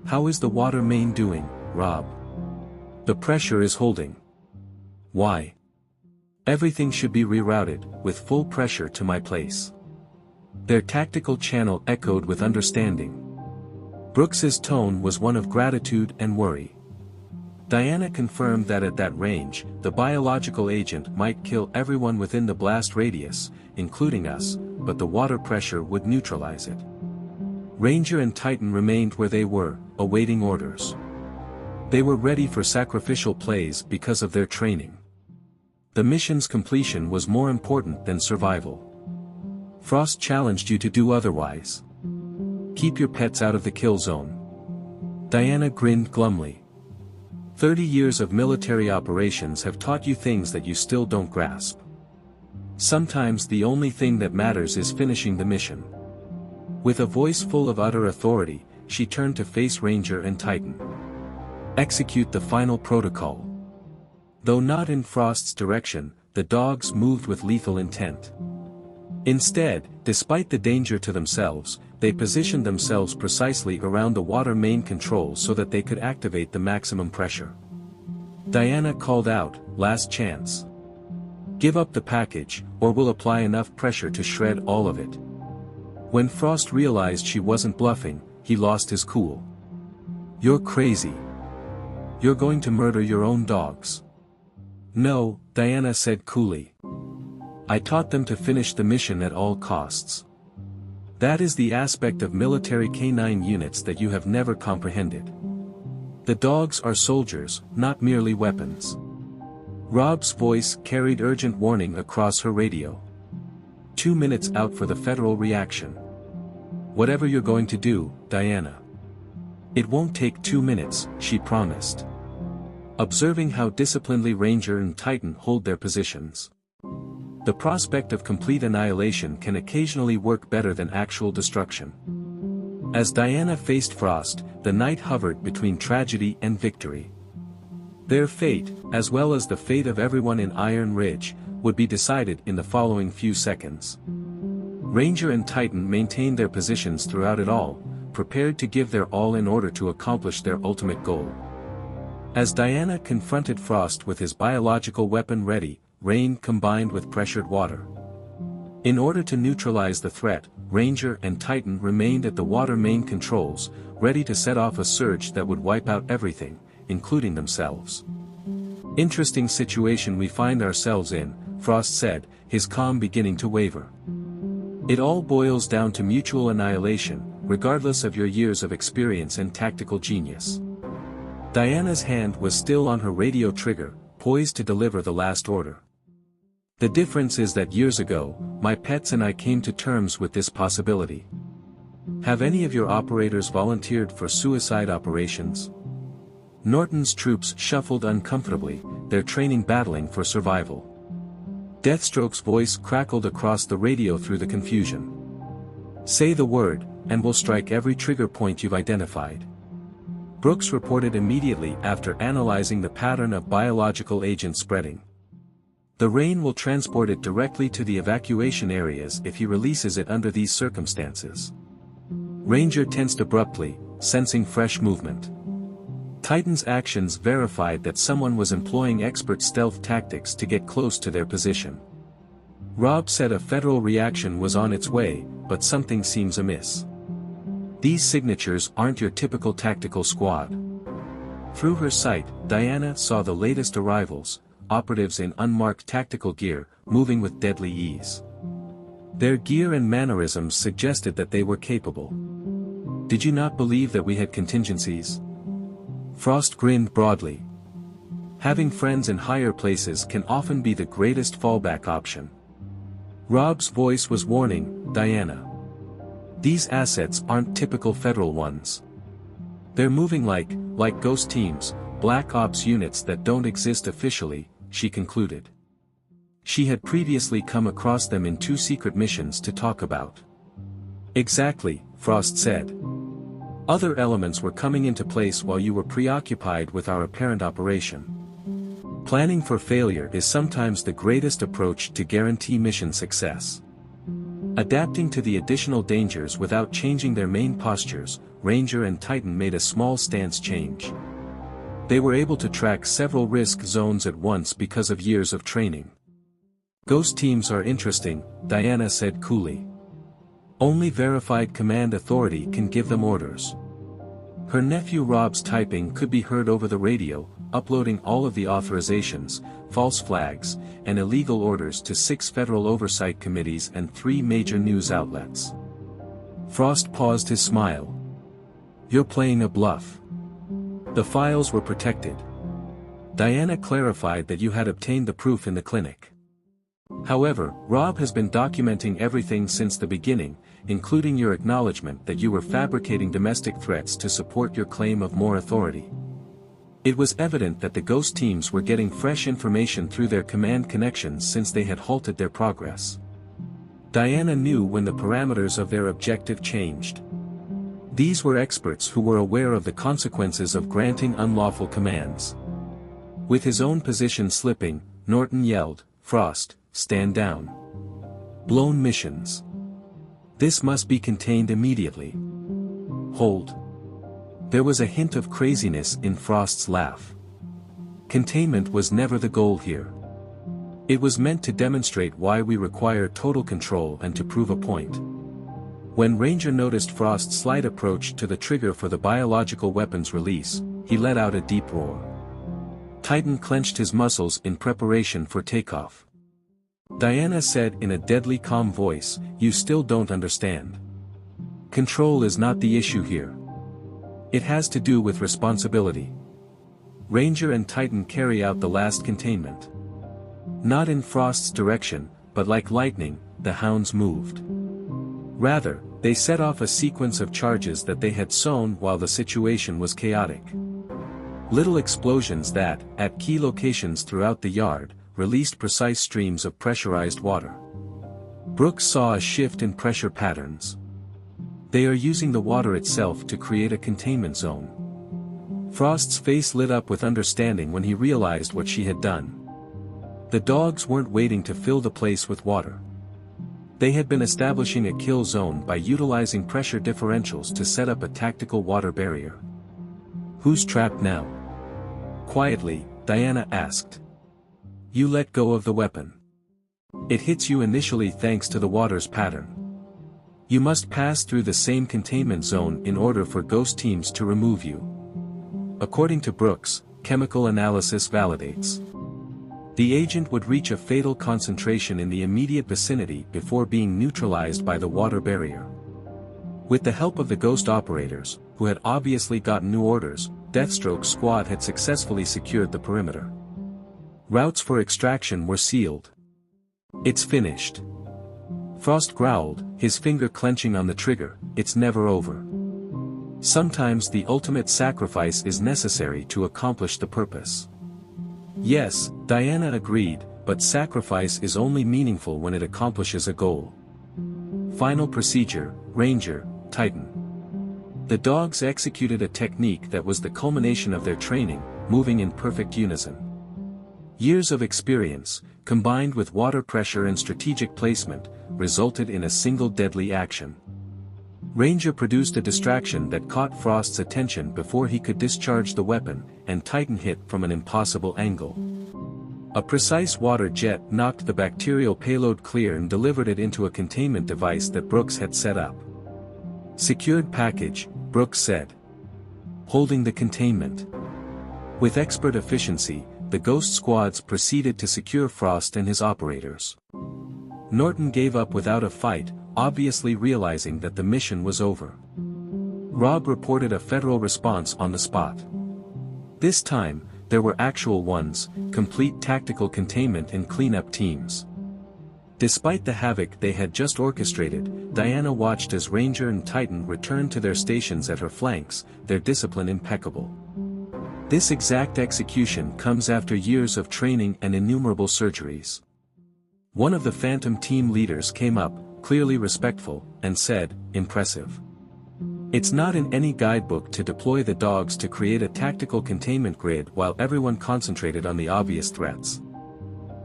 "How is the water main doing, Rob?" "The pressure is holding." "Why?" "Everything should be rerouted, with full pressure to my place." Their tactical channel echoed with understanding. Brooks's tone was one of gratitude and worry. Diana confirmed that at that range, the biological agent might kill everyone within the blast radius, including us, but the water pressure would neutralize it. Ranger and Titan remained where they were, awaiting orders. They were ready for sacrificial plays because of their training. The mission's completion was more important than survival. Frost challenged you to do otherwise. "Keep your pets out of the kill zone." Diana grinned glumly. 30 years of military operations have taught you things that you still don't grasp. Sometimes the only thing that matters is finishing the mission. With a voice full of utter authority, she turned to face Ranger and Titan. "Execute the final protocol." Though not in Frost's direction, the dogs moved with lethal intent. Instead, despite the danger to themselves, they positioned themselves precisely around the water main control so that they could activate the maximum pressure. Diana called out, "Last chance." Give up the package, or we'll apply enough pressure to shred all of it. When Frost realized she wasn't bluffing, he lost his cool. You're crazy. You're going to murder your own dogs. No, Diana said coolly. I taught them to finish the mission at all costs. That is the aspect of military canine units that you have never comprehended. The dogs are soldiers, not merely weapons. Rob's voice carried urgent warning across her radio. 2 minutes out for the federal reaction. Whatever you're going to do, Diana. It won't take 2 minutes, she promised. Observing how disciplinedly Ranger and Titan hold their positions. The prospect of complete annihilation can occasionally work better than actual destruction. As Diana faced Frost, the night hovered between tragedy and victory. Their fate, as well as the fate of everyone in Iron Ridge, would be decided in the following few seconds. Ranger and Titan maintained their positions throughout it all, prepared to give their all in order to accomplish their ultimate goal. As Diana confronted Frost with his biological weapon ready, rain combined with pressured water. In order to neutralize the threat, Ranger and Titan remained at the water main controls, ready to set off a surge that would wipe out everything, including themselves. Interesting situation we find ourselves in, Frost said, his calm beginning to waver. It all boils down to mutual annihilation, regardless of your years of experience and tactical genius. Diana's hand was still on her radio trigger, poised to deliver the last order. The difference is that years ago, my pets and I came to terms with this possibility. Have any of your operators volunteered for suicide operations? Norton's troops shuffled uncomfortably, their training battling for survival. Deathstroke's voice crackled across the radio through the confusion. Say the word, and we'll strike every trigger point you've identified. Brooks reported immediately after analyzing the pattern of biological agent spreading. The rain will transport it directly to the evacuation areas if he releases it under these circumstances. Ranger tensed abruptly, sensing fresh movement. Titan's actions verified that someone was employing expert stealth tactics to get close to their position. Rob said a federal reaction was on its way, but something seems amiss. These signatures aren't your typical tactical squad. Through her sight, Diana saw the latest arrivals, operatives in unmarked tactical gear, moving with deadly ease. Their gear and mannerisms suggested that they were capable. Did you not believe that we had contingencies? Frost grinned broadly. Having friends in higher places can often be the greatest fallback option. Rob's voice was warning, Diana. These assets aren't typical federal ones. They're moving like ghost teams, black ops units that don't exist officially, she concluded. She had previously come across them in 2 secret missions to talk about. Exactly, Frost said. Other elements were coming into place while you were preoccupied with our apparent operation. Planning for failure is sometimes the greatest approach to guarantee mission success. Adapting to the additional dangers without changing their main postures, Ranger and Titan made a small stance change. They were able to track several risk zones at once because of years of training. Ghost teams are interesting, Diana said coolly. Only verified command authority can give them orders. Her nephew Rob's typing could be heard over the radio, uploading all of the authorizations, false flags, and illegal orders to 6 federal oversight committees and 3 major news outlets. Frost paused his smile. You're playing a bluff. The files were protected. Diana clarified that you had obtained the proof in the clinic. However, Rob has been documenting everything since the beginning, including your acknowledgement that you were fabricating domestic threats to support your claim of more authority. It was evident that the ghost teams were getting fresh information through their command connections since they had halted their progress. Diana knew when the parameters of their objective changed. These were experts who were aware of the consequences of granting unlawful commands. With his own position slipping, Norton yelled, Frost, stand down. Blown missions. This must be contained immediately. Hold. There was a hint of craziness in Frost's laugh. Containment was never the goal here. It was meant to demonstrate why we require total control and to prove a point. When Ranger noticed Frost's slight approach to the trigger for the biological weapon's release, he let out a deep roar. Titan clenched his muscles in preparation for takeoff. Diana said in a deadly calm voice, "You still don't understand. Control is not the issue here. It has to do with responsibility." Ranger and Titan carry out the last containment. Not in Frost's direction, but like lightning, the hounds moved. Rather, they set off a sequence of charges that they had sown while the situation was chaotic. Little explosions that, at key locations throughout the yard, released precise streams of pressurized water. Brooks saw a shift in pressure patterns. They are using the water itself to create a containment zone. Frost's face lit up with understanding when he realized what she had done. The dogs weren't waiting to fill the place with water. They had been establishing a kill zone by utilizing pressure differentials to set up a tactical water barrier. "Who's trapped now?" Quietly, Diana asked. "You let go of the weapon. It hits you initially thanks to the water's pattern. You must pass through the same containment zone in order for ghost teams to remove you. According to Brooks, chemical analysis validates. The agent would reach a fatal concentration in the immediate vicinity before being neutralized by the water barrier. With the help of the ghost operators, who had obviously gotten new orders, Deathstroke's squad had successfully secured the perimeter. Routes for extraction were sealed. "It's finished." Frost growled, his finger clenching on the trigger. "It's never over. Sometimes the ultimate sacrifice is necessary to accomplish the purpose." Yes, Diana agreed, but sacrifice is only meaningful when it accomplishes a goal. Final procedure, Ranger, Titan. The dogs executed a technique that was the culmination of their training, moving in perfect unison. Years of experience, combined with water pressure and strategic placement, resulted in a single deadly action. Ranger produced a distraction that caught Frost's attention before he could discharge the weapon, and Titan hit from an impossible angle. A precise water jet knocked the bacterial payload clear and delivered it into a containment device that Brooks had set up. "Secured package," Brooks said. Holding the containment. With expert efficiency, the ghost squads proceeded to secure Frost and his operators. Norton gave up without a fight, obviously realizing that the mission was over. Rob reported a federal response on the spot. This time, there were actual ones, complete tactical containment and cleanup teams. Despite the havoc they had just orchestrated, Diana watched as Ranger and Titan returned to their stations at her flanks, their discipline impeccable. This exact execution comes after years of training and innumerable surgeries. One of the Phantom team leaders came up, clearly respectful, and said, "Impressive. It's not in any guidebook to deploy the dogs to create a tactical containment grid while everyone concentrated on the obvious threats."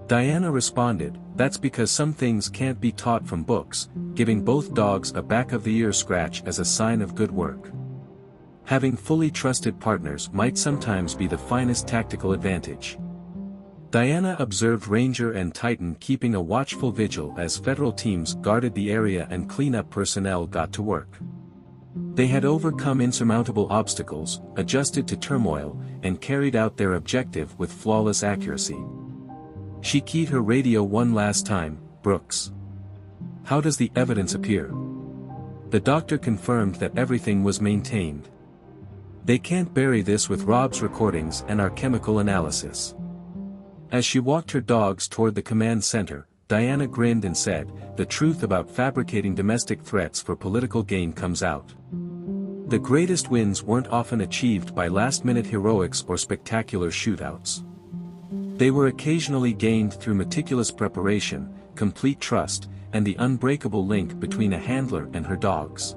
Diana responded, "That's because some things can't be taught from books," giving both dogs a back-of-the-ear scratch as a sign of good work. Having fully trusted partners might sometimes be the finest tactical advantage. Diana observed Ranger and Titan keeping a watchful vigil as federal teams guarded the area and cleanup personnel got to work. They had overcome insurmountable obstacles, adjusted to turmoil, and carried out their objective with flawless accuracy. She keyed her radio one last time, "Brooks. How does the evidence appear?" The doctor confirmed that everything was maintained. "They can't bury this with Rob's recordings and our chemical analysis." As she walked her dogs toward the command center, Diana grinned and said, "The truth about fabricating domestic threats for political gain comes out. The greatest wins weren't often achieved by last-minute heroics or spectacular shootouts. They were occasionally gained through meticulous preparation, complete trust, and the unbreakable link between a handler and her dogs."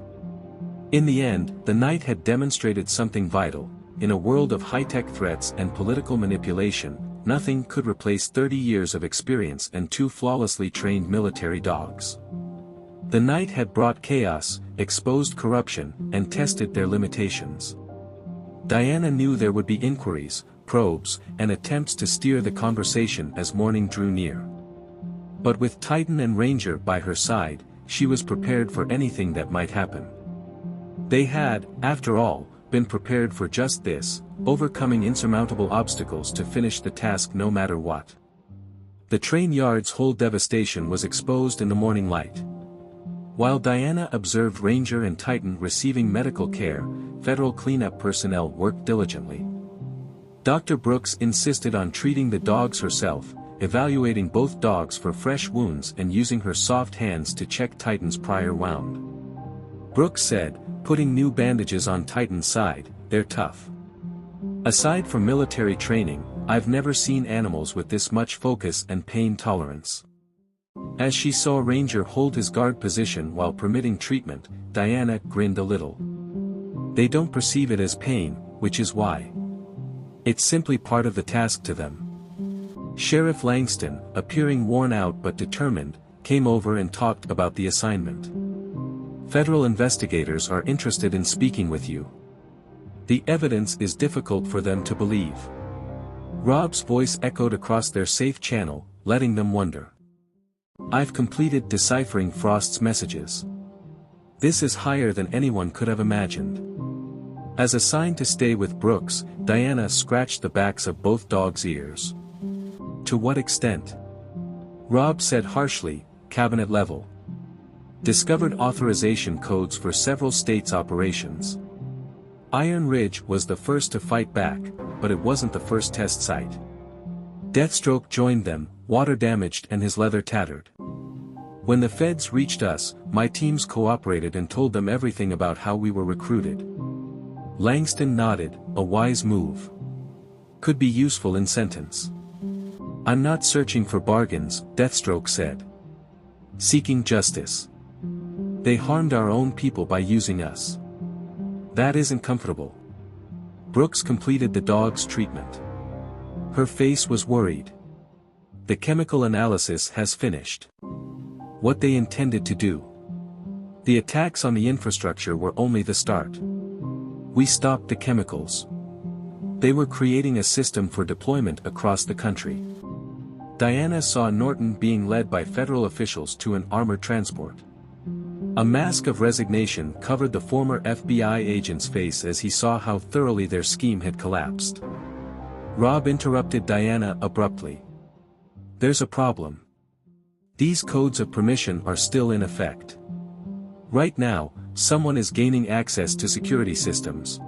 In the end, the night had demonstrated something vital. In a world of high-tech threats and political manipulation, nothing could replace 30 years of experience and 2 flawlessly trained military dogs. The night had brought chaos, exposed corruption, and tested their limitations. Diana knew there would be inquiries, probes, and attempts to steer the conversation as morning drew near. But with Titan and Ranger by her side, she was prepared for anything that might happen. They had, after all, been prepared for just this, overcoming insurmountable obstacles to finish the task no matter what. The train yard's whole devastation was exposed in the morning light. While Diana observed Ranger and Titan receiving medical care, federal cleanup personnel worked diligently. Dr. Brooks insisted on treating the dogs herself, evaluating both dogs for fresh wounds and using her soft hands to check Titan's prior wound. Brooks said, putting new bandages on Titan's side, "They're tough. Aside from military training, I've never seen animals with this much focus and pain tolerance." As she saw Ranger hold his guard position while permitting treatment, Diana grinned a little. They don't perceive it as pain, which is why. It's simply part of the task to them. Sheriff Langston, appearing worn out but determined, came over and talked about the assignment. "Federal investigators are interested in speaking with you. The evidence is difficult for them to believe." Rob's voice echoed across their safe channel, letting them wonder. "I've completed deciphering Frost's messages. This is higher than anyone could have imagined." As assigned to stay with Brooks, Diana scratched the backs of both dogs' ears. "To what extent?" Rob said harshly, "Cabinet level. Discovered authorization codes for several states' operations. Iron Ridge was the first to fight back, but it wasn't the first test site. Deathstroke joined them, water damaged and his leather tattered. When the feds reached us, my teams cooperated and told them everything about how we were recruited." Langston nodded, a wise move. "Could be useful in sentence." "I'm not searching for bargains," Deathstroke said. "Seeking justice. They harmed our own people by using us. That isn't comfortable." Brooks completed the dog's treatment. Her face was worried. "The chemical analysis has finished. What they intended to do. The attacks on the infrastructure were only the start. We stopped the chemicals. They were creating a system for deployment across the country." Diana saw Norton being led by federal officials to an armored transport. A mask of resignation covered the former FBI agent's face as he saw how thoroughly their scheme had collapsed. Rob interrupted Diana abruptly. "There's a problem. These codes of permission are still in effect. Right now, someone is gaining access to security systems."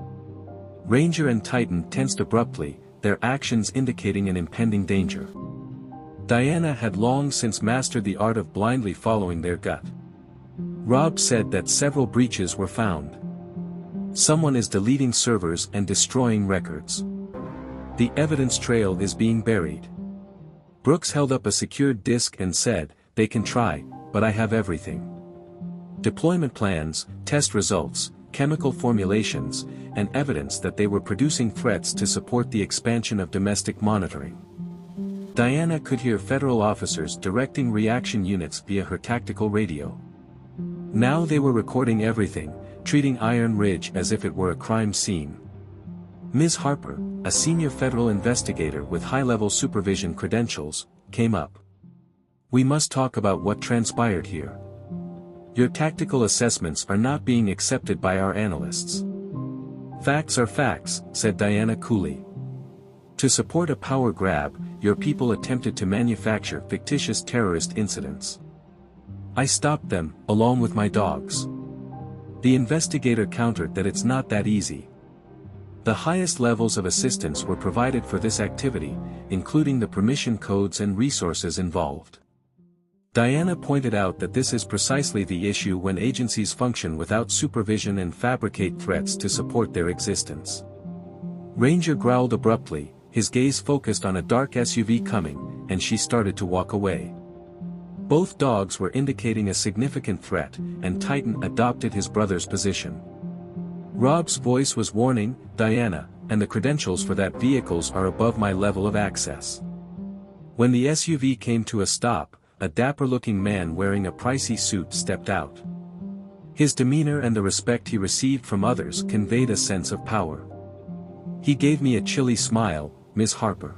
Ranger and Titan tensed abruptly, their actions indicating an impending danger. Diana had long since mastered the art of blindly following their gut. Rob said that several breaches were found. Someone is deleting servers and destroying records. The evidence trail is being buried. Brooks held up a secured disk and said, "They can try, but I have everything. Deployment plans, test results, chemical formulations, and evidence that they were producing threats to support the expansion of domestic monitoring." Diana could hear federal officers directing reaction units via her tactical radio. Now they were recording everything, treating Iron Ridge as if it were a crime scene. Ms. Harper, a senior federal investigator with high-level supervision credentials, came up. "We must talk about what transpired here. Your tactical assessments are not being accepted by our analysts." "Facts are facts," said Diana coolly. "To support a power grab, your people attempted to manufacture fictitious terrorist incidents. I stopped them, along with my dogs." The investigator countered that it's not that easy. The highest levels of assistance were provided for this activity, including the permission codes and resources involved. Diana pointed out that this is precisely the issue when agencies function without supervision and fabricate threats to support their existence. Ranger growled abruptly, his gaze focused on a dark SUV coming, and she started to walk away. Both dogs were indicating a significant threat, and Titan adopted his brother's position. Rob's voice was warning, "Diana, and the credentials for that vehicles are above my level of access." When the SUV came to a stop, a dapper-looking man wearing a pricey suit stepped out. His demeanor and the respect he received from others conveyed a sense of power. "He gave me a chilly smile, Ms. Harper.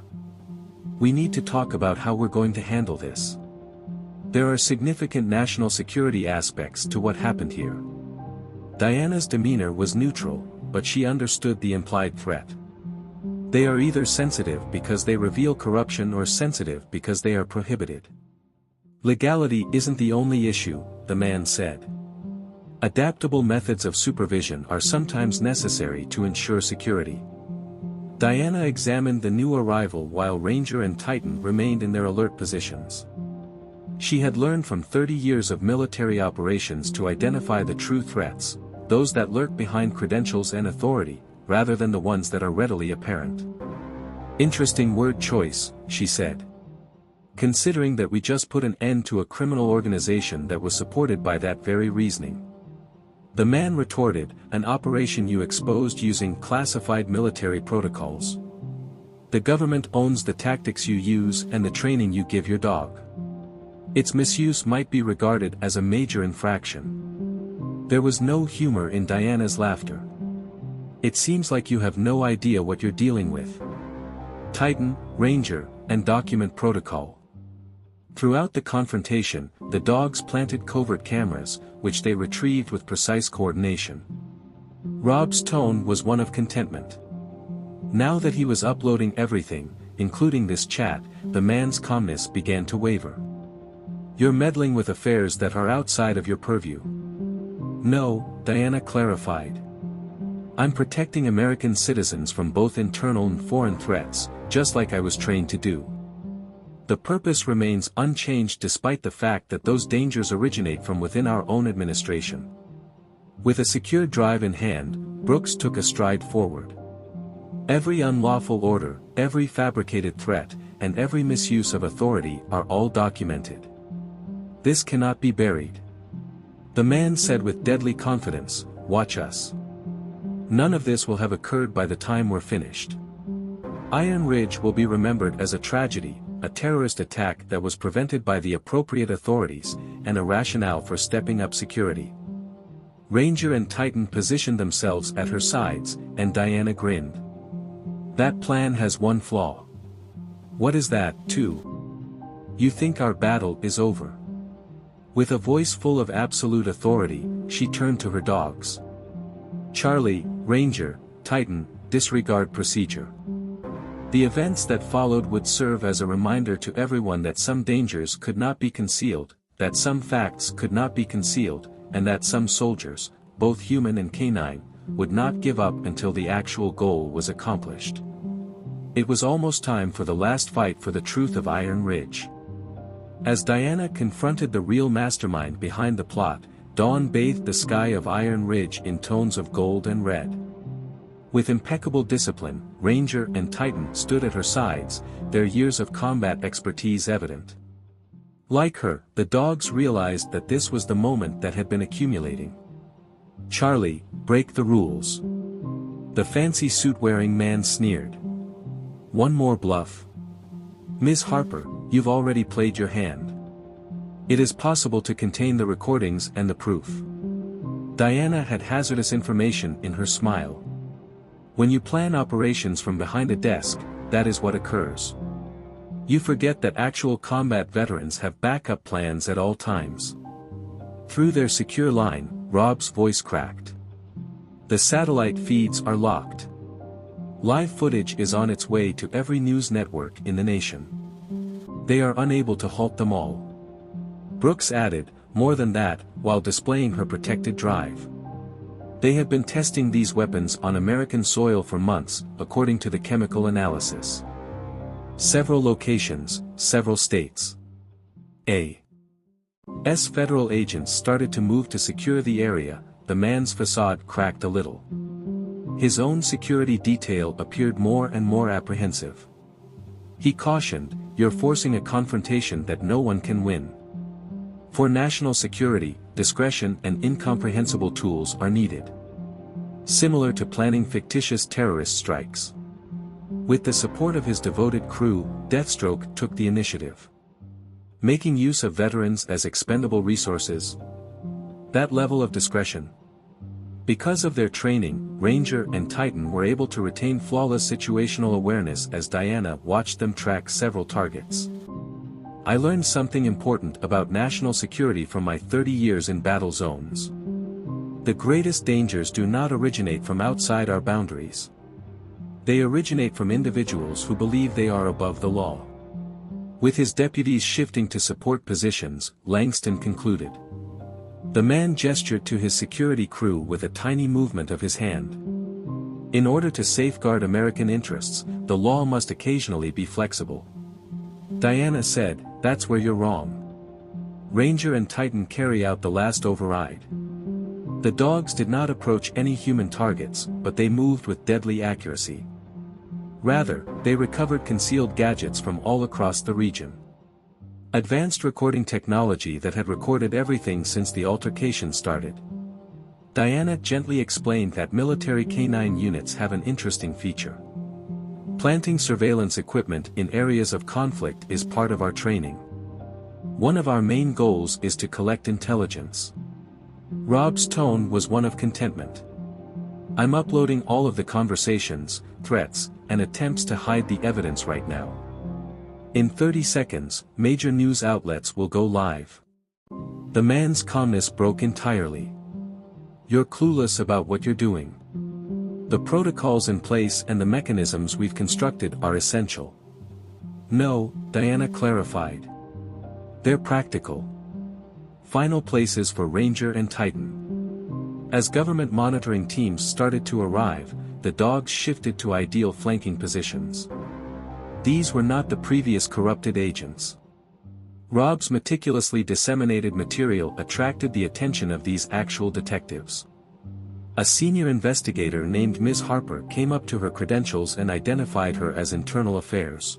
We need to talk about how we're going to handle this." There are significant national security aspects to what happened here. Diana's demeanor was neutral, but she understood the implied threat. They are either sensitive because they reveal corruption or sensitive because they are prohibited. Legality isn't the only issue, the man said. Adaptable methods of supervision are sometimes necessary to ensure security. Diana examined the new arrival while Ranger and Titan remained in their alert positions. She had learned from 30 years of military operations to identify the true threats, those that lurk behind credentials and authority, rather than the ones that are readily apparent. Interesting word choice, she said. Considering that we just put an end to a criminal organization that was supported by that very reasoning. The man retorted, an operation you exposed using classified military protocols. The government owns the tactics you use and the training you give your dog. Its misuse might be regarded as a major infraction. There was no humor in Diana's laughter. It seems like you have no idea what you're dealing with. Titan, Ranger, and document protocol. Throughout the confrontation, the dogs planted covert cameras, which they retrieved with precise coordination. Rob's tone was one of contentment. Now that he was uploading everything, including this chat, the man's calmness began to waver. You're meddling with affairs that are outside of your purview. No, Diana clarified. I'm protecting American citizens from both internal and foreign threats, just like I was trained to do. The purpose remains unchanged despite the fact that those dangers originate from within our own administration. With a secure drive in hand, Brooks took a stride forward. Every unlawful order, every fabricated threat, and every misuse of authority are all documented. This cannot be buried. The man said with deadly confidence, watch us. None of this will have occurred by the time we're finished. Iron Ridge will be remembered as a tragedy, a terrorist attack that was prevented by the appropriate authorities, and a rationale for stepping up security. Ranger and Titan positioned themselves at her sides, and Diana grinned. That plan has one flaw. What is that, too? You think our battle is over. With a voice full of absolute authority, she turned to her dogs. Charlie, Ranger, Titan, disregard procedure. The events that followed would serve as a reminder to everyone that some dangers could not be concealed, that some facts could not be concealed, and that some soldiers, both human and canine, would not give up until the actual goal was accomplished. It was almost time for the last fight for the truth of Iron Ridge. As Diana confronted the real mastermind behind the plot, dawn bathed the sky of Iron Ridge in tones of gold and red. With impeccable discipline, Ranger and Titan stood at her sides, their years of combat expertise evident. Like her, the dogs realized that this was the moment that had been accumulating. Charlie, break the rules. The fancy suit-wearing man sneered. One more bluff. Ms. Harper, you've already played your hand. It is possible to contain the recordings and the proof. Diana had hazardous information in her smile. When you plan operations from behind a desk, that is what occurs. You forget that actual combat veterans have backup plans at all times. Through their secure line, Rob's voice cracked. The satellite feeds are locked. Live footage is on its way to every news network in the nation. They are unable to halt them all. Brooks added, more than that, while displaying her protected drive. They have been testing these weapons on American soil for months, according to the chemical analysis. Several locations, several states. A.S. federal agents started to move to secure the area. The man's facade cracked a little. His own security detail appeared more and more apprehensive. He cautioned, you're forcing a confrontation that no one can win. For national security, discretion and incomprehensible tools are needed. Similar to planning fictitious terrorist strikes. With the support of his devoted crew, Deathstroke took the initiative. Making use of veterans as expendable resources. That level of discretion. Because of their training, Ranger and Titan were able to retain flawless situational awareness as Diana watched them track several targets. I learned something important about national security from my 30 years in battle zones. The greatest dangers do not originate from outside our boundaries. They originate from individuals who believe they are above the law. With his deputies shifting to support positions, Langston concluded. The man gestured to his security crew with a tiny movement of his hand. In order to safeguard American interests, the law must occasionally be flexible. Diana said, "That's where you're wrong. Ranger and Titan carry out the last override." The dogs did not approach any human targets, but they moved with deadly accuracy. Rather, they recovered concealed gadgets from all across the region. Advanced recording technology that had recorded everything since the altercation started. Diana gently explained that military canine units have an interesting feature. Planting surveillance equipment in areas of conflict is part of our training. One of our main goals is to collect intelligence. Rob's tone was one of contentment. I'm uploading all of the conversations, threats, and attempts to hide the evidence right now. In 30 seconds, major news outlets will go live. The man's calmness broke entirely. You're clueless about what you're doing. The protocols in place and the mechanisms we've constructed are essential. No, Diana clarified. They're practical. Final places for Ranger and Titan. As government monitoring teams started to arrive, the dogs shifted to ideal flanking positions. These were not the previous corrupted agents. Rob's meticulously disseminated material attracted the attention of these actual detectives. A senior investigator named Ms. Harper came up to her credentials and identified her as Internal Affairs.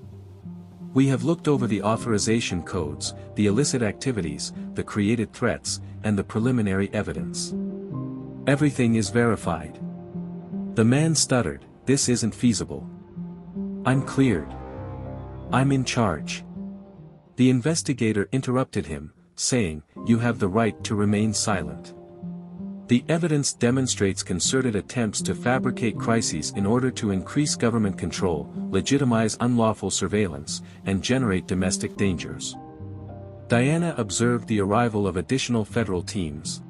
We have looked over the authorization codes, the illicit activities, the created threats, and the preliminary evidence. Everything is verified. The man stuttered, "This isn't feasible. I'm cleared. I'm in charge." The investigator interrupted him, saying, "You have the right to remain silent. The evidence demonstrates concerted attempts to fabricate crises in order to increase government control, legitimize unlawful surveillance, and generate domestic dangers." Diana observed the arrival of additional federal teams.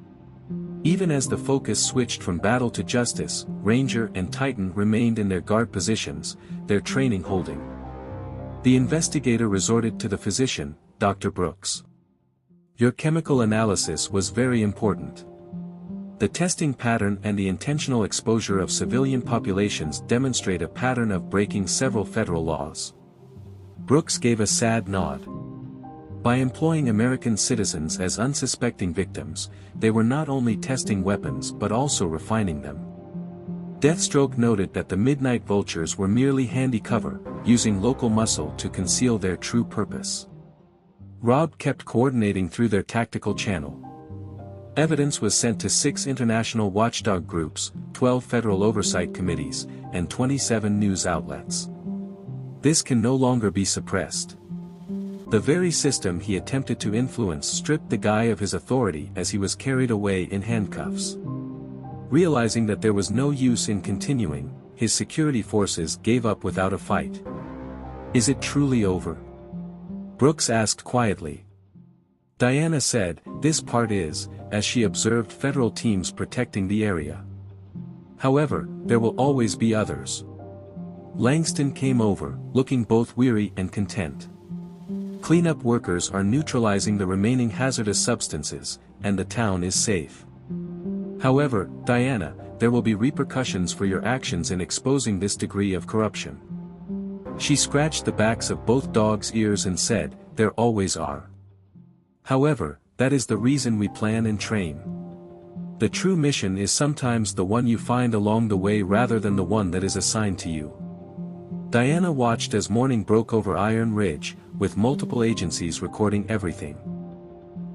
Even as the focus switched from battle to justice, Ranger and Titan remained in their guard positions, their training holding. The investigator resorted to the physician, Dr. Brooks. "Your chemical analysis was very important. The testing pattern and the intentional exposure of civilian populations demonstrate a pattern of breaking several federal laws." Brooks gave a sad nod. By employing American citizens as unsuspecting victims, they were not only testing weapons but also refining them. Deathstroke noted that the Midnight Vultures were merely handy cover, using local muscle to conceal their true purpose. Rob kept coordinating through their tactical channel. Evidence was sent to 6 international watchdog groups, 12 federal oversight committees, and 27 news outlets. This can no longer be suppressed. The very system he attempted to influence stripped the guy of his authority as he was carried away in handcuffs. Realizing that there was no use in continuing, his security forces gave up without a fight. "Is it truly over?" Brooks asked quietly. Diana said, "This part is," as she observed federal teams protecting the area. "However, there will always be others." Langston came over, looking both weary and content. "Cleanup workers are neutralizing the remaining hazardous substances, and the town is safe. However, Diana, there will be repercussions for your actions in exposing this degree of corruption." She scratched the backs of both dogs' ears and said, "There always are. However, that is the reason we plan and train. The true mission is sometimes the one you find along the way rather than the one that is assigned to you." Diana watched as morning broke over Iron Ridge, with multiple agencies recording everything.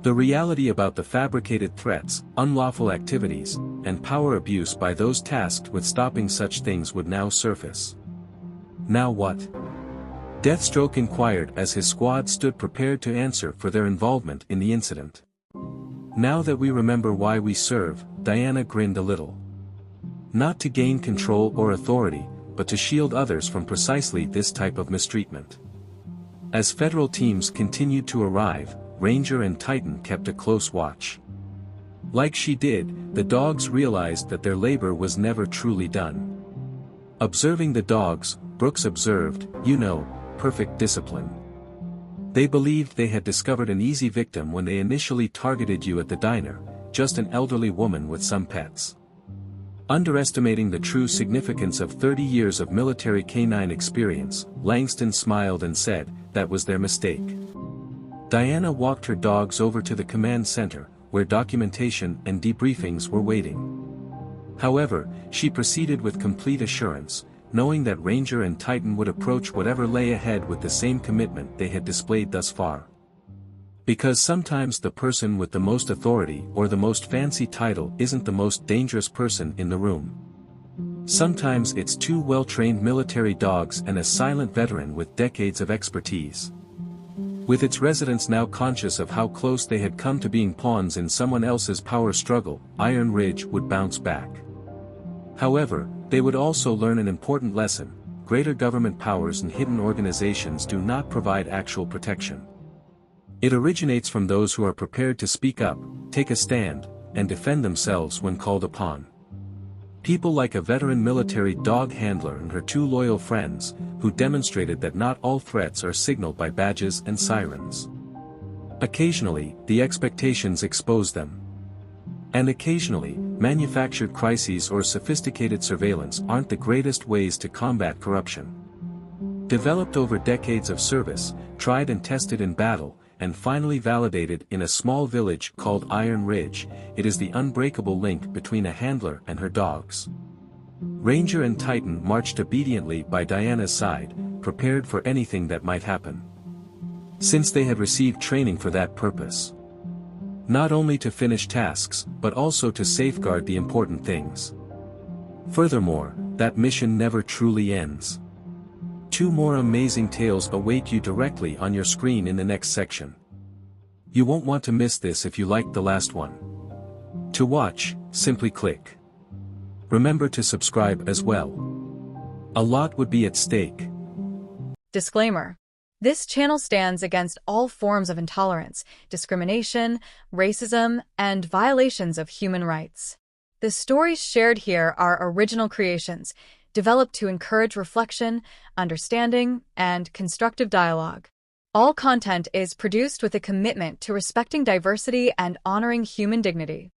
The reality about the fabricated threats, unlawful activities, and power abuse by those tasked with stopping such things would now surface. Now what? Deathstroke inquired as his squad stood prepared to answer for their involvement in the incident. "Now that we remember why we serve," Diana grinned a little. "Not to gain control or authority, but to shield others from precisely this type of mistreatment." As federal teams continued to arrive, Ranger and Titan kept a close watch. Like she did, the dogs realized that their labor was never truly done. Observing the dogs, Brooks observed, perfect discipline. They believed they had discovered an easy victim when they initially targeted you at the diner, just an elderly woman with some pets. Underestimating the true significance of 30 years of military canine experience, Langston smiled and said, that was their mistake. Diana walked her dogs over to the command center, where documentation and debriefings were waiting. However, she proceeded with complete assurance, knowing that Ranger and Titan would approach whatever lay ahead with the same commitment they had displayed thus far. Because sometimes the person with the most authority or the most fancy title isn't the most dangerous person in the room. Sometimes it's two well-trained military dogs and a silent veteran with decades of expertise. With its residents now conscious of how close they had come to being pawns in someone else's power struggle, Iron Ridge would bounce back. However, they would also learn an important lesson: greater government powers and hidden organizations do not provide actual protection. It originates from those who are prepared to speak up, take a stand, and defend themselves when called upon. People like a veteran military dog handler and her two loyal friends, who demonstrated that not all threats are signaled by badges and sirens. Occasionally, the expectations expose them. And occasionally, manufactured crises or sophisticated surveillance aren't the greatest ways to combat corruption. Developed over decades of service, tried and tested in battle, and finally validated in a small village called Iron Ridge, it is the unbreakable link between a handler and her dogs. Ranger and Titan marched obediently by Diana's side, prepared for anything that might happen. Since they had received training for that purpose. Not only to finish tasks, but also to safeguard the important things. Furthermore, that mission never truly ends. 2 more amazing tales await you directly on your screen in the next section. You won't want to miss this if you liked the last one. To watch, simply click. Remember to subscribe as well. A lot would be at stake. Disclaimer. This channel stands against all forms of intolerance, discrimination, racism, and violations of human rights. The stories shared here are original creations, developed to encourage reflection, understanding, and constructive dialogue. All content is produced with a commitment to respecting diversity and honoring human dignity.